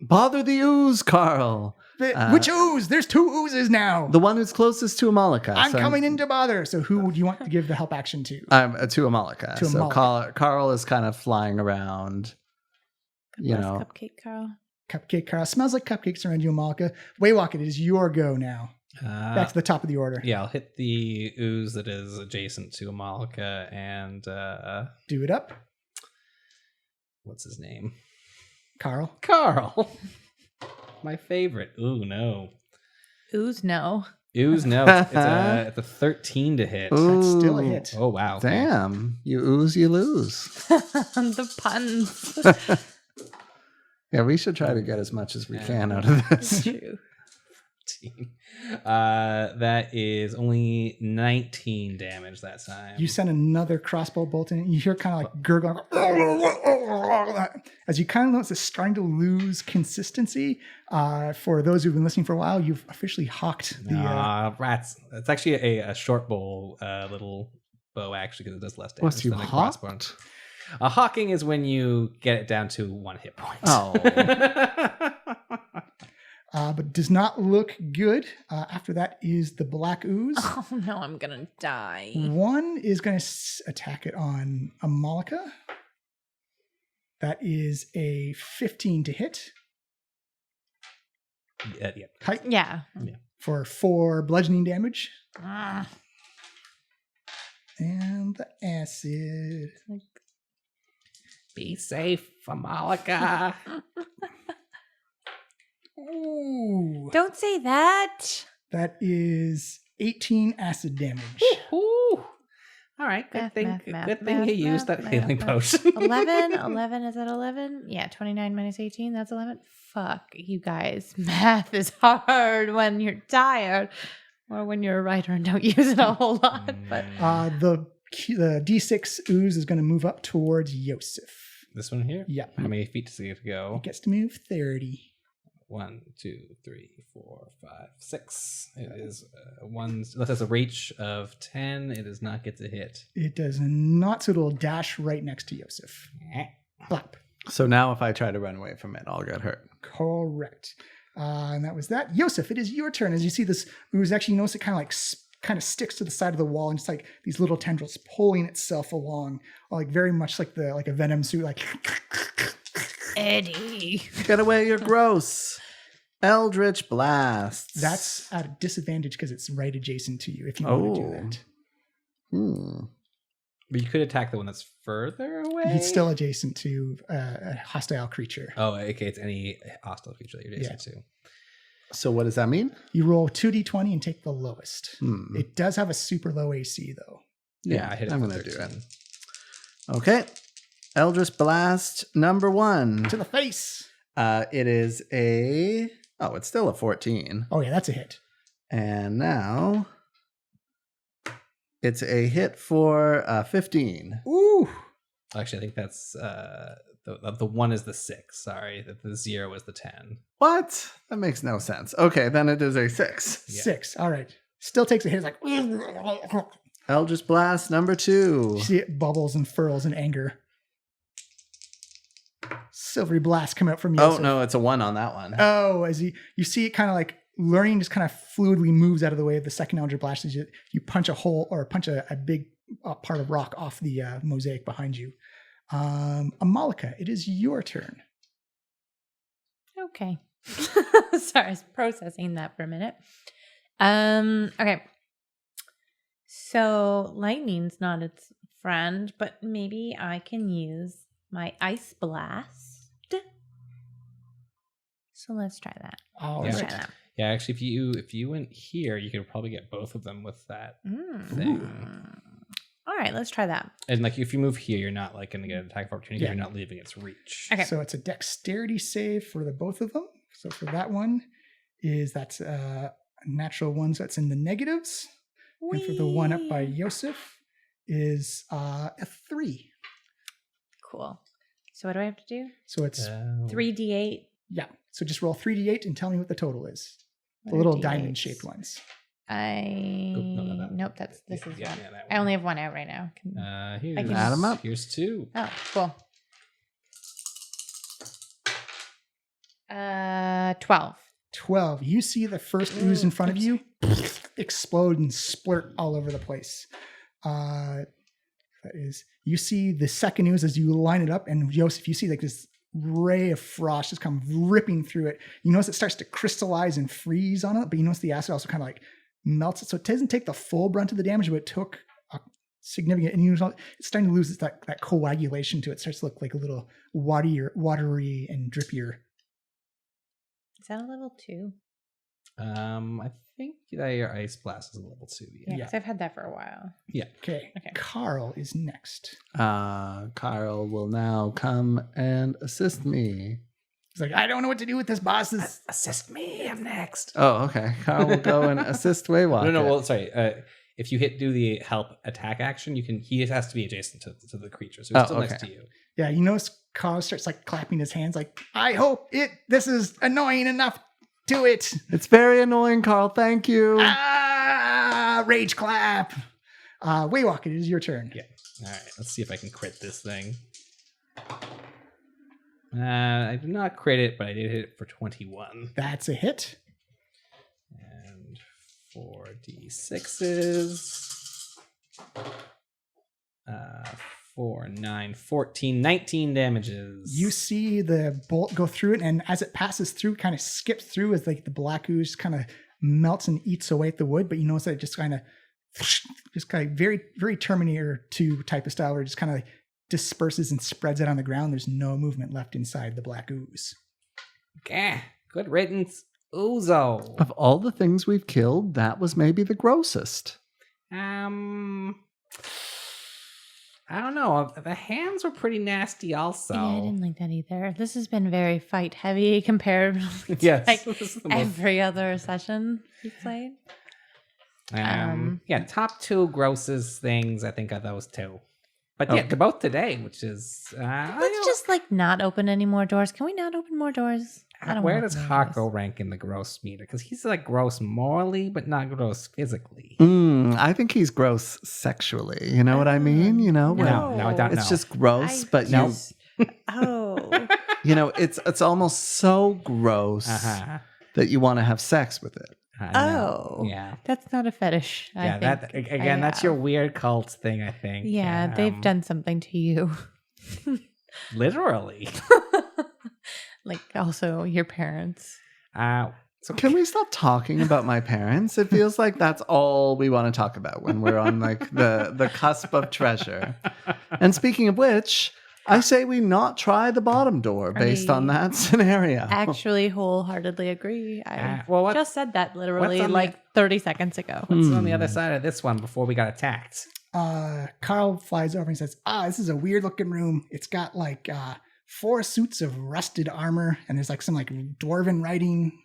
Bother the ooze, Carl. Which ooze? There's 2 oozes now. The one who's closest to Amalika. I'm coming in to bother. So who do you want to give the help action to? To Amalika. To so Amalika. Carl is kind of flying around. Cupcake Carl. Cupcake Carl. Smells like cupcakes around you, Amalika. Waywalk, it is your go now. Back to the top of the order. Yeah, I'll hit the ooze that is adjacent to Amalika and... Do it up. What's his name? Carl. My favorite. Ooh, no. Ooze, no. Ooze, no. It's a 13 to hit. Ooh. That's still a hit. Oh, wow. Damn. You ooze, you lose. The puns. Yeah, we should try to get as much as we can out of this. True. That is only 19 damage that time. You send another crossbow bolt in. You hear kind of like gurgling as you kind of notice it's starting to lose consistency. For those who've been listening for a while, you've officially hawked the rats. It's actually a short bow, little bow actually, because it does less damage. What's you than a crossbow. hawked? Hawking is when you get it down to 1 hit point. Oh. But does not look good. After that is the black ooze. Oh no, I'm gonna die. One is going to attack it on Amalika. That is a 15 to hit. Yeah. Yeah. For 4 bludgeoning damage. Ah. And the acid. Be safe, Amalika. Ooh. Don't say that. That is 18 acid damage. Ooh. All right, good Math, thing you used that healing potion. 11? 11, is that 11? Yeah, 29 minus 18, that's 11. Fuck, you guys. Math is hard when you're tired or when you're a writer and don't use it a whole lot. But The D6 ooze is going to move up towards Yosef. This one here? Yeah. How many feet does he have to go? It gets to move 30. 1, 2, 3, 4, 5, 6. It is one. Unless it's a reach of 10, it does not get to hit. It does not, so it'll dash right next to Yosef. Blap. So now if I try to run away from it, I'll get hurt. Correct. And that was that. Yosef, it is your turn. As you see this ooze, actually, you notice it kind of sticks to the side of the wall, and it's like these little tendrils pulling itself along, like very much like a venom suit, like. Eddie. Get away, you're gross. Eldritch Blast. That's at a disadvantage because it's right adjacent to you if you want to do that. But you could attack the one that's further away. He's still adjacent to a hostile creature. Oh, okay. It's any hostile creature that you're adjacent to. So what does that mean? You roll 2d20 and take the lowest. It does have a super low AC though. Yeah, I hit it. I'm going to do it. Okay. Eldritch Blast number 1. To the face. It is it's still a 14. Oh yeah, that's a hit. And now it's a hit for 15. Ooh. Actually, I think that's the 1 is the 6. Sorry, the 0 is the 10. What? That makes no sense. Okay, then it is a 6. Yeah. 6. All right. Still takes a hit. It's like Eldritch Blast number 2. You see it bubbles and furls in anger. Silvery blast come out from you. Oh no, it's a 1 on that one. Oh, as you see it kind of like learning just kind of fluidly moves out of the way of the second Eldritch Blast as you punch a hole or punch a big part of rock off the mosaic behind you. Amalika, it is your turn. Okay. Sorry, I was processing that for a minute. Okay. So lightning's not its friend, but maybe I can use my ice blast. So let's try that. Let's try that. Yeah, actually, if you went here, you could probably get both of them with that thing. All right, let's try that. And like, if you move here, you're not like going to get an attack of opportunity. You're not leaving its reach. Okay. So it's a dexterity save for the both of them. So for that one, that's a natural 1, so it's in the negatives. Whee! And for the one up by Yosef is a 3. Cool. So what do I have to do? So it's 3d8. Yeah. So just roll 3d8 and tell me what the total is. The little diamond-shaped ones. Nope. This is one. I only have 1 out right now. Here's, add them up. Here's 2. Oh, cool. 12. 12. You see the first ooze in front of you explode and splurt all over the place. That is, you see the second ooze as you line it up, and Joseph, you see like this ray of frost just come ripping through it. You notice it starts to crystallize and freeze on it, but you notice the acid also kind of like melts it. So it doesn't take the full brunt of the damage, but it took a significant, and it's starting to lose that coagulation to it. It starts to look like a little watery and drippier. Is that a level 2? I think that your ice blast is a level 2. Yeah, because I've had that for a while. Yeah. Okay. Carl is next. Carl will now come and assist me. He's like, I don't know what to do with this, boss. Assist me. I'm next. Oh, okay. Carl will go and assist Waywalk. No. Well, sorry. If you do the help attack action, he has to be adjacent to the creature, so he's still next to you. Yeah, you notice Carl starts like clapping his hands, like, I hope this is annoying enough to it. It's very annoying, Carl. Thank you. Rage clap. Waywalk, it is your turn. Yeah. All right. Let's see if I can crit this thing. I did not crit it, but I did hit it for 21. That's a hit. And 4d6s. 4, 9, 14, 19 damages. You see the bolt go through it, and as it passes through, kind of skips through as like the black ooze kind of melts and eats away at the wood, but you notice that it just kind of very, very Terminator 2 type of style, where it just kind of like disperses and spreads out on the ground. There's no movement left inside the black ooze. Gah, good riddance, Ouzo. Of all the things we've killed, that was maybe the grossest. I don't know. The hands were pretty nasty also. Yeah, I didn't like that either. This has been very fight heavy compared to yes. every other session we've played. Yeah, top 2 grossest things, I think, are those 2. But yeah, they're both today, which is... Let's just like not open any more doors. Can we not open more doors? Where does Hako rank in the gross meter? Because he's like gross morally, but not gross physically. I think he's gross sexually. You know what I mean? You know, no, I don't know. It's just gross, but it's almost so gross that you want to have sex with it. Yeah, that's not a fetish. That's your weird cult thing, I think. Yeah, they've done something to you. Literally. Like also your parents. Can we stop talking about my parents? It feels like that's all we want to talk about when we're on like the cusp of treasure. And speaking of which, I say we not try the bottom door based on that scenario. Actually, wholeheartedly agree. I just said that literally what's on like 30 seconds ago. What's on the other side of this one before we got attacked? Carl flies over and says, this is a weird looking room. It's got like 4 suits of rusted armor, and there's like some like dwarven writing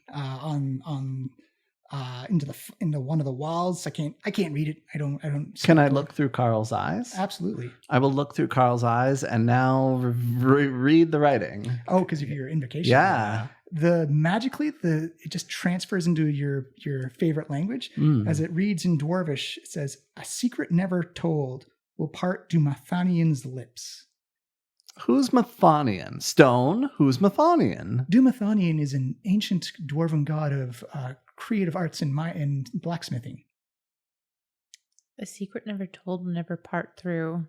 into one of the walls. I can't read it. I don't. Can I look through Carl's eyes? Absolutely. I will look through Carl's eyes and now read the writing. Oh, because of your invocation. Yeah. It just transfers into your favorite language. As it reads in Dwarvish, it says, "A secret never told will part Dumathanian's lips." Who's Mathonian? Stone? Who's Mathonian? Dumathanian is an ancient dwarven god of creative arts and blacksmithing. A secret never told will never part through.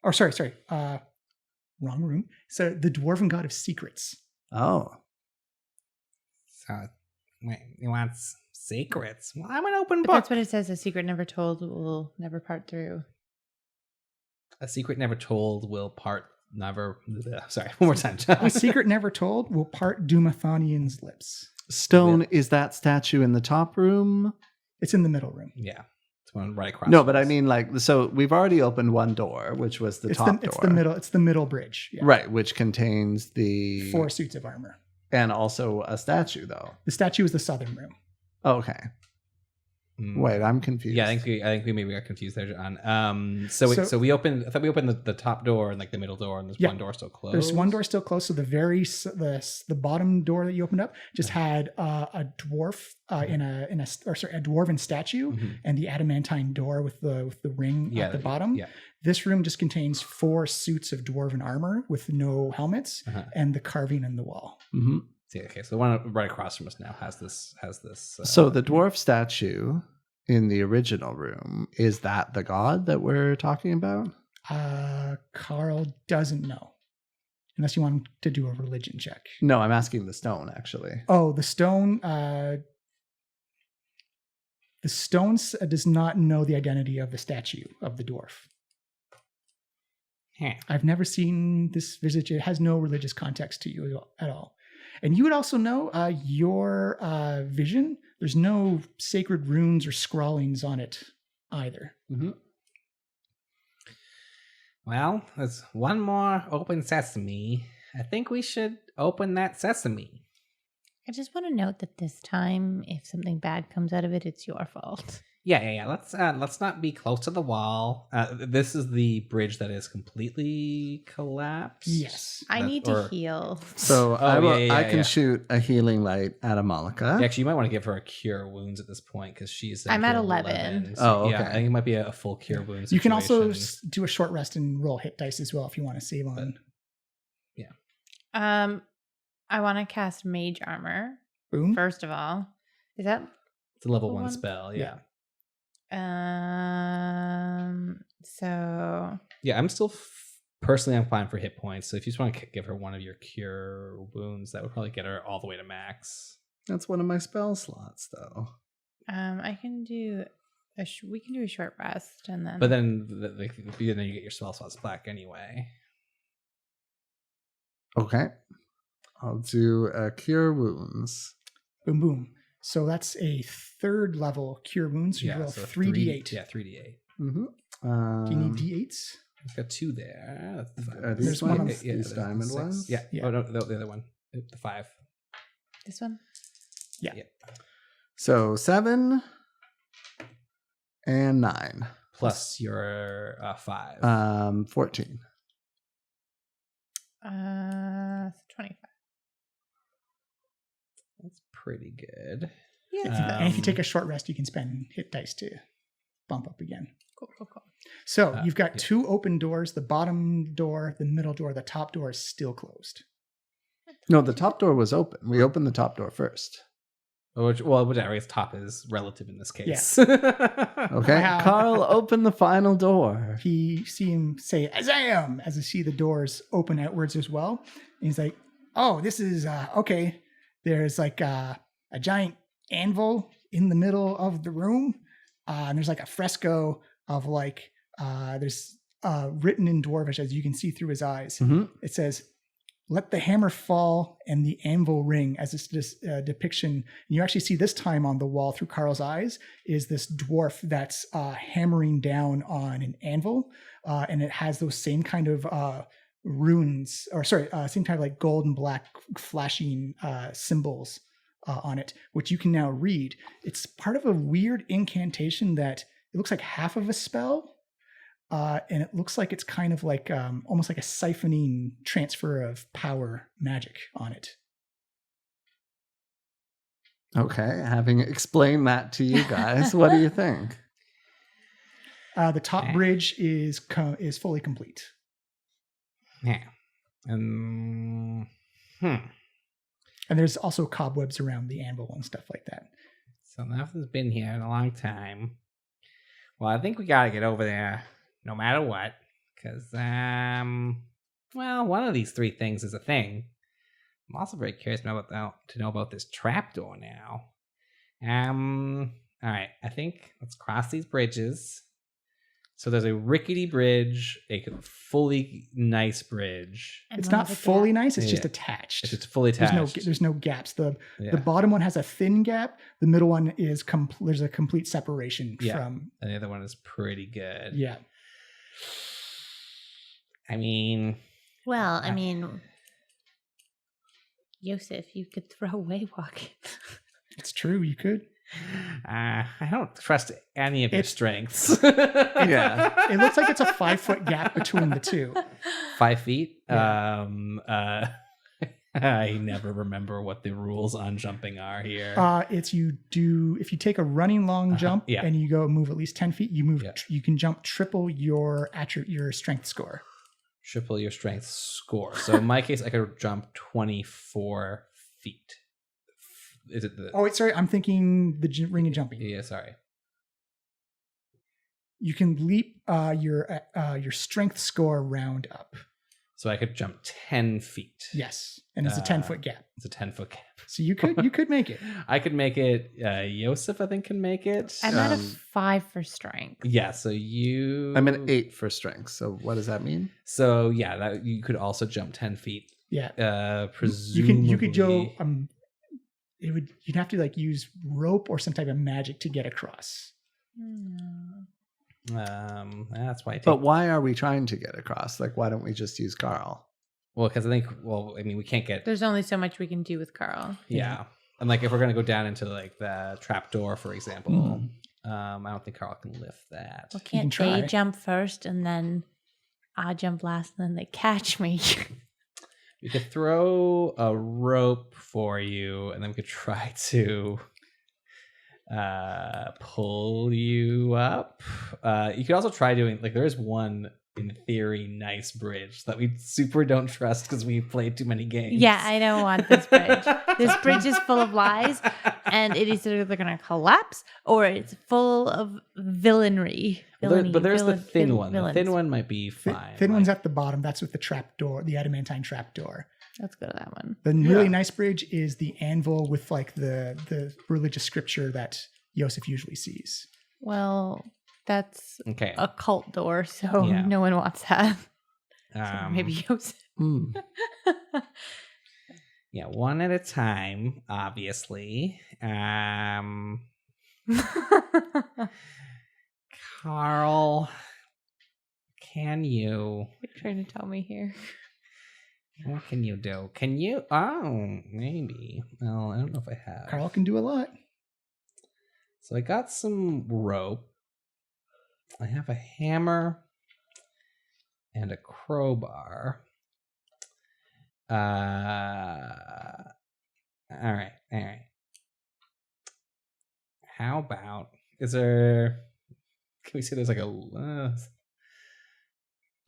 Oh, sorry. Wrong room. So the dwarven god of secrets. Oh. So, wait, he wants secrets. Well, I'm an open But book. that's what it says. A secret never told will never part through. A secret never told will part never. Sorry, one more time. A secret never told will part Dumathanian's lips. Stone, is that statue in the top room? It's in the middle room. Yeah. It's one right across. No, but I mean, like, so we've already opened one door, which was the top door. It's the middle bridge. Yeah. Right, which contains the 4 suits of armor. And also a statue, though. The statue is the southern room. Okay. Wait, I'm confused. Yeah, I think we maybe got confused there, John. So we opened. I thought we opened the top door and like the middle door, and there's one door still closed. There's one door still closed. So the bottom door that you opened up just had a dwarf a dwarven statue and the adamantine door with the ring at the bottom. Yeah. This room just contains 4 suits of dwarven armor with no helmets and the carving in the wall. Mm-hmm. Okay, so the one right across from us now has this. So the dwarf statue in the original room, is that the god that we're talking about? Carl doesn't know, unless you want him to do a religion check. No, I'm asking the stone actually. Oh, the stone. The stone does not know the identity of the statue of the dwarf. I've never seen this visage. It has no religious context to you at all. And you would also know your vision. There's no sacred runes or scrawlings on it either. Mm-hmm. Well, there's one more open sesame. I think we should open that sesame. I just want to note that this time, if something bad comes out of it, it's your fault. Yeah. Let's not be close to the wall. This is the bridge that is completely collapsed. Yes, I need to heal. So I can shoot a healing light at Amalika. Yeah, actually, you might want to give her a cure wounds at this point because she's. I'm at 11. So, okay. Yeah, I think it might be a full cure wounds. You can also do a short rest and roll hit dice as well if you want to save on. Yeah. I want to cast Mage Armor. Boom. First of all, is that? It's a level 1 spell. Yeah. So yeah, I'm still personally I'm fine for hit points. So if you just want to give her one of your cure wounds, that would probably get her all the way to max. That's one of my spell slots, though. I can do we can do a short rest and then. But then you get your spell slots back anyway. Okay, I'll do cure wounds. Boom, boom. So that's a 3rd level cure wounds. So you roll 3d8. Yeah, 3d8. Mm-hmm. Do you need d8s? I've got 2 there. There's one. These diamond ones. Yeah. Yeah. Oh no, the other one. The 5. This one. Yeah. So 7 and 9 plus your 5. 14. 25. That's pretty good. Yeah. And if you take a short rest, you can spend hit dice to bump up again. Cool. So you've got 2 open doors. The bottom door, the middle door, the top door is still closed. No, the top door was open. We opened the top door first. Whichever its top is relative in this case. Yeah. Okay. Carl, open the final door. He see him say "Azam" as you see the doors open outwards as well. And he's like, "Oh, this is okay. there's like a giant anvil in the middle of the room, and there's like a fresco of like there's written in Dwarvish, as you can see through his eyes. Mm-hmm. It says, "Let the hammer fall and the anvil ring," as this depiction. And you actually see this time on the wall through Carl's eyes is this dwarf that's hammering down on an anvil, and it has those same kind of runes, or sorry, same kind of like gold and black flashing symbols on it, which you can now read. It's part of a weird incantation that it looks like half of a spell. And it looks like it's kind of like almost like a siphoning transfer of power magic on it. Okay, having explained that to you guys, what do you think? The top bridge is fully complete. Yeah. And there's also cobwebs around the anvil and stuff like that. So nothing's been here in a long time. Well, I think we gotta get over there no matter what. Because, well, one of these three things is a thing. I'm also very curious to know about this trapdoor now. Alright, I think let's cross these bridges. So there's a rickety bridge, a fully nice bridge. It's not fully nice, it's just attached. It's just fully attached. There's no gaps. The bottom one has a thin gap. The middle one is there's a complete separation from. And the other one is pretty good. Yeah. I mean, Yosef, you could throw away walking. It's true, you could. I don't trust any of your strengths. It looks like it's a 5-foot gap between the two. 5 feet? Yeah. I never remember what the rules on jumping are here. If you take a running long jump and you go move at least 10 feet, you can jump triple your strength score. Triple your strength score. So in my case, I could jump 24 feet. Is it the? Oh wait, sorry. I'm thinking the ring of jumping. Yeah, sorry. You can leap your strength score round up. So I could jump 10 feet. Yes, and it's a 10-foot gap. It's a 10-foot gap. So you could make it. I could make it. Yosef, I think, can make it. I'm at a 5 for strength. Yeah, so you. I'm an 8 for strength. So what does that mean? So yeah, you could also jump 10 feet. Yeah. Presumably. You could go. You'd have to like use rope or some type of magic to get across. That's why. But why are we trying to get across? Like, why don't we just use Carl? Well, because we can't get. There's only so much we can do with Carl. Yeah, and like if we're gonna go down into like the trapdoor, for example, I don't think Carl can lift that. Well, can't they jump first and then I jump last and then they catch me? We could throw a rope for you, and then we could try to pull you up. You could also try doing there is one in theory nice bridge that we super don't trust because we've played too many games. Yeah, I don't want this bridge. This bridge is full of lies, and it is either going to collapse or it's full of villainy. But there's the thin one. The thin one might be fine. Thin one's at the bottom. That's with the trapdoor, the adamantine trapdoor. Let's go to that one. The really nice bridge is the anvil with like the religious scripture that Yosef usually sees. Well, that's okay. A cult door, so no one wants that. So maybe Yosef. Yeah, one at a time, obviously. Carl, can you? You're trying to tell me here. What can you do? Can you? Oh, maybe. Well, I don't know if I have. Carl can do a lot. So I got some rope. I have a hammer and a crowbar. All right. How about, can we say there's like I'm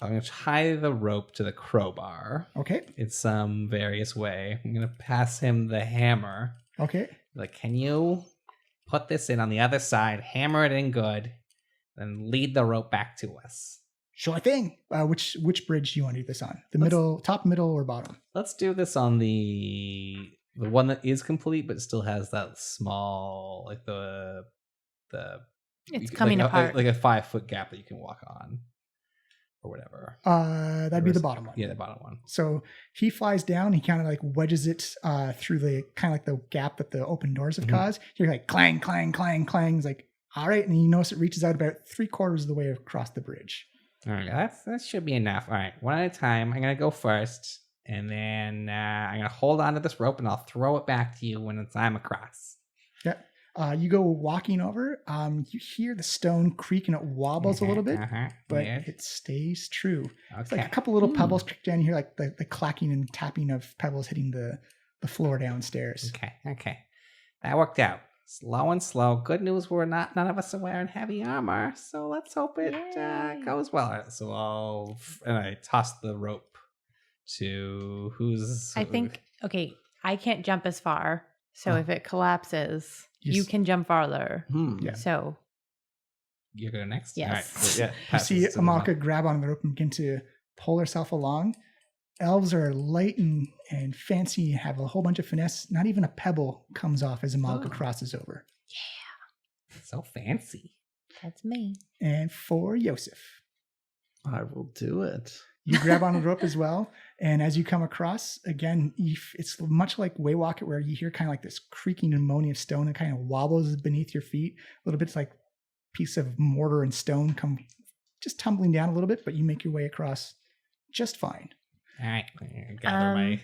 going to tie the rope to the crowbar. Okay. In some various way. I'm going to pass him the hammer. Okay. Like, can you put this in on the other side, hammer it in good, then lead the rope back to us? Sure thing. Which bridge do you want to do this on? The middle, top, middle, or bottom? Let's do this on the The one that is complete, but still has that small, like the. It's coming apart. Like a 5-foot gap that you can walk on, or whatever. That'd be the bottom one. Yeah, the bottom one. So he flies down. He kind of like wedges it through the kind of like the gap that the open doors have caused. You're like clang, clang, clang, clang. It's like, all right, and you notice it reaches out about 3/4 of the way across the bridge. All right, that should be enough. All right, one at a time. I'm gonna go first, and then I'm gonna hold on to this rope, and I'll throw it back to you when I'm across. Yeah. You go walking over. You hear the stone creak and it wobbles a little bit, but it stays true. Okay. It's like a couple little pebbles kick down. You hear like the clacking and tapping of pebbles hitting the floor downstairs. Okay. That worked out. Slow and slow. Good news, none of us are wearing heavy armor, so let's hope it goes well. So I toss the rope to who's. I think I can't jump as far, so if it collapses, you can jump farther. Yeah. So you're going next. Yes. All right. You see Amalka grab on the rope and begin to pull herself along. Elves are light and fancy, have a whole bunch of finesse. Not even a pebble comes off as Amalka crosses over. Yeah. So fancy. That's me. And for Yosef. I will do it. You grab on the rope as well. And as you come across, again, it's much like Waywalk It, where you hear kind of like this creaking and moaning of stone and kind of wobbles beneath your feet. A little bit like a piece of mortar and stone come just tumbling down a little bit, but you make your way across just fine. All right. I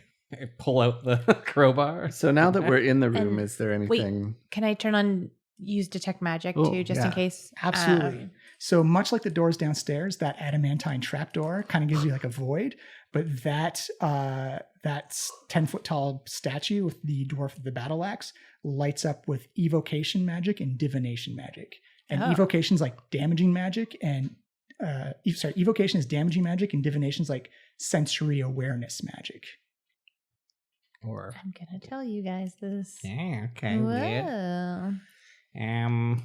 pull out the crowbar. So now that we're in the room, is there anything? Wait, can I turn on use detect magic too, just in case? Absolutely. So much like the doors downstairs, that adamantine trapdoor kind of gives you like a void, but that 10-foot tall statue with the dwarf of the battle axe lights up with evocation magic and divination magic. And evocation is like damaging magic, and evocation is damaging magic, and divination is like sensory awareness magic. Or I'm gonna tell you guys this. Yeah. Okay. Whoa. Weird.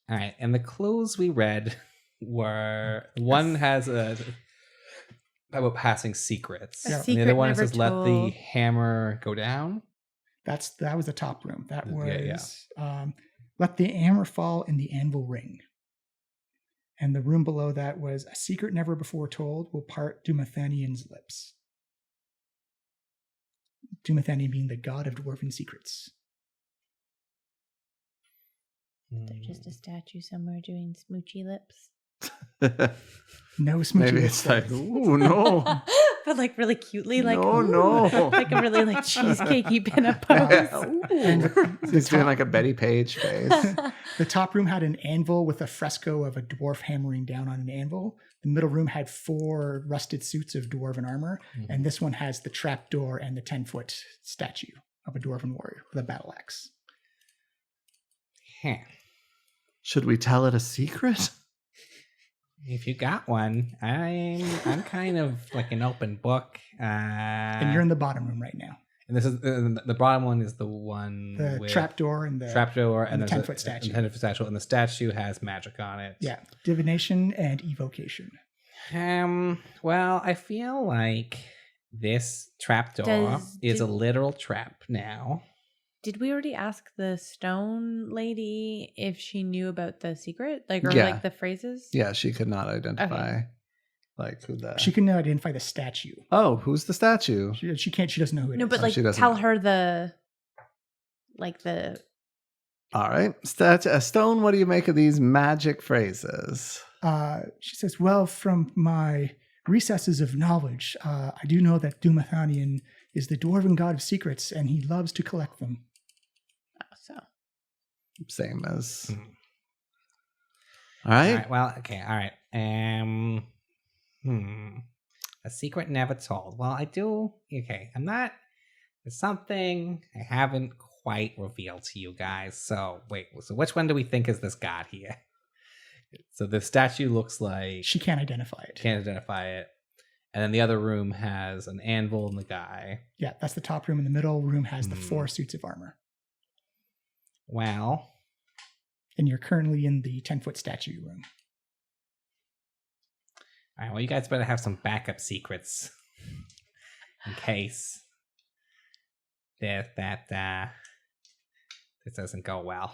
All right, and the clues we read were one has about passing secrets. A and secret the other one never says let the told. hammer go down. That was the top room. That was Yeah. Let the hammer fall and the anvil ring. And the room below that was a secret never before told will part Dumathanian's lips. Dumathanian being the god of dwarven secrets. There's just a statue somewhere doing smoochy lips. No smoochy Maybe lips. it's like, ooh, no. But like really cutely, like no. like a really like cheesecakey pinup pose. And He's doing like a Betty Page face. the top room had an anvil with a fresco of a dwarf hammering down on an anvil. The middle room had 4 rusted suits of dwarven armor. And this one has the trapdoor and the 10-foot statue of a dwarven warrior with a battle axe. Huh. Should we tell it a secret? If you got one, I'm kind of like an open book. And you're in the bottom room right now. And this is the bottom one is the one The with trapdoor and the 10-foot statue. And the 10-foot statue, and the statue has magic on it. Yeah, divination and evocation. Well, I feel like this trapdoor is a literal trap now. Did we already ask the stone lady if she knew about the secret? Like, or Yeah. like the phrases? Yeah, she could not identify like who the. She couldn't identify the statue. Oh, who's the statue? She can't. She doesn't know who it is. No, but Oh, like she doesn't tell know. her the All right, Stone. What do you make of these magic phrases? She says, well, from my recesses of knowledge, I do know that Dumathanian is the dwarven god of secrets, and he loves to collect them. so Same as. Mhm. All right. All right. Well, okay. All right. A secret never told. Well, I do. Okay. I'm not. There's something I haven't quite revealed to you guys. So wait. So which one do we think is this god here? So the statue looks like She can't identify it. can't identify it, and then the other room has an anvil and the guy. Yeah, that's the top room. In the middle room has the 4 suits of armor. Well, And you're currently in the 10-foot statue room. all right. Well, you guys better have some backup secrets in case this doesn't go well.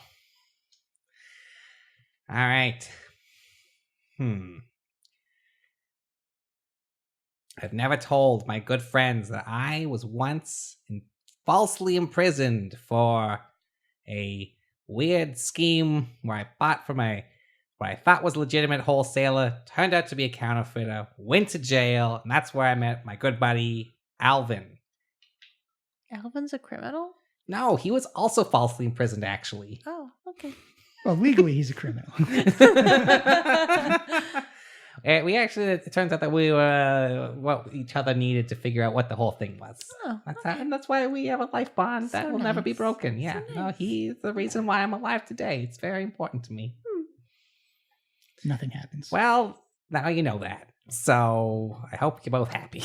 All right. I've never told my good friends that I was once falsely imprisoned for a weird scheme where I bought from what I thought was a legitimate wholesaler, turned out to be a counterfeiter, went to jail, and that's where I met my good buddy, Alvin. Alvin's a criminal? No, he was also falsely imprisoned, actually. Oh, okay. Well, legally, he's a criminal. It turns out that we were what each other needed to figure out what the whole thing was. Oh, And that's why we have a life bond that will never be broken. Yeah, So no, nice. he's the reason why I'm alive today. It's very important to me. Nothing happens. Well, now you know that. So I hope you're both happy.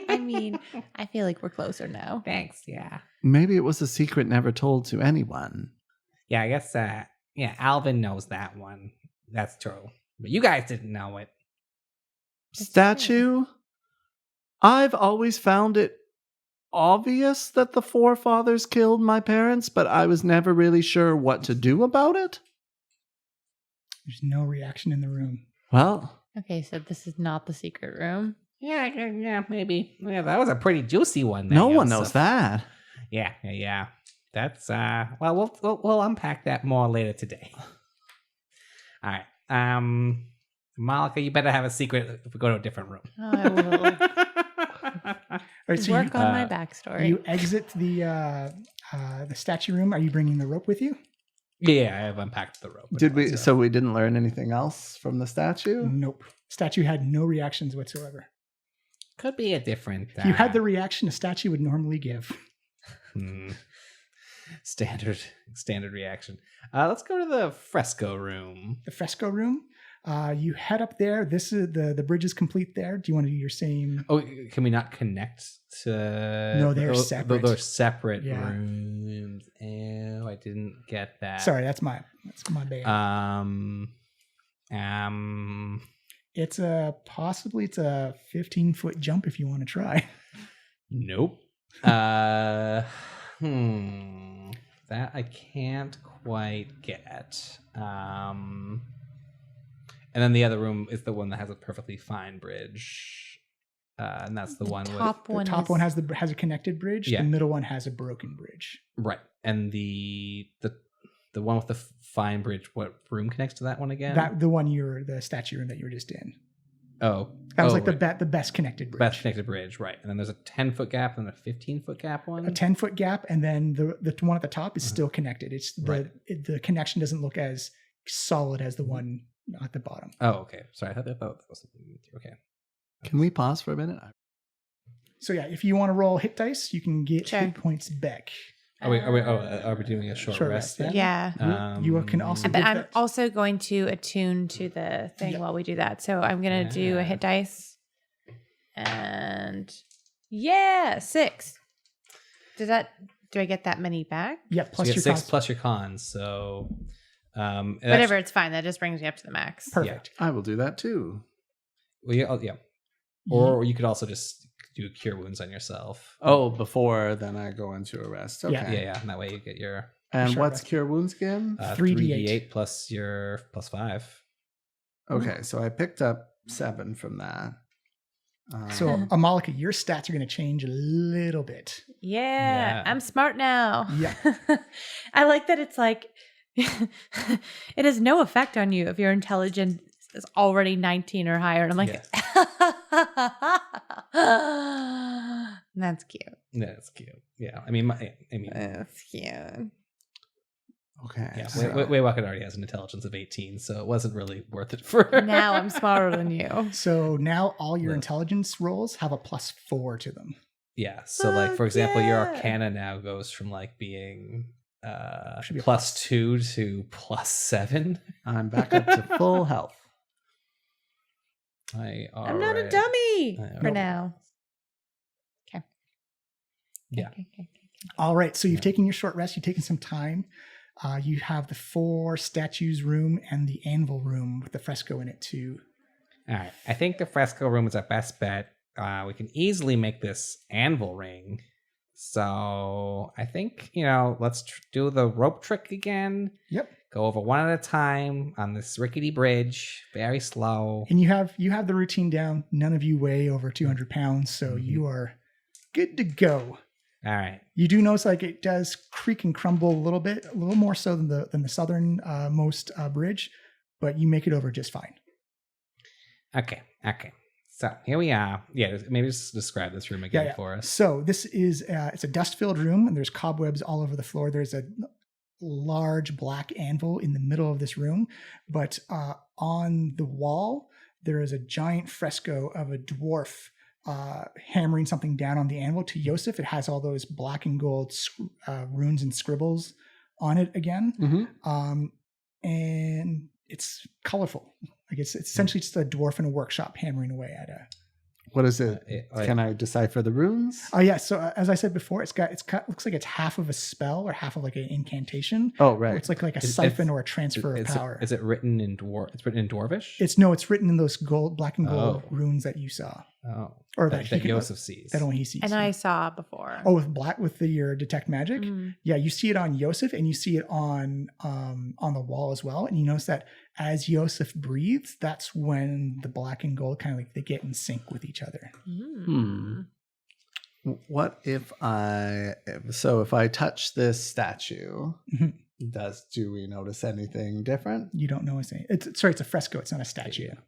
I mean, I feel like we're closer now. Thanks, yeah. Maybe it was a secret never told to anyone. Yeah, I guess, Alvin knows that one. That's true. But you guys didn't know it. Statue? I've always found it obvious that the forefathers killed my parents, but I was never really sure what to do about it. There's no reaction in the room. Well, Okay, so this is not the secret room. Yeah, maybe. Yeah, that was a pretty juicy one. no one knows that. Yeah. That's well, we'll unpack that more later today. All right. Malika, you better have a secret if we go to a different room. Oh, I will All right, so work on my backstory. you exit the statue room. Are you bringing the rope with you? Yeah, I have unpacked the rope. Did we? So we didn't learn anything else from the statue? Nope. Statue had no reactions whatsoever. Could be a different. If you had the reaction a statue would normally give. Standard reaction. Let's go to the fresco room. The fresco room. You head up there. This is the bridge is complete there. Do you want to do your same? Oh, can we not connect to? No, they're separate. They're separate Yeah. rooms. Oh, I didn't get that. Sorry, that's my bad. It's a 15-foot jump if you want to try. Nope. That I can't quite get. And then the other room is the one that has a perfectly fine bridge. And that's the one top The one top one has a connected bridge. Yeah. The middle one has a broken bridge. right. And the one with the fine bridge, what room connects to that one again? The statue room that you were just in. Oh. That was right. the best connected bridge. Best connected bridge, right. And then there's a 10-foot gap and a 15-foot gap one. A 10-foot gap, and then the one at the top is still connected. It's Right. The connection doesn't look as solid as the one at the bottom. Oh, okay. Sorry, I thought that was okay. Can we pause for a minute? So yeah, if you want to roll hit dice, you can get Sure. hit points back. Are we doing a short rest? Then? Yeah. You can also. But give I'm that- also going to attune to the thing while we do that. So I'm going to do a hit dice. And 6. Do I get that many back? Yeah, So plus you your get 6 cost. plus your cons. So Whatever, it's fine. That just brings me up to the max. Perfect. I will do that too. Well, yeah. Or you could also just do cure wounds on yourself. Oh, before then I go into a rest. Okay. Yeah. And that way you get your And Short what's rest. cure wounds again? 3d8 plus your plus 5. Okay, so I picked up 7 from that. So Amalika, your stats are going to change a little bit. Yeah, I'm smart now. Yeah. I like that it's like, it has no effect on you if your intelligence is already 19 or higher. And I'm like, that's cute. That's cute. Yeah. I mean, That's cute. Okay. Yeah, so- Waywalker already has an intelligence of 18, so it wasn't really worth it for her. Now I'm smarter than you. So now all your intelligence rolls have a +4 to them. Yeah. So, like, for example, your yeah. Arcana now goes from like being Should be a +2 to +7. I'm back up to full health. I'm not a dummy for Nope. now. Okay. Yeah. Okay. All right. So you've taken your short rest. You've taken some time. You have the 4 statues room and the anvil room with the fresco in it too. All right. I think the fresco room is our best bet. We can easily make this anvil ring. So I think, let's do the rope trick again. Yep. Go over one at a time on this rickety bridge, very slow. And you have the routine down. None of you weigh over 200 pounds, so you are good to go. All right. You do notice like it does creak and crumble a little bit, a little more so than the southern most bridge, but you make it over just fine. Okay. So here we are. Yeah, maybe just describe this room again for us. So this is it's a dust-filled room, and there's cobwebs all over the floor. There's a large black anvil in the middle of this room, but on the wall there is a giant fresco of a dwarf hammering something down on the anvil. To Yosef, it has all those black and gold runes and scribbles on it again. And it's colorful. Like it's essentially just a dwarf in a workshop hammering away at a. What is it? Can I decipher the runes? Oh yeah. So as I said before, looks like it's half of a spell or half of like an incantation. Oh right. It's like a siphon or a transfer of power. Is it written in It's written in Dwarvish? It's written in those black and gold runes that you saw. Oh. Or that Yosef sees. That only he sees. And I saw before. Oh, with your detect magic? Yeah, you see it on Yosef and you see it on the wall as well. And you notice that as Yosef breathes, that's when the black and gold kind of like they get in sync with each other. What if I touch this statue, do we notice anything different? You don't notice anything. It's a fresco, it's not a statue. Yeah.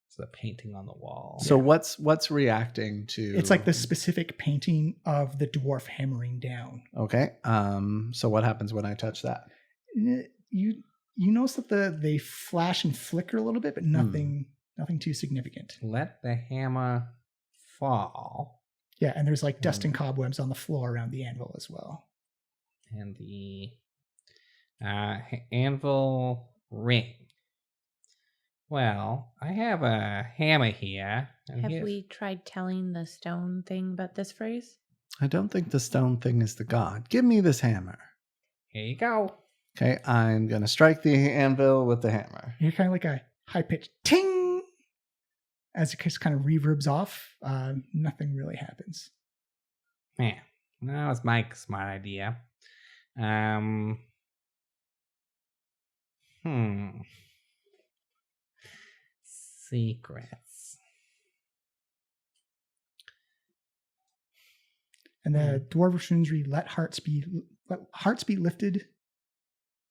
It's a painting on the wall. So what's reacting to? It's like the specific painting of the dwarf hammering down. Okay. So what happens when I touch that? You notice that they flash and flicker a little bit, but nothing too significant. Let the hammer fall. Yeah, and there's like dust and cobwebs on the floor around the anvil as well. And the anvil ring. Well, I have a hammer here. Have we tried telling the stone thing about this phrase? I don't think the stone thing is the god. Give me this hammer. Here you go. Okay, I'm going to strike the anvil with the hammer. You're kind of like a high-pitched ting! As it just kind of reverbs off, nothing really happens. Man, that was my smart idea. Secrets. And the dwarvish runes read, let hearts be lifted.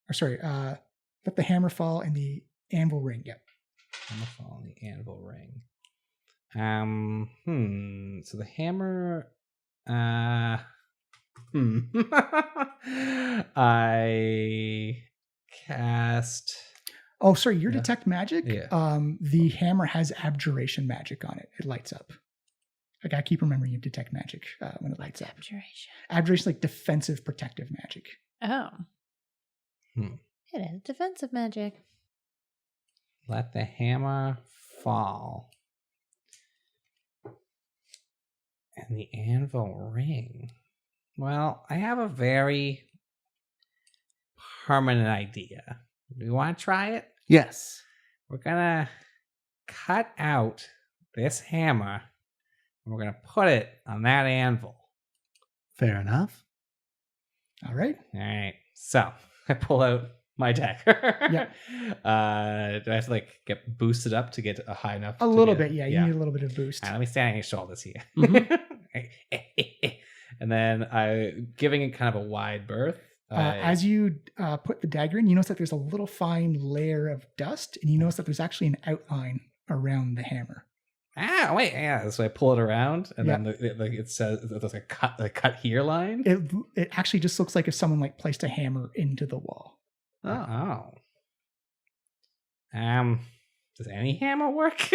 Or sorry, let the hammer fall and the anvil ring. Yep. Hammer fall and the anvil ring. So the hammer. I cast. Oh, sorry, your detect magic. Yeah. The hammer has abjuration magic on it. It lights up. Like I keep remembering you detect magic when it lights up. Abjuration, like defensive, protective magic. Oh. It is defensive magic. Let the hammer fall. And the anvil ring. Well, I have a very permanent idea. Do you want to try it? Yes. We're going to cut out this hammer and we're going to put it on that anvil. Fair enough. All right. So I pull out my dagger. Yeah. Do I have to get boosted up to get a high enough? A little bit, yeah. You need a little bit of boost. All right, let me stand on your shoulders here. And then giving it kind of a wide berth. As you put the dagger in, you notice that there's a little fine layer of dust, and you notice that there's actually an outline around the hammer. Ah, wait, yeah. So I pull it around, and then it says there's a cut here line. It actually just looks like if someone placed a hammer into the wall. Oh. Does any hammer work?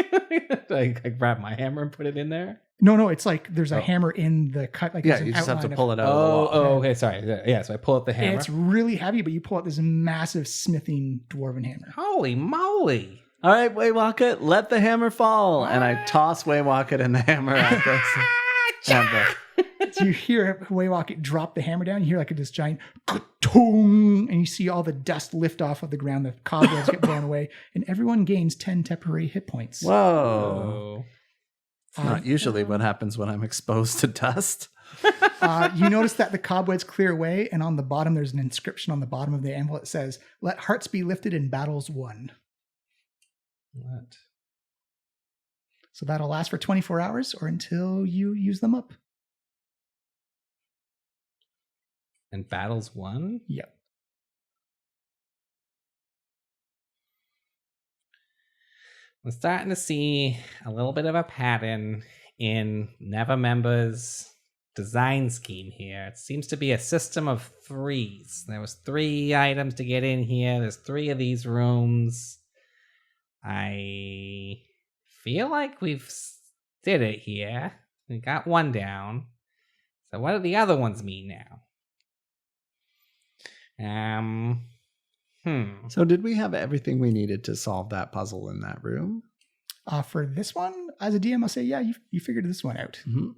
I grab my hammer and put it in there. No, it's like there's a hammer in the cut. You just have to pull it out. Okay, sorry. Yeah, so I pull out the hammer. And it's really heavy, but you pull out this massive smithing dwarven hammer. Holy moly! All right, Waywocket, let the hammer fall, and I toss Waywocket and the hammer at this. So you hear Waywocket drop the hammer down. You hear this giant ka-tong, and you see all the dust lift off of the ground. The cobwebs get blown away, and everyone gains 10 temporary hit points. Whoa. It's not usually what happens when I'm exposed to dust. You notice that the cobwebs clear away, and on the bottom, there's an inscription on the bottom of the envelope that says, "Let hearts be lifted in battles won." What? So that'll last for 24 hours or until you use them up. And battles won? Yep. I'm starting to see a little bit of a pattern in Nevermember's design scheme here. It seems to be a system of 3s. There was 3 items to get in here. There's 3 of these rooms. I feel like we've did it here. We got one down. So what do the other ones mean now? So did we have everything we needed to solve that puzzle in that room? For this one, as a DM, I'll say, yeah, you figured this one out. Mm-hmm.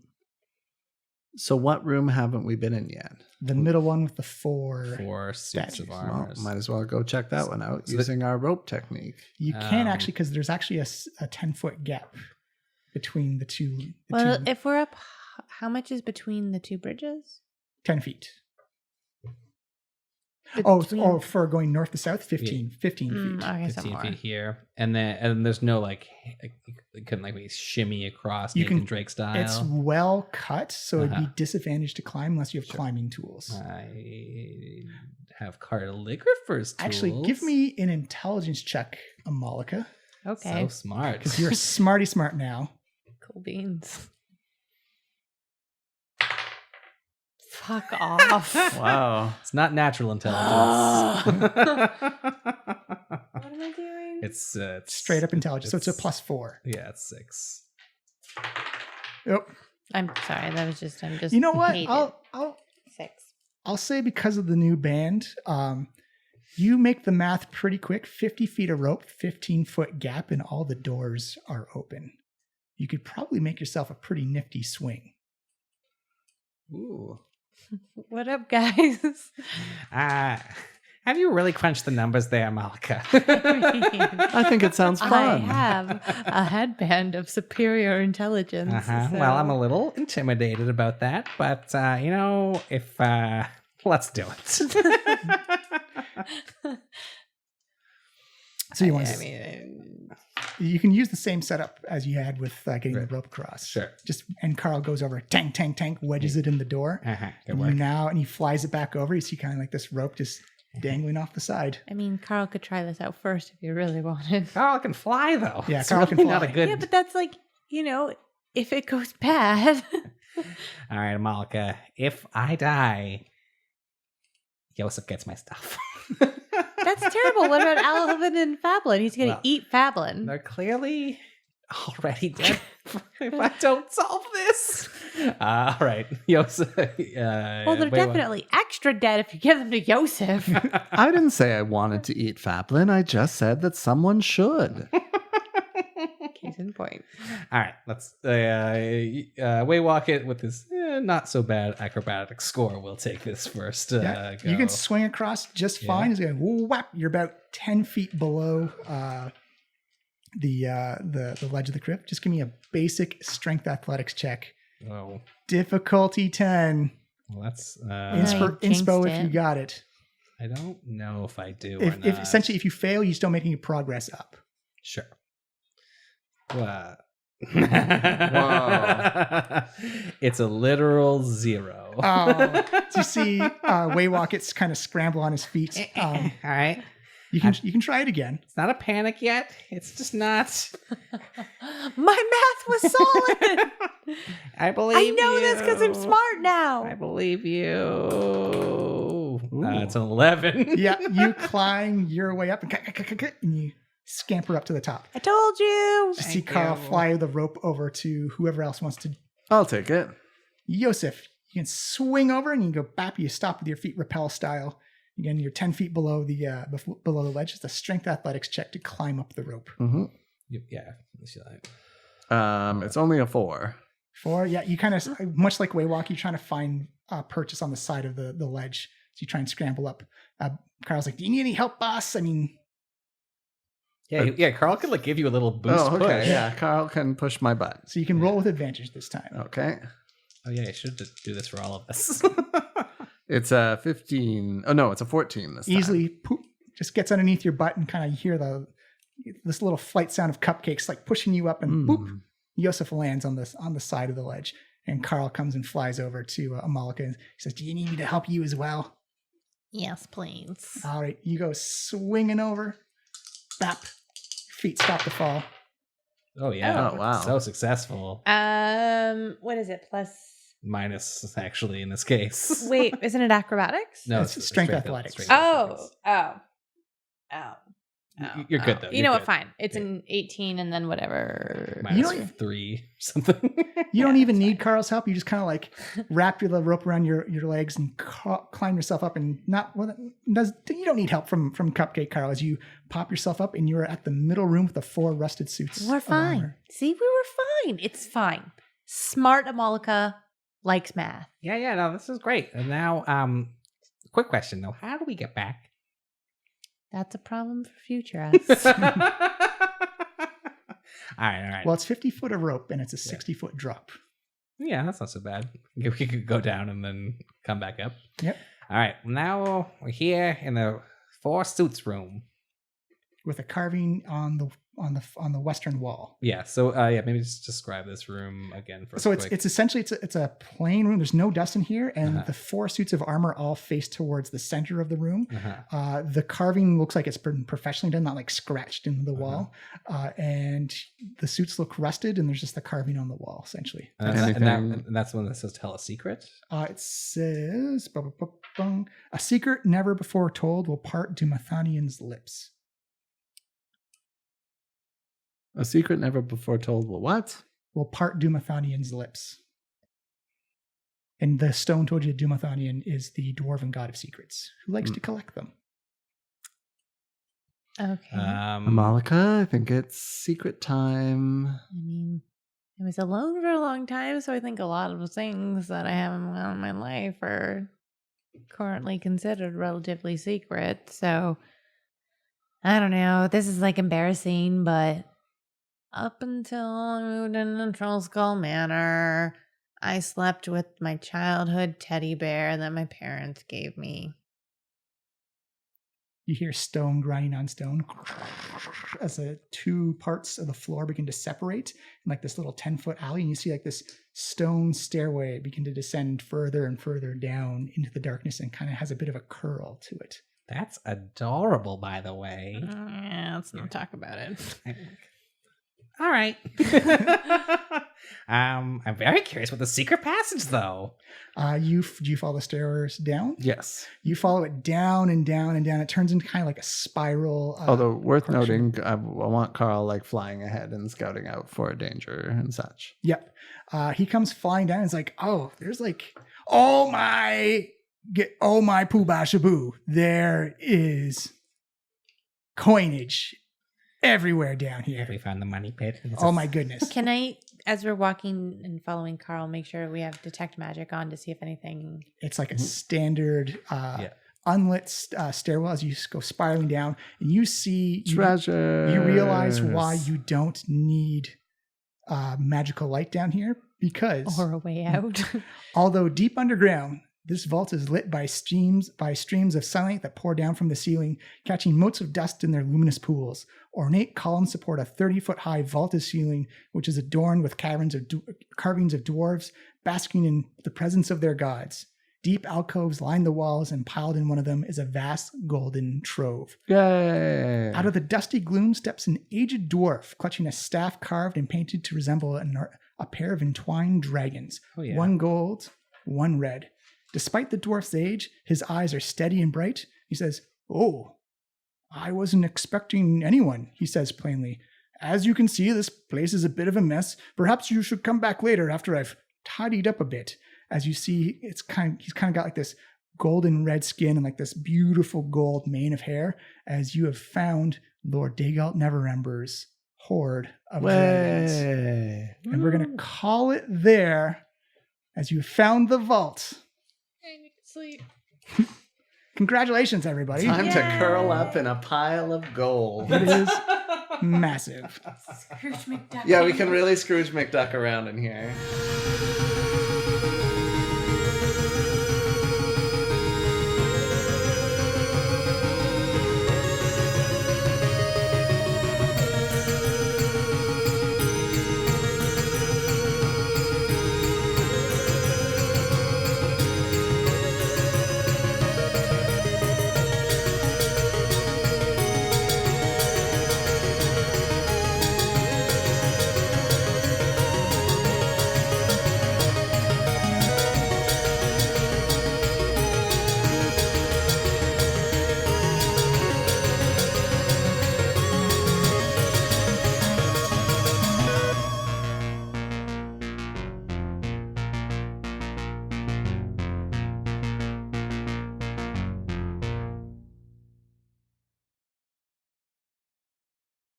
So what room haven't we been in yet? The middle one with the 4 suits of armor. Well, might as well go check that one out using our rope technique. You can actually, because there's actually a 10-foot gap between the two. If we're up, how much is between the 2 bridges? 10 feet. Between... Oh, for going north to south, 15 feet. Okay, 15 feet here. And there's no you couldn't be shimmy across Nathan Drake style. It's well cut, so it'd be disadvantaged to climb unless you have climbing tools. I have cartographer's tools. Actually, give me an intelligence check, Amalika. Okay. So smart. Because you're smarty smart now. Cool beans. Fuck off. Wow. It's not natural intelligence. What am I doing? It's straight up intelligence. So it's a +4. Yeah, it's 6. Yep. I'm sorry. I'm just. You know what? hated. I'll 6. I'll say because of the new band, you make the math pretty quick. 50 feet of rope, 15-foot gap, and all the doors are open. You could probably make yourself a pretty nifty swing. Ooh. What up, guys? Have you really crunched the numbers there, Malika? I think it sounds fun. I have a headband of superior intelligence. So. Well, I'm a little intimidated about that, but if let's do it. So you want you can use the same setup as you had with getting the rope across. Sure. And Carl goes over, tank, wedges it in the door. And he flies it back over. You see kind of like this rope just dangling off the side. I mean, Carl could try this out first if you really wanted. Carl can fly, though. Yeah, it's Carl really can fly. Not a good... Yeah, but that's if it goes bad. All right, Malika, if I die, Yosef gets my stuff. That's terrible. What about Alvin and Fablin? He's going to eat Fablin. They're clearly already dead if I don't solve this. All right, Yosef. Well, they're definitely extra dead if you give them to Yosef. I didn't say I wanted to eat Fablin. I just said that someone should. Case in point. All right, let's Waywalk it with this not so bad acrobatic score. We'll take this first. You go. can swing across just fine. It's going whap. You're about 10 feet below the ledge of the crypt. Just give me a basic strength athletics check. Oh. Difficulty 10. Well, that's inspo if you got it. I don't know if I do If or not. essentially, if you fail, you're still making progress up. Sure. Wow. It's a literal 0. So you see Waywalk, it's kind of scramble on his feet. All right. You can try it again. It's not a panic yet. It's just not. My math was solid. I believe I know this because I'm smart now. I believe you. It's an 11. Yeah, you climb your way up and you scamper up to the top. I told you. You see Carl fly the rope over to whoever else wants to. I'll take it. Yosef, you can swing over and you can go bap. You stop with your feet rappel style. Again, you're 10 feet below the ledge. It's a strength athletics check to climb up the rope. Mm-hmm. Yeah. It's only a 4. 4, yeah. You kind of, much like Waywalk, you're trying to find a purchase on the side of the ledge. So you try and scramble up. Carl's like, do you need any help, boss? I mean... Yeah, Carl can give you a little boost okay. push. Yeah, Carl can push my butt. So you can roll with advantage this time. Okay. Oh yeah, I should do this for all of us. It's a 15. Oh no, it's a 14 this time. Easily poop, just gets underneath your butt and kind of hear this little flight sound of cupcakes like pushing you up, and boop, Yosef lands on the side of the ledge. And Carl comes and flies over to Amalika and he says, "Do you need me to help you as well?" Yes, please. All right, you go swinging over. Bap. Feet stop to fall. Oh yeah! Oh wow! So successful. What is it? Plus Minus, actually, in this case. Wait, isn't it acrobatics? No, it's strength athletics. Oh. You're good though. You know what? Fine. It's an 18 and then whatever. Minus 3 something. You don't even need Carl's help. You just kind of like wrap your rope around your legs and climb yourself up. And you don't need help from Cupcake Carl as you pop yourself up and you're at the middle room with the 4 rusted suits. We're fine. See, we were fine. It's fine. Smart Amalika likes math. Yeah. No, this is great. And now, quick question though: how do we get back? That's a problem for future us. All right. Well, it's 50 foot of rope and it's a 60 foot drop. Yeah, that's not so bad. We could go down and then come back up. Yep. All right. Now we're here in the 4 suits room with a carving on the western wall. Yeah. So maybe just describe this room again. So it's essentially it's a plain room. There's no dust in here, and the 4 suits of armor all face towards the center of the room. The carving looks like it's been professionally done, not like scratched into the wall. And the suits look rusted, and there's just the carving on the wall, essentially. And that's one that says "Tell a secret." It says a secret never before told will part Dumathanian's lips. A secret never before told will what? Will part Dumathanian's lips. And the stone told you Dumathanian is the dwarven god of secrets who likes to collect them. Okay. Amalika, I think it's secret time. I mean, I was alone for a long time, so I think a lot of the things that I have in my life are currently considered relatively secret. So, I don't know. This is like embarrassing, but up until I moved into Trollskull Manor, I slept with my childhood teddy bear that my parents gave me. You hear stone grinding on stone as the 2 parts of the floor begin to separate in like this little 10-foot alley, and you see like this stone stairway begin to descend further and further down into the darkness and kind of has a bit of a curl to it. That's adorable, by the way. Yeah, let's not talk about it. All right. I'm very curious about the secret passage, though. Do you follow the stairs down? Yes. You follow it down and down and down. It turns into kind of like a spiral. Although worth noting, I want Carl like flying ahead and scouting out for danger and such. Yep. He comes flying down. And it's like, oh, there's like, oh my poobah shaboo. There is coinage everywhere down here. We found the money pit. Oh my goodness. Can I, as we're walking and following Carl, make sure we have detect magic on to see if anything... It's like a standard unlit stairwell as you go spiraling down, and you see... Treasures. You realize why you don't need magical light down here, because... Or a way out. Although deep underground, this vault is lit by streams of sunlight that pour down from the ceiling, catching motes of dust in their luminous pools. Ornate columns support a 30-foot-high vaulted ceiling, which is adorned with carvings of dwarves basking in the presence of their gods. Deep alcoves line the walls, and piled in one of them is a vast golden trove. Yay! Out of the dusty gloom steps an aged dwarf, clutching a staff carved and painted to resemble a pair of entwined dragons. Oh, yeah. One gold, one red. Despite the dwarf's age, his eyes are steady and bright. He says, "Oh, I wasn't expecting anyone," he says plainly. "As you can see, this place is a bit of a mess. Perhaps you should come back later after I've tidied up a bit." As you see, he's kind of got like this golden red skin and like this beautiful gold mane of hair, as you have found Lord Dagalt Neverember's hoard of dragons. And we're going to call it there, as you found the vault. I need to sleep. Congratulations, everybody. Time to curl up in a pile of gold. It is massive. Scrooge McDuck. Yeah, we can really Scrooge McDuck around in here.